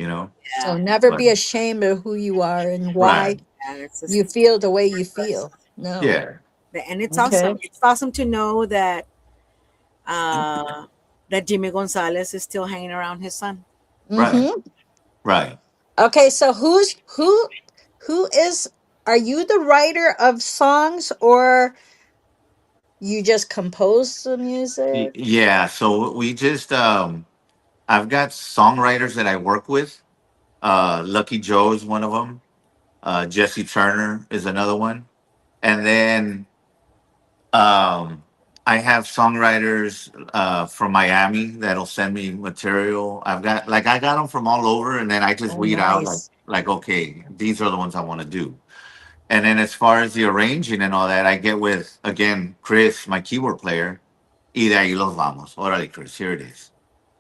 So Yeah, never But be ashamed of who you are and why right, yeah, it's you just feel the way you feel. No. yeah, and it's awesome. Okay. It's awesome to know uh, that Jimmy Gonzalez is still hanging around his son. right, Mm-hmm. right. Okay, so who is are you the writer of songs, or you just compose the music? Yeah. So we just I've got songwriters that I work with. Lucky Joe is one of them. Jesse Turner is another one, and then Um, I have songwriters from Miami that'll send me material. I got them from all over, and then I just Oh, weed out nice. okay, these are the ones I want to do. And then as far as the arranging and all that, I get with again Chris, my keyboard player. Y de ahí los vamos. Órale, Chris, here it is.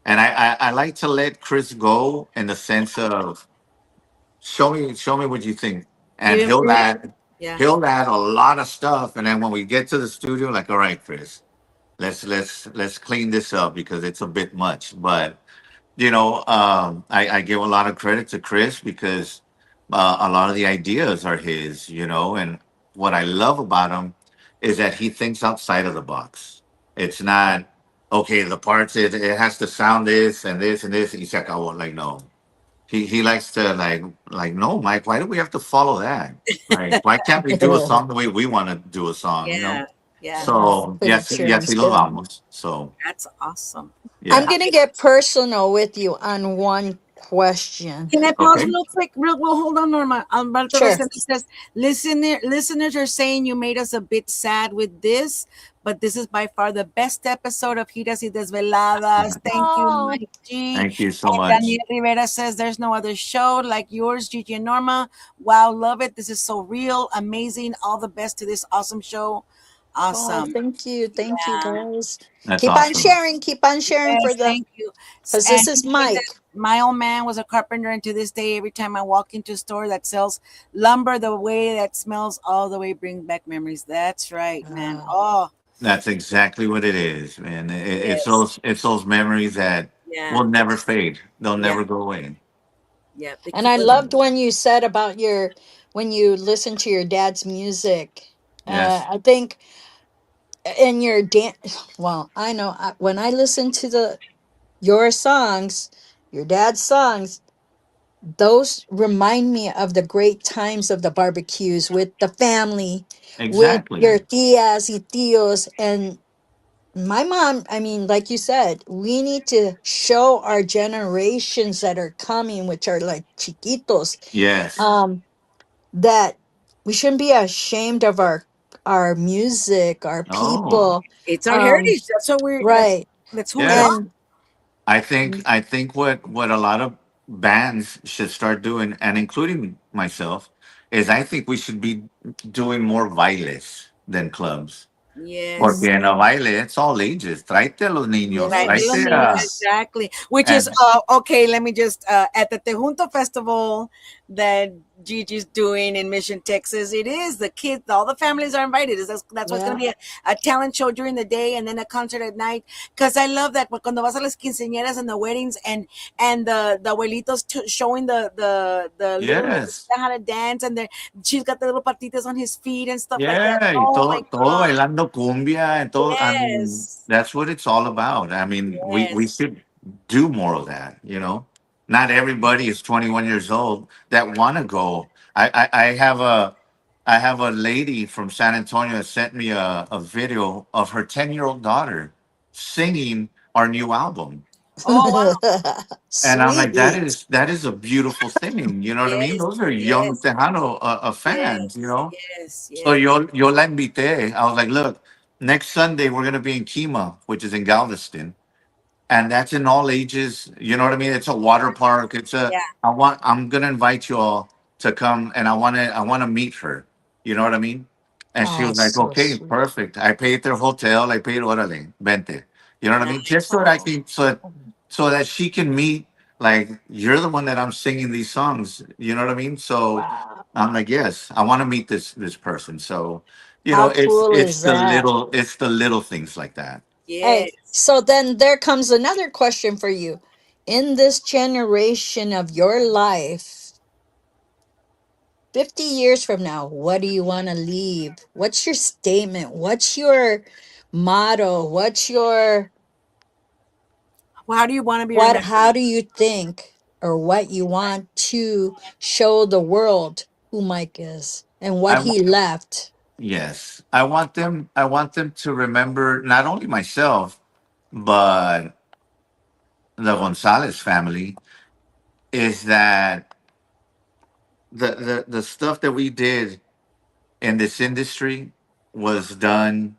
And I like to let Chris go in the sense of show me what you think, and Give him he'll freedom. add Yeah. he'll add a lot of stuff, and then when we get to the studio, like, all right, Chris, let's clean this up because it's a bit much. But I give a lot of credit to Chris because a lot of the ideas are his, and what I love about him is that he thinks outside of the box. It's not okay. The parts it has to sound this and this and this. He's like, oh, like no. He likes to no, Mike. Why do we have to follow that? Like, why can't we do a song the way we want to do a song? Yeah. Yeah. So Put yes, it your own yes, y lo spin. vamos. So That's awesome. I'm yeah, gonna get personal with you on one question. Can I pause okay, real quick? Real well, hold on, Norma. Alberto Sure. Rosendo says, listeners are saying you made us a bit sad with this, but this is by far the best episode of Giras y Desveladas. Thank you, Oh, Mike G. thank you so And much. Daniel Rivera says, there's no other show like yours, Gigi and Norma. Wow, love it. This is so real, amazing. All the best to this awesome show. oh, Awesome. thank you, Yeah. guys. That's Keep on awesome. sharing. Keep on sharing Yes, for the thank you. because And this is he said that Mike. my old man was a carpenter, and to this day, every time I walk into a store that sells lumber, the way that smells all the way brings back memories. That's right, man. Uh, Oh, That's exactly what it is, man. Yes. It's those memories that Yeah. will never fade. They'll Yeah. never go away. Yeah. They And keep I us. loved when you said about your when you listen to your dad's music. Yes, I think in your dance, well, I know when I listen to the your songs, your dad's songs, those remind me of the great times of the barbecues with the family, with your exactly. tias y tios, and my mom. I mean, like you said, we need to show our generations that are coming, which are like chiquitos, Yes. um, that we shouldn't be ashamed of our music, our Oh, people. It's our Um, heritage. That's what we're. right. That's who we are. yes. And I think what a lot of bands should start doing, and including myself, is I think we should be doing more bailes than clubs. Porque Yes. en la baile, it's all ages. Tráete a los niños, Right, yes, little tráete Nino, a, yes. exactly. Which is and okay. Let me just at the Tejunto Festival that Gigi's doing in Mission, Texas. It is the kids, all the families are invited. That's what's going Yeah. to be a talent show during the day and then a concert at night. Because I love that cuando vas a las quinceañeras and the weddings and the abuelitos showing the little yes. how to dance and she's got the little patitas on his feet and stuff like that. Yeah, y Oh my todo God! bailando cumbia and todo. I mean, Yes, that's what it's all about. I mean, we yes. should do more of that. Not everybody is 21 years old that want to go. I have a lady from San Antonio that sent me a video of her 10-year-old daughter singing our new album. Oh wow! And I'm like, that Sweet. is that is a beautiful thing. You know what I mean? Yes, Those are young yes, Tejano fans. yes, yes, So yes. yo la invité. I was like, look, next Sunday we're gonna be in Kima, which is in Galveston, and that's in all ages. You know what I mean? It's a water park. Yeah, I'm gonna invite you all to come, and I wanna meet her. You know what I mean? And she Oh, was like, so okay, sweet. perfect. I paid their hotel. I paid orale, vente. You know what I mean? nice. Just so that I can so that she can meet, like, you're the one that I'm singing these songs. You know what I mean? So Wow. I'm like, yes, I want to meet this person. So, How it's cool is that? it's the little things like that. Hey, Yes. so then there comes another question for you. In this generation of your life, 50 years from now, what do you want to leave? What's your statement? What's your motto? What's your Well, how do you want to be what remembered? how do you think or what you want to show the world who Mike is and what I he want left? Yes, I want them to remember not only myself but the Gonzalez family. Is that the stuff that we did in this industry was done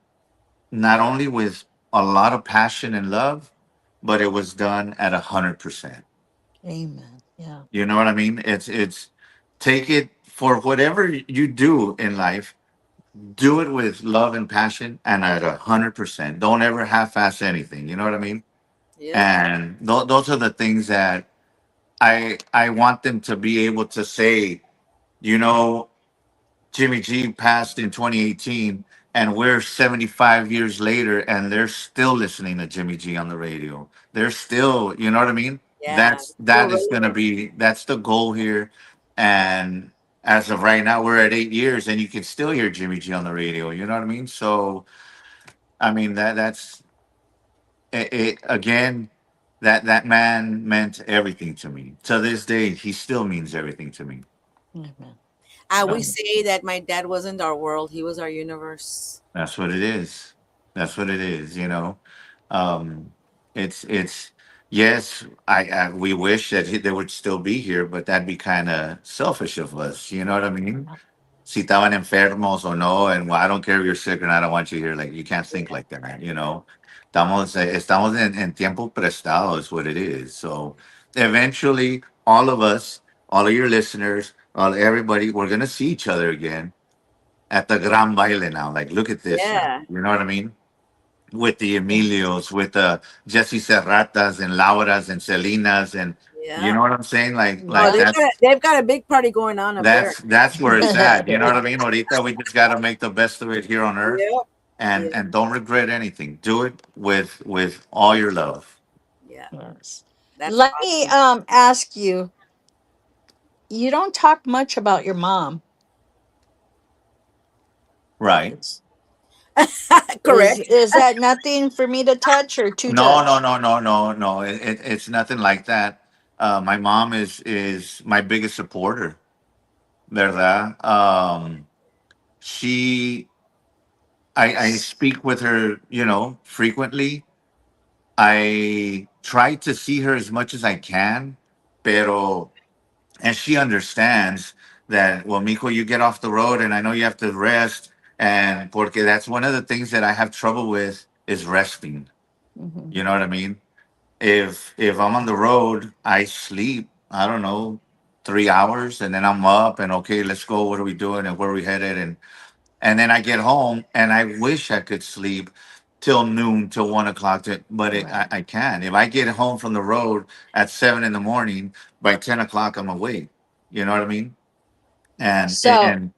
not only with a lot of passion and love, but it was done at 100%. Amen. Yeah. You know what I mean? It's take it for whatever you do in life, do it with love and passion and at 100%. Don't ever half-ass anything. You know what I mean? Yep. And those are the things that I want them to be able to say. You know, Jimmy G passed in 2018, and we're 75 years later, and they're still listening to Jimmy G on the radio. They're still, you know what I mean? Yeah. That's Still that is going to relevant. be that's the goal here. And as of right now, we're at 8 years, and you can still hear Jimmy G on the radio. You know what I mean? So, I mean that's it again. That man meant everything to me. To this day, he still means everything to me. Amen. I So, always say that my dad wasn't our world; he was our universe. that's what it is. That's what it is. Um, it's yes. We wish that they would still be here, but that'd be kind of selfish of us. You know what I mean? Si estaban enfermos o no, and well, I don't care if you're sick or not. I don't want you here. Like you can't think like that. Estamos en tiempo prestado is what it is. So eventually, all of us, all of your listeners, everybody, we're gonna see each other again at the Gran Baile now. Like, look at this now. Yeah. You know what I mean? With the Yeah. Emilios, with the Jesse Serratas and Lauras and Selinas, and you Yeah. know what I'm saying? Like Oh, Yeah. they've got a big party going on up there. that's where it's at. You know what I mean? Ahorita we just got to make the best of it here on Earth, Yep. Yeah. and don't regret anything. Do it with all your love. Yeah. Yes. That's Let me awesome. ask you. You don't talk much about your mom. Right. Correct. Is that nothing for me to touch or to No, no, touch? no, no, no, no. It's nothing like that. My mom is my biggest supporter, verdad? She I speak with her, frequently. I try to see her as much as I can, pero and she understands that, well, Miko, you get off the road and I know you have to rest, and porque that's one of the things that I have trouble with is resting. Mhm. You know what I mean? If I'm on the road, I sleep, I don't know, 3 hours, and then I'm up and okay, let's go. What are we doing and where are we headed? And then I get home and I wish I could sleep till noon, till 1 o'clock. But Right. I can. If I get home from the road at 7 in the morning, by 10 o'clock I'm awake. You know what I mean? And So, and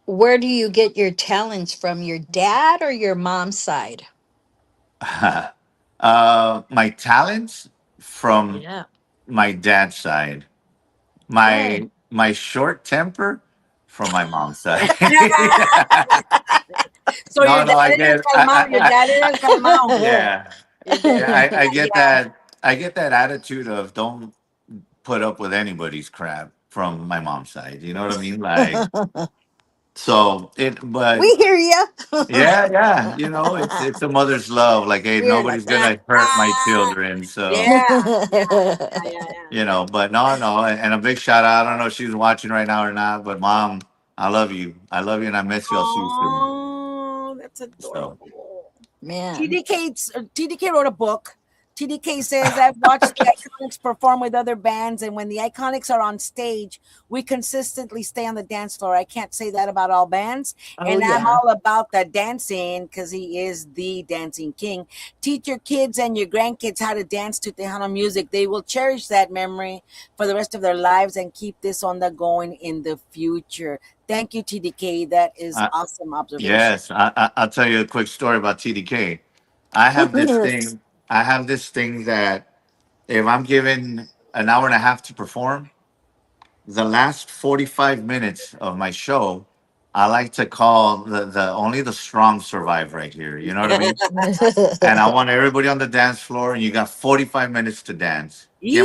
where do you get your talents from? Your dad or your mom's side? my talents from Yeah. my dad's side. Good. My short temper from my mom's side. So your No, dad no, I era el get calmao. Your dad era el calmao. yeah. Your dad Yeah, era el I get yeah. that. I get that attitude of don't put up with anybody's crap from my mom's side. You know what I mean? Like, so but We hear you. yeah, yeah. It's a mother's love. Like, hey, We're like nobody's gonna hurt my children. Yeah. So, Yeah. Yeah. Yeah. but no, no. And a big shout out. I don't know if she's watching right now or not, but mom, I love you. I love you, and I miss you. I'll see you soon. Oh, that's So, adorable. Man. TDK wrote a book. TDK says, I've watched the Iconics perform with other bands, and when the Iconics are on stage, we consistently stay on the dance floor. I can't say that about all bands. Oh, And I'm yeah. all about the dancing because he is the dancing king. Teach your kids and your grandkids how to dance to Tejano music. They will cherish that memory for the rest of their lives and keep this on the going in the future. Thank you, TDK. That is awesome observation. yes, I'll tell you a quick story about TDK. I have this thing. I have this thing that if I'm given an hour and a half to perform, the last 45 minutes of my show, I like to call the only the strong survive right here. You know what I mean? And I want everybody on the dance floor, and you got 45 minutes to dance. Yeah.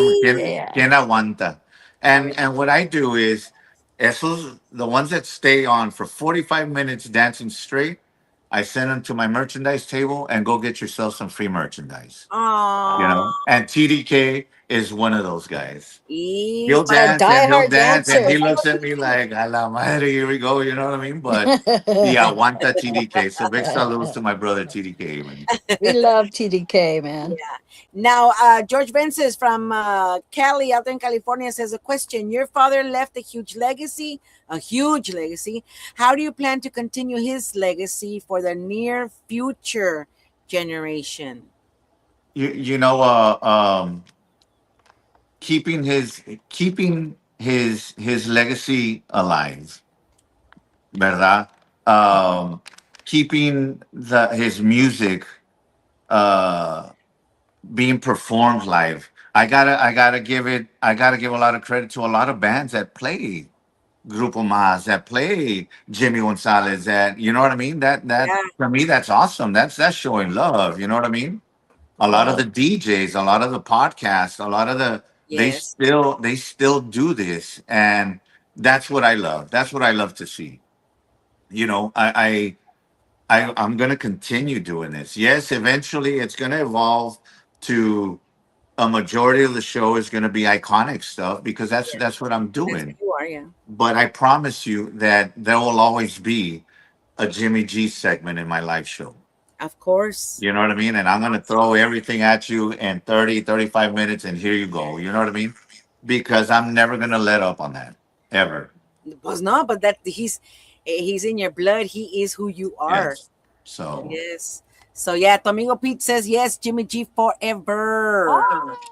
¿Quién aguanta? Correct. And what I do is, the ones that stay on for 45 minutes dancing straight, I send them to my merchandise table and go get yourself some free merchandise. Aww. And TDK is one of those guys. Y He'll A dance and he'll diehard dance and dancer. he looks at me like, a la madre, here we go. You know what I mean? But he aguanta TDK. So big saludos to my brother TDK, man. We love TDK, man. Yeah. Now, George Vences from Cali, out there in California, says a question. Your father left a huge legacy, a huge legacy. How do you plan to continue his legacy for the near future generation? Keeping his legacy alive, verdad? Keeping his music uh being performed live. I gotta give a lot of credit to a lot of bands that play Grupo MAZZ, that play Jimmy Gonzalez, that, you know what I mean? That Yeah. for me, that's awesome. That's showing love. You know what I mean? A lot of Well, the DJs, a lot of the podcasts, a lot of they Yes. still do this, and that's what I love. That's what I love to see. I'm gonna continue doing this. Yes, eventually it's gonna evolve to a majority of the show is gonna be iconic stuff because that's what I'm That's doing. who you are, yeah. But I promise you that there will always be a Jimmy G segment in my live show. Of course. You know what I mean? And I'm going to throw everything at you in 30, 35 minutes, and here you go. You know what I mean? Because I'm never going to let up on that, ever. Was not, but that he's in your blood. He is who you are. Yes. So, Yes. So yeah, tu amigo Pete says yes, Jimmy G forever.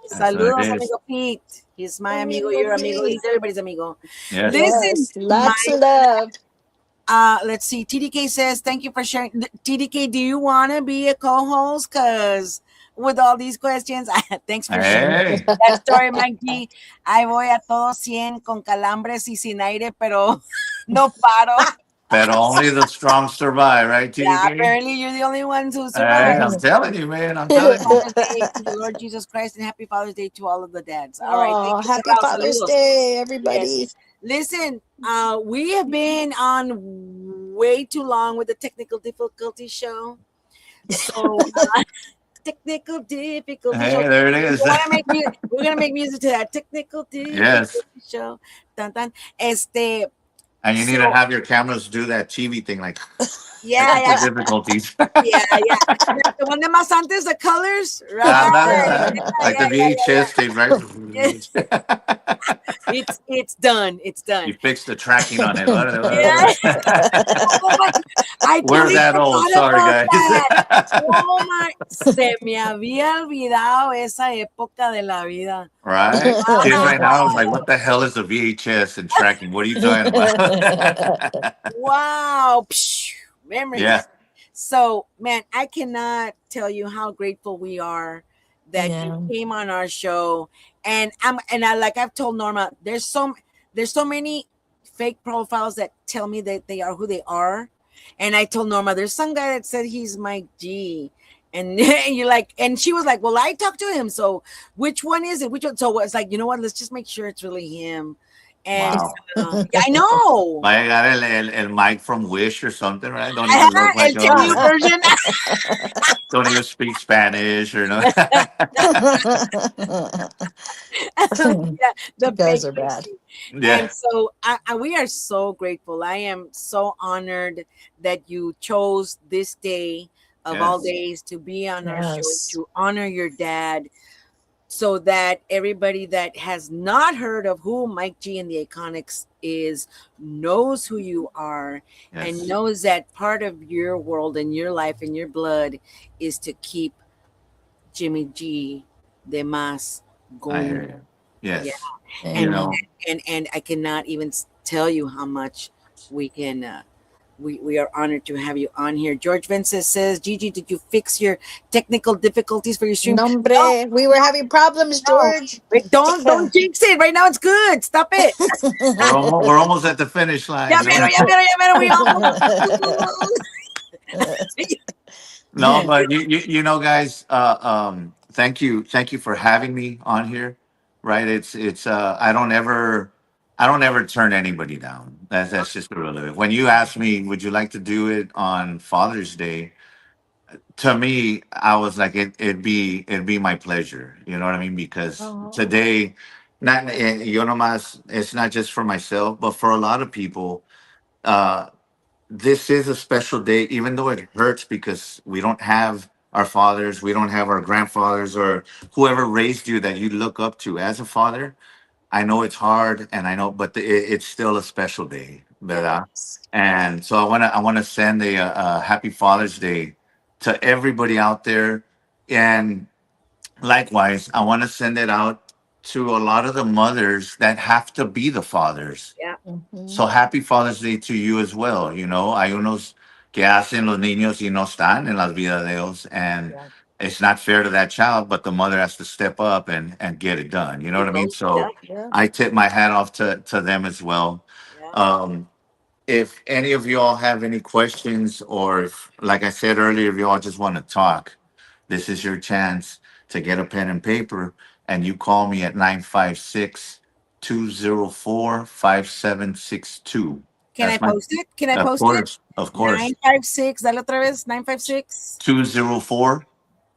that's what it Saludos, is. amigo Pete. He's my amigo, your amigo, he's everybody's amigo. Yes. Listen, yes, lots of love. Let's see. TDK says, thank you for sharing. TDK, do you want to be a co-host? Because with all these questions, thanks for sharing Hey, that story, Mike G. Ahí voy a todo 100 con calambres y sin aire, pero no paro. but only the strong survive, right, Yeah, TDK? apparently you're the only ones who Hey, survived. I'm telling you, man. I'm Happy telling you. Father's Day to the Lord Jesus Christ and happy Father's Day to all of the dads. All right. Thank Oh, you. happy Father's Saludos. Day, Yes. everybody. Listen, we have been on way too long with the technical difficulty show. So technical difficulty show. Hey, there it is. We're gonna make music to that technical Yes. difficulty show. Dun, dun. And you need to So have your cameras do that TV thing, like yeah, technical difficulties. yeah. The one de más antes, the colors, right? Like the VHS tape, right? Yes. It's done. It's done. You fix the tracking on it. Yeah. Oh my, I We're totally that old. forgot Sorry, about that. guys. Oh my, se me había olvidado esa época de la vida. Right? Kids right now is like, what the hell is a VHS and tracking? What are you talking about? Wow. Psh, memories. Yeah. So, man, I cannot tell you how grateful we are that you came on our show. And I've told Norma, there's so many fake profiles that tell me that they are who they are. And I told Norma, there's some guy that said he's Mike G. And you're like, and she was like, well, I talked to him. So which one is it? Which one? So it's like, you know what? Let's just make sure it's really him. And Wow. I know. I got el Mike from Wish or something, right? Don't I even look have like el Timmy version. don't even speak Spanish or no. Yeah, the You guys fake are bad. Yeah. And so we are so grateful. I am so honored that you chose this day of all Yes. days to be on our show, Yes. to honor your dad, so that everybody that has not heard of who Mike G and the Iconics is knows who you are Yes. and knows that part of your world and your life and your blood is to keep Jimmy G, the MAZZ, I hear going. you. Yes. And, You know, and I cannot even tell you how much we can we are honored to have you on here. George Vences says, Gigi, did you fix your technical difficulties for your stream? Nombre, we were having problems, George. Wait, don't jinx it. Right now it's good. Stop it. we're almost at the finish line. Ya you know? mero, we almost. No, but you know, guys, thank you for having me on here. Right? It's I don't ever turn anybody down. That's just the real of it. When you ask me, would you like to do it on Father's Day? To me, I was like, it'd be my pleasure. You know what I mean? Because today, not yo nomás, it's not just for myself, but for a lot of people. Uh, this is a special day, even though it hurts because we don't have our fathers, we don't have our grandfathers, or whoever raised you that you look up to as a father. I know it's hard, and I know, but it's still a special day, ¿verdad? And so I wanna send a happy Father's Day to everybody out there, and likewise, I want to send it out to a lot of the mothers that have to be the fathers. Yeah. So happy Father's Day to you as well. You know, hay unos que hacen los niños y no están en las vidas de ellos. And it's not fair to that child, but the mother has to step up and get it done. You know what I mean? So I tip my hat off to them as well. Um, if any of you all have any questions, or if, like I said earlier, if you all just want to talk, this is your chance to get a pen and paper, and you call me at 956 204 5762. Can I post it? Can I post it? Of course. 956, dale otra vez, 956 204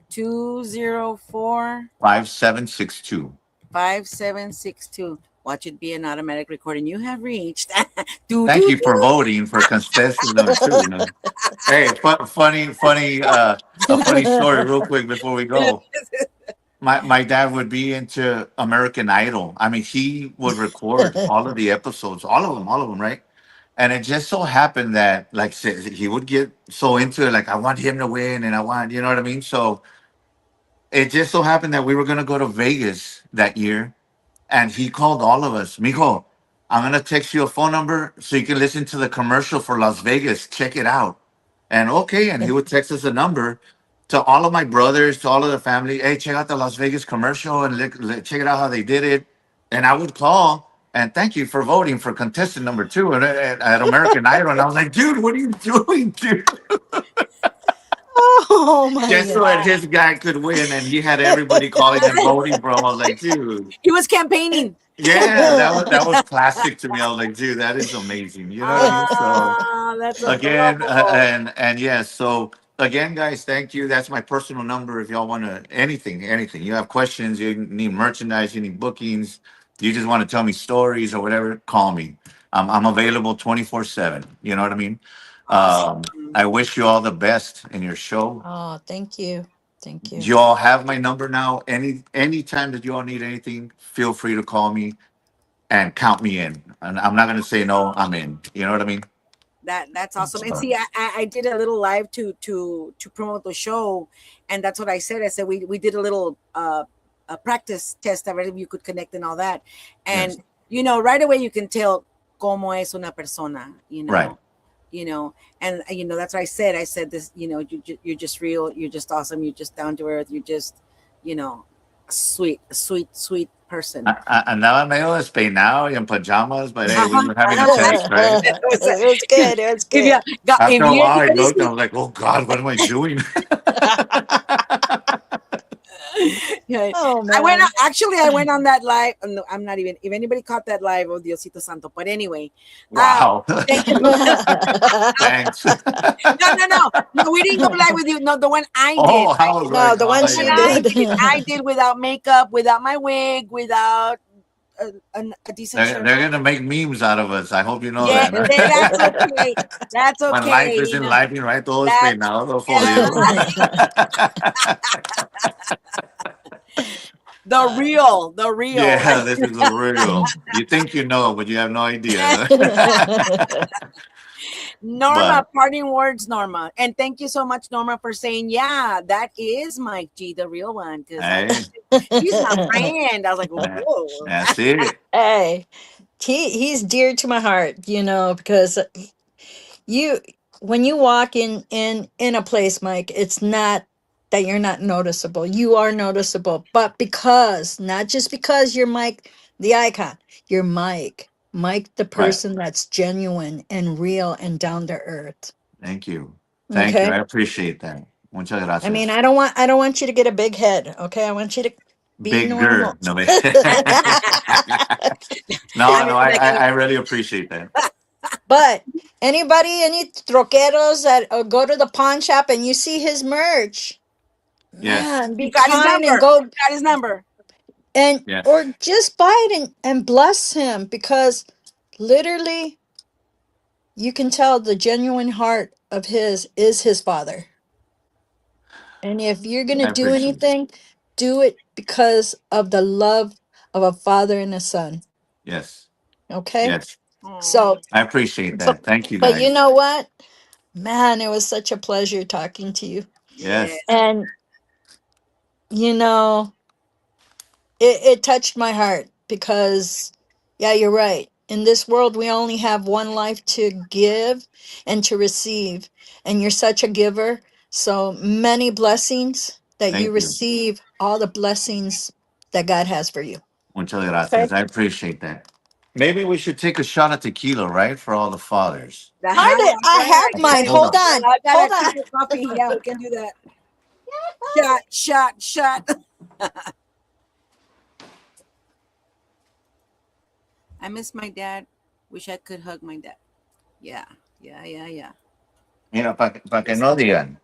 204 5762. 5762. Watch it be an automatic recording. You have reached. Thank you for voting for contestant number 2. You know? Hey, a funny story real quick before we go. My dad would be into American Idol. I mean, he would record all of the episodes, all of them, right? And it just so happened that, like, he would get so into it, like, I want him to win, and I want, you know what I mean? So it just so happened that we were going to go to Vegas that year, and he called all of us, Mijo, I'm gonna text you a phone number so you can listen to the commercial for Las Vegas. Check it out. And okay, and he would text us a number to all of my brothers, to all of the family. Hey, check out the Las Vegas commercial and check it out how they did it. And I would call and thank you for voting for contestant number 2 at American Idol. And I was like, dude, what are you doing, dude? Oh my Just so God. that his guy could win, and he had everybody calling and voting for him. I was like, dude. He was campaigning. Yeah, that was classic to me. I was like, dude, that is amazing. You know what I mean? So That's again, adorable. and yes, so again, guys, thank you. That's my personal number. If y'all want to anything, you have questions, you need merchandise, you need bookings, you just want to tell me stories or whatever, call me. I'm available 24/7. You know what I mean? Awesome. I wish you all the best in your show. Oh, thank you. Thank you. You all have my number now. Anytime that you all need anything, feel free to call me and count me in. And I'm not gonna say no, I'm in. You know what I mean? That's awesome. And see, I did a little live to promote the show, and that's what I said. I said we did a little a practice test that you could connect and all that, and Yes. right away you can tell cómo es una persona. Right. And that's what I said. I said this. You're just real. You're just awesome. You're just down to earth. You're just a sweet person. Andaba medio despeinado y en pajamas, but hey, we were having a test, right? It was good. It was If you, good. After a while, I anybody's- looked, I was like, oh God, what am I doing? Yeah. Oh man. I went on that live. No, I'm not even. If anybody caught that live, oh Diosito Santo. But anyway, Wow. thank you. Thanks. No, we didn't go live with you. No, the one I did. Oh, I was No, like, the one oh, she yeah. did. I did without makeup, without my wig, without a decent They're shirt. going to make memes out of us. I hope you know Yeah, that. Right? that's okay. That's okay. When life isn't life, right? Todo That's- despeinado, for you. The real. Yeah, this is the real. You think you know, but you have no idea. Norma, But- parting words, Norma. And thank you so much, Norma, for saying, yeah, that is Mike G, the real one. Because he's my friend. I was like, whoa. That's it. Hey, he's dear to my heart, because when you walk in a place, Mike, it's not that you're not noticeable. You are noticeable, but not just because you're Mike the icon, you're Mike the person that's genuine and real and down to earth. Thank you. Thank you. I appreciate that. Muchas gracias. I mean, I don't want you to get a big head, okay? I want you to be Bigger. normal. No, I really appreciate that. But any troqueros that go to the pawn shop and you see his merch, Yes. man, be Got his kind number. and go Got his number. and Yes. or just buy it and bless him, because literally you can tell the genuine heart of his is his father. And if you're I gonna do appreciate anything, do it because of the love of a father and a son. Yes. Okay. Yes. So, I appreciate that. Thank you, but guys. you know what, man, it was such a pleasure talking to you. Yes. And it touched my heart, because yeah, you're right. In this world, we only have one life to give and to receive. And you're such a giver. So many blessings that Thank you you. receive, all the blessings that God has for you. Muchas gracias. I appreciate that. Maybe we should take a shot of tequila, right? For all the fathers. I have mine. Hold on. I got Hold a on. cup of coffee. Yeah, we can do that. Shot. I miss my dad. Wish I could hug my dad. Yeah. You know, para que no digan.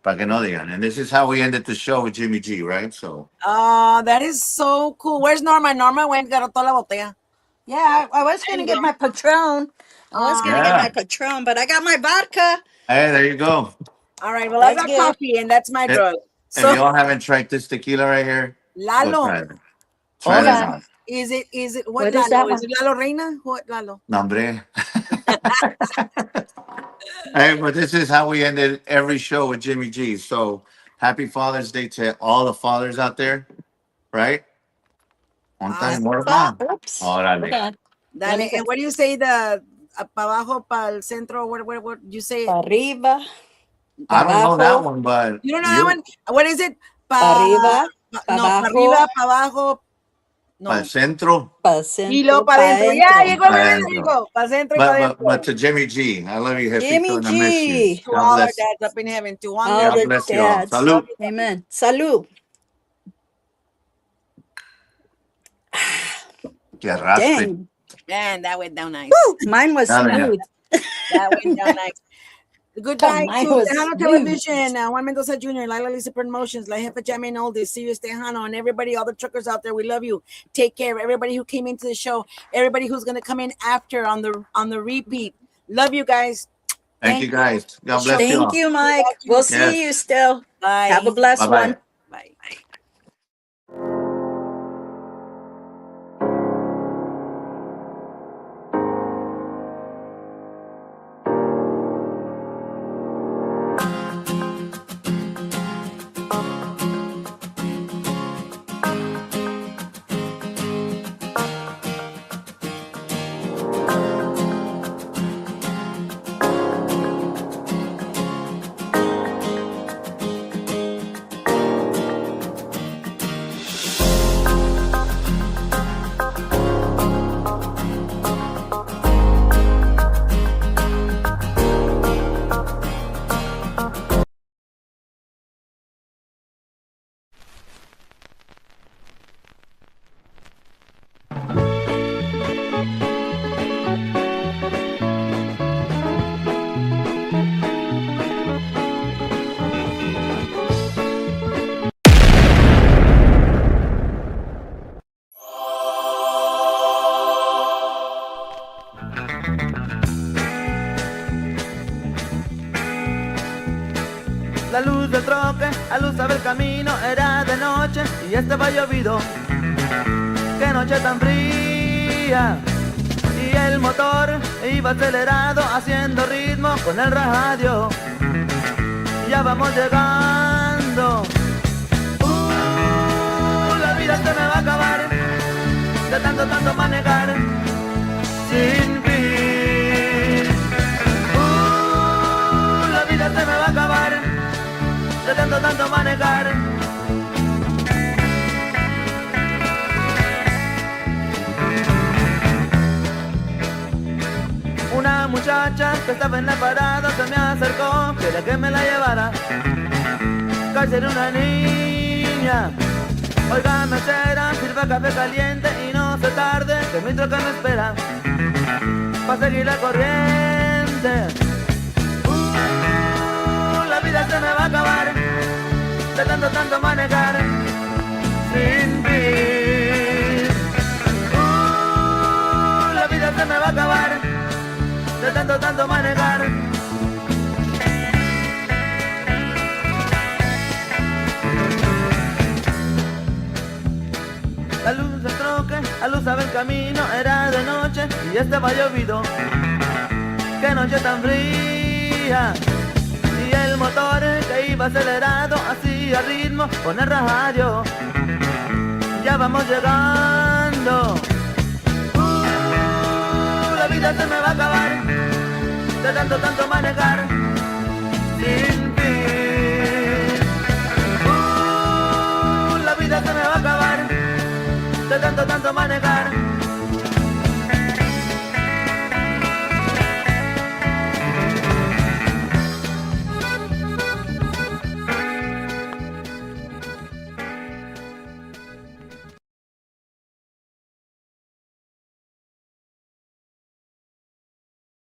And this is how we ended the show with Jimmy G, right? So. Oh, that is so cool. Where's Norma? Norma went and got toda la botella. Yeah, I was going to get my Patron. But I got my vodka. Hey, there you go. All right. Well, I That's got good. coffee, and that's my If- drug. If y'all haven't tried this tequila right here, go Lalo. try it. Try Hola. that out. Is it What Lalo? is that Is it Lalo Reina? What Lalo? No, hombre. Hey, but this is how we ended every show with Jimmy G. So happy Father's Day to all the fathers out there, right? On time, more mom. Oops. Órale. Hold on. Dale. And what do you say? The para abajo, para el centro. What you say? Pa arriba. I don't know that abajo. one, but You don't know that one? What is it? Pa arriba. Pa No, para abajo. arriba, para abajo. No. Para el centro. Pa centro. Y luego para adentro. Ya, llegó el bebé. Para centro y para adentro. But to Jimmy G, I love you, Jimmy Jefito, and I miss you. G. To all our dads up in heaven. To one All God the bless you all. dads. Salud. Amen. Salud. Que raspe. Dang. Man, that went down nice. Woo, mine was Dale, ya. smooth. That went down nice. Goodbye Mine to was Tejano smooth. Television, Juan Mendoza Jr., Lila Lisa Promotions, La Jefa Jamie and Oldies, Sirius Tejano, and everybody, all the truckers out there, we love you. Take care. Everybody who came into the show, everybody who's going to come in after on the repeat. Love you guys. Thank you guys. God bless you all. Thank you, Mike. We'll see Yes. you still. Bye. Have a blessed Bye-bye. one. Bye. La luz del troque aluzaba el camino, era de noche y estaba llovido. Qué noche tan fría. Y el motor iba acelerado haciendo ritmo con el radio. Ya vamos llegando. La vida se me va a acabar de tanto manejar sin fin. La vida se me va a acabar de tanto manejar. Una muchacha que estaba en la parada se me acercó, quería que me la llevara. Casi era una niña. Oiga, mesera, sirva café caliente y no se tarde, que mi troca me espera pa' seguir la corriente. La vida se me va a acabar de tanto manejar sin fin. La vida se me va a acabar de tanto manejar. La luz del troque aluzaba el camino, era de noche y estaba llovido. Qué noche tan fría. Y el motor que iba acelerado hacía ritmo con el radio. Ya vamos llegando. La vida se me va a acabar de tanto manejar.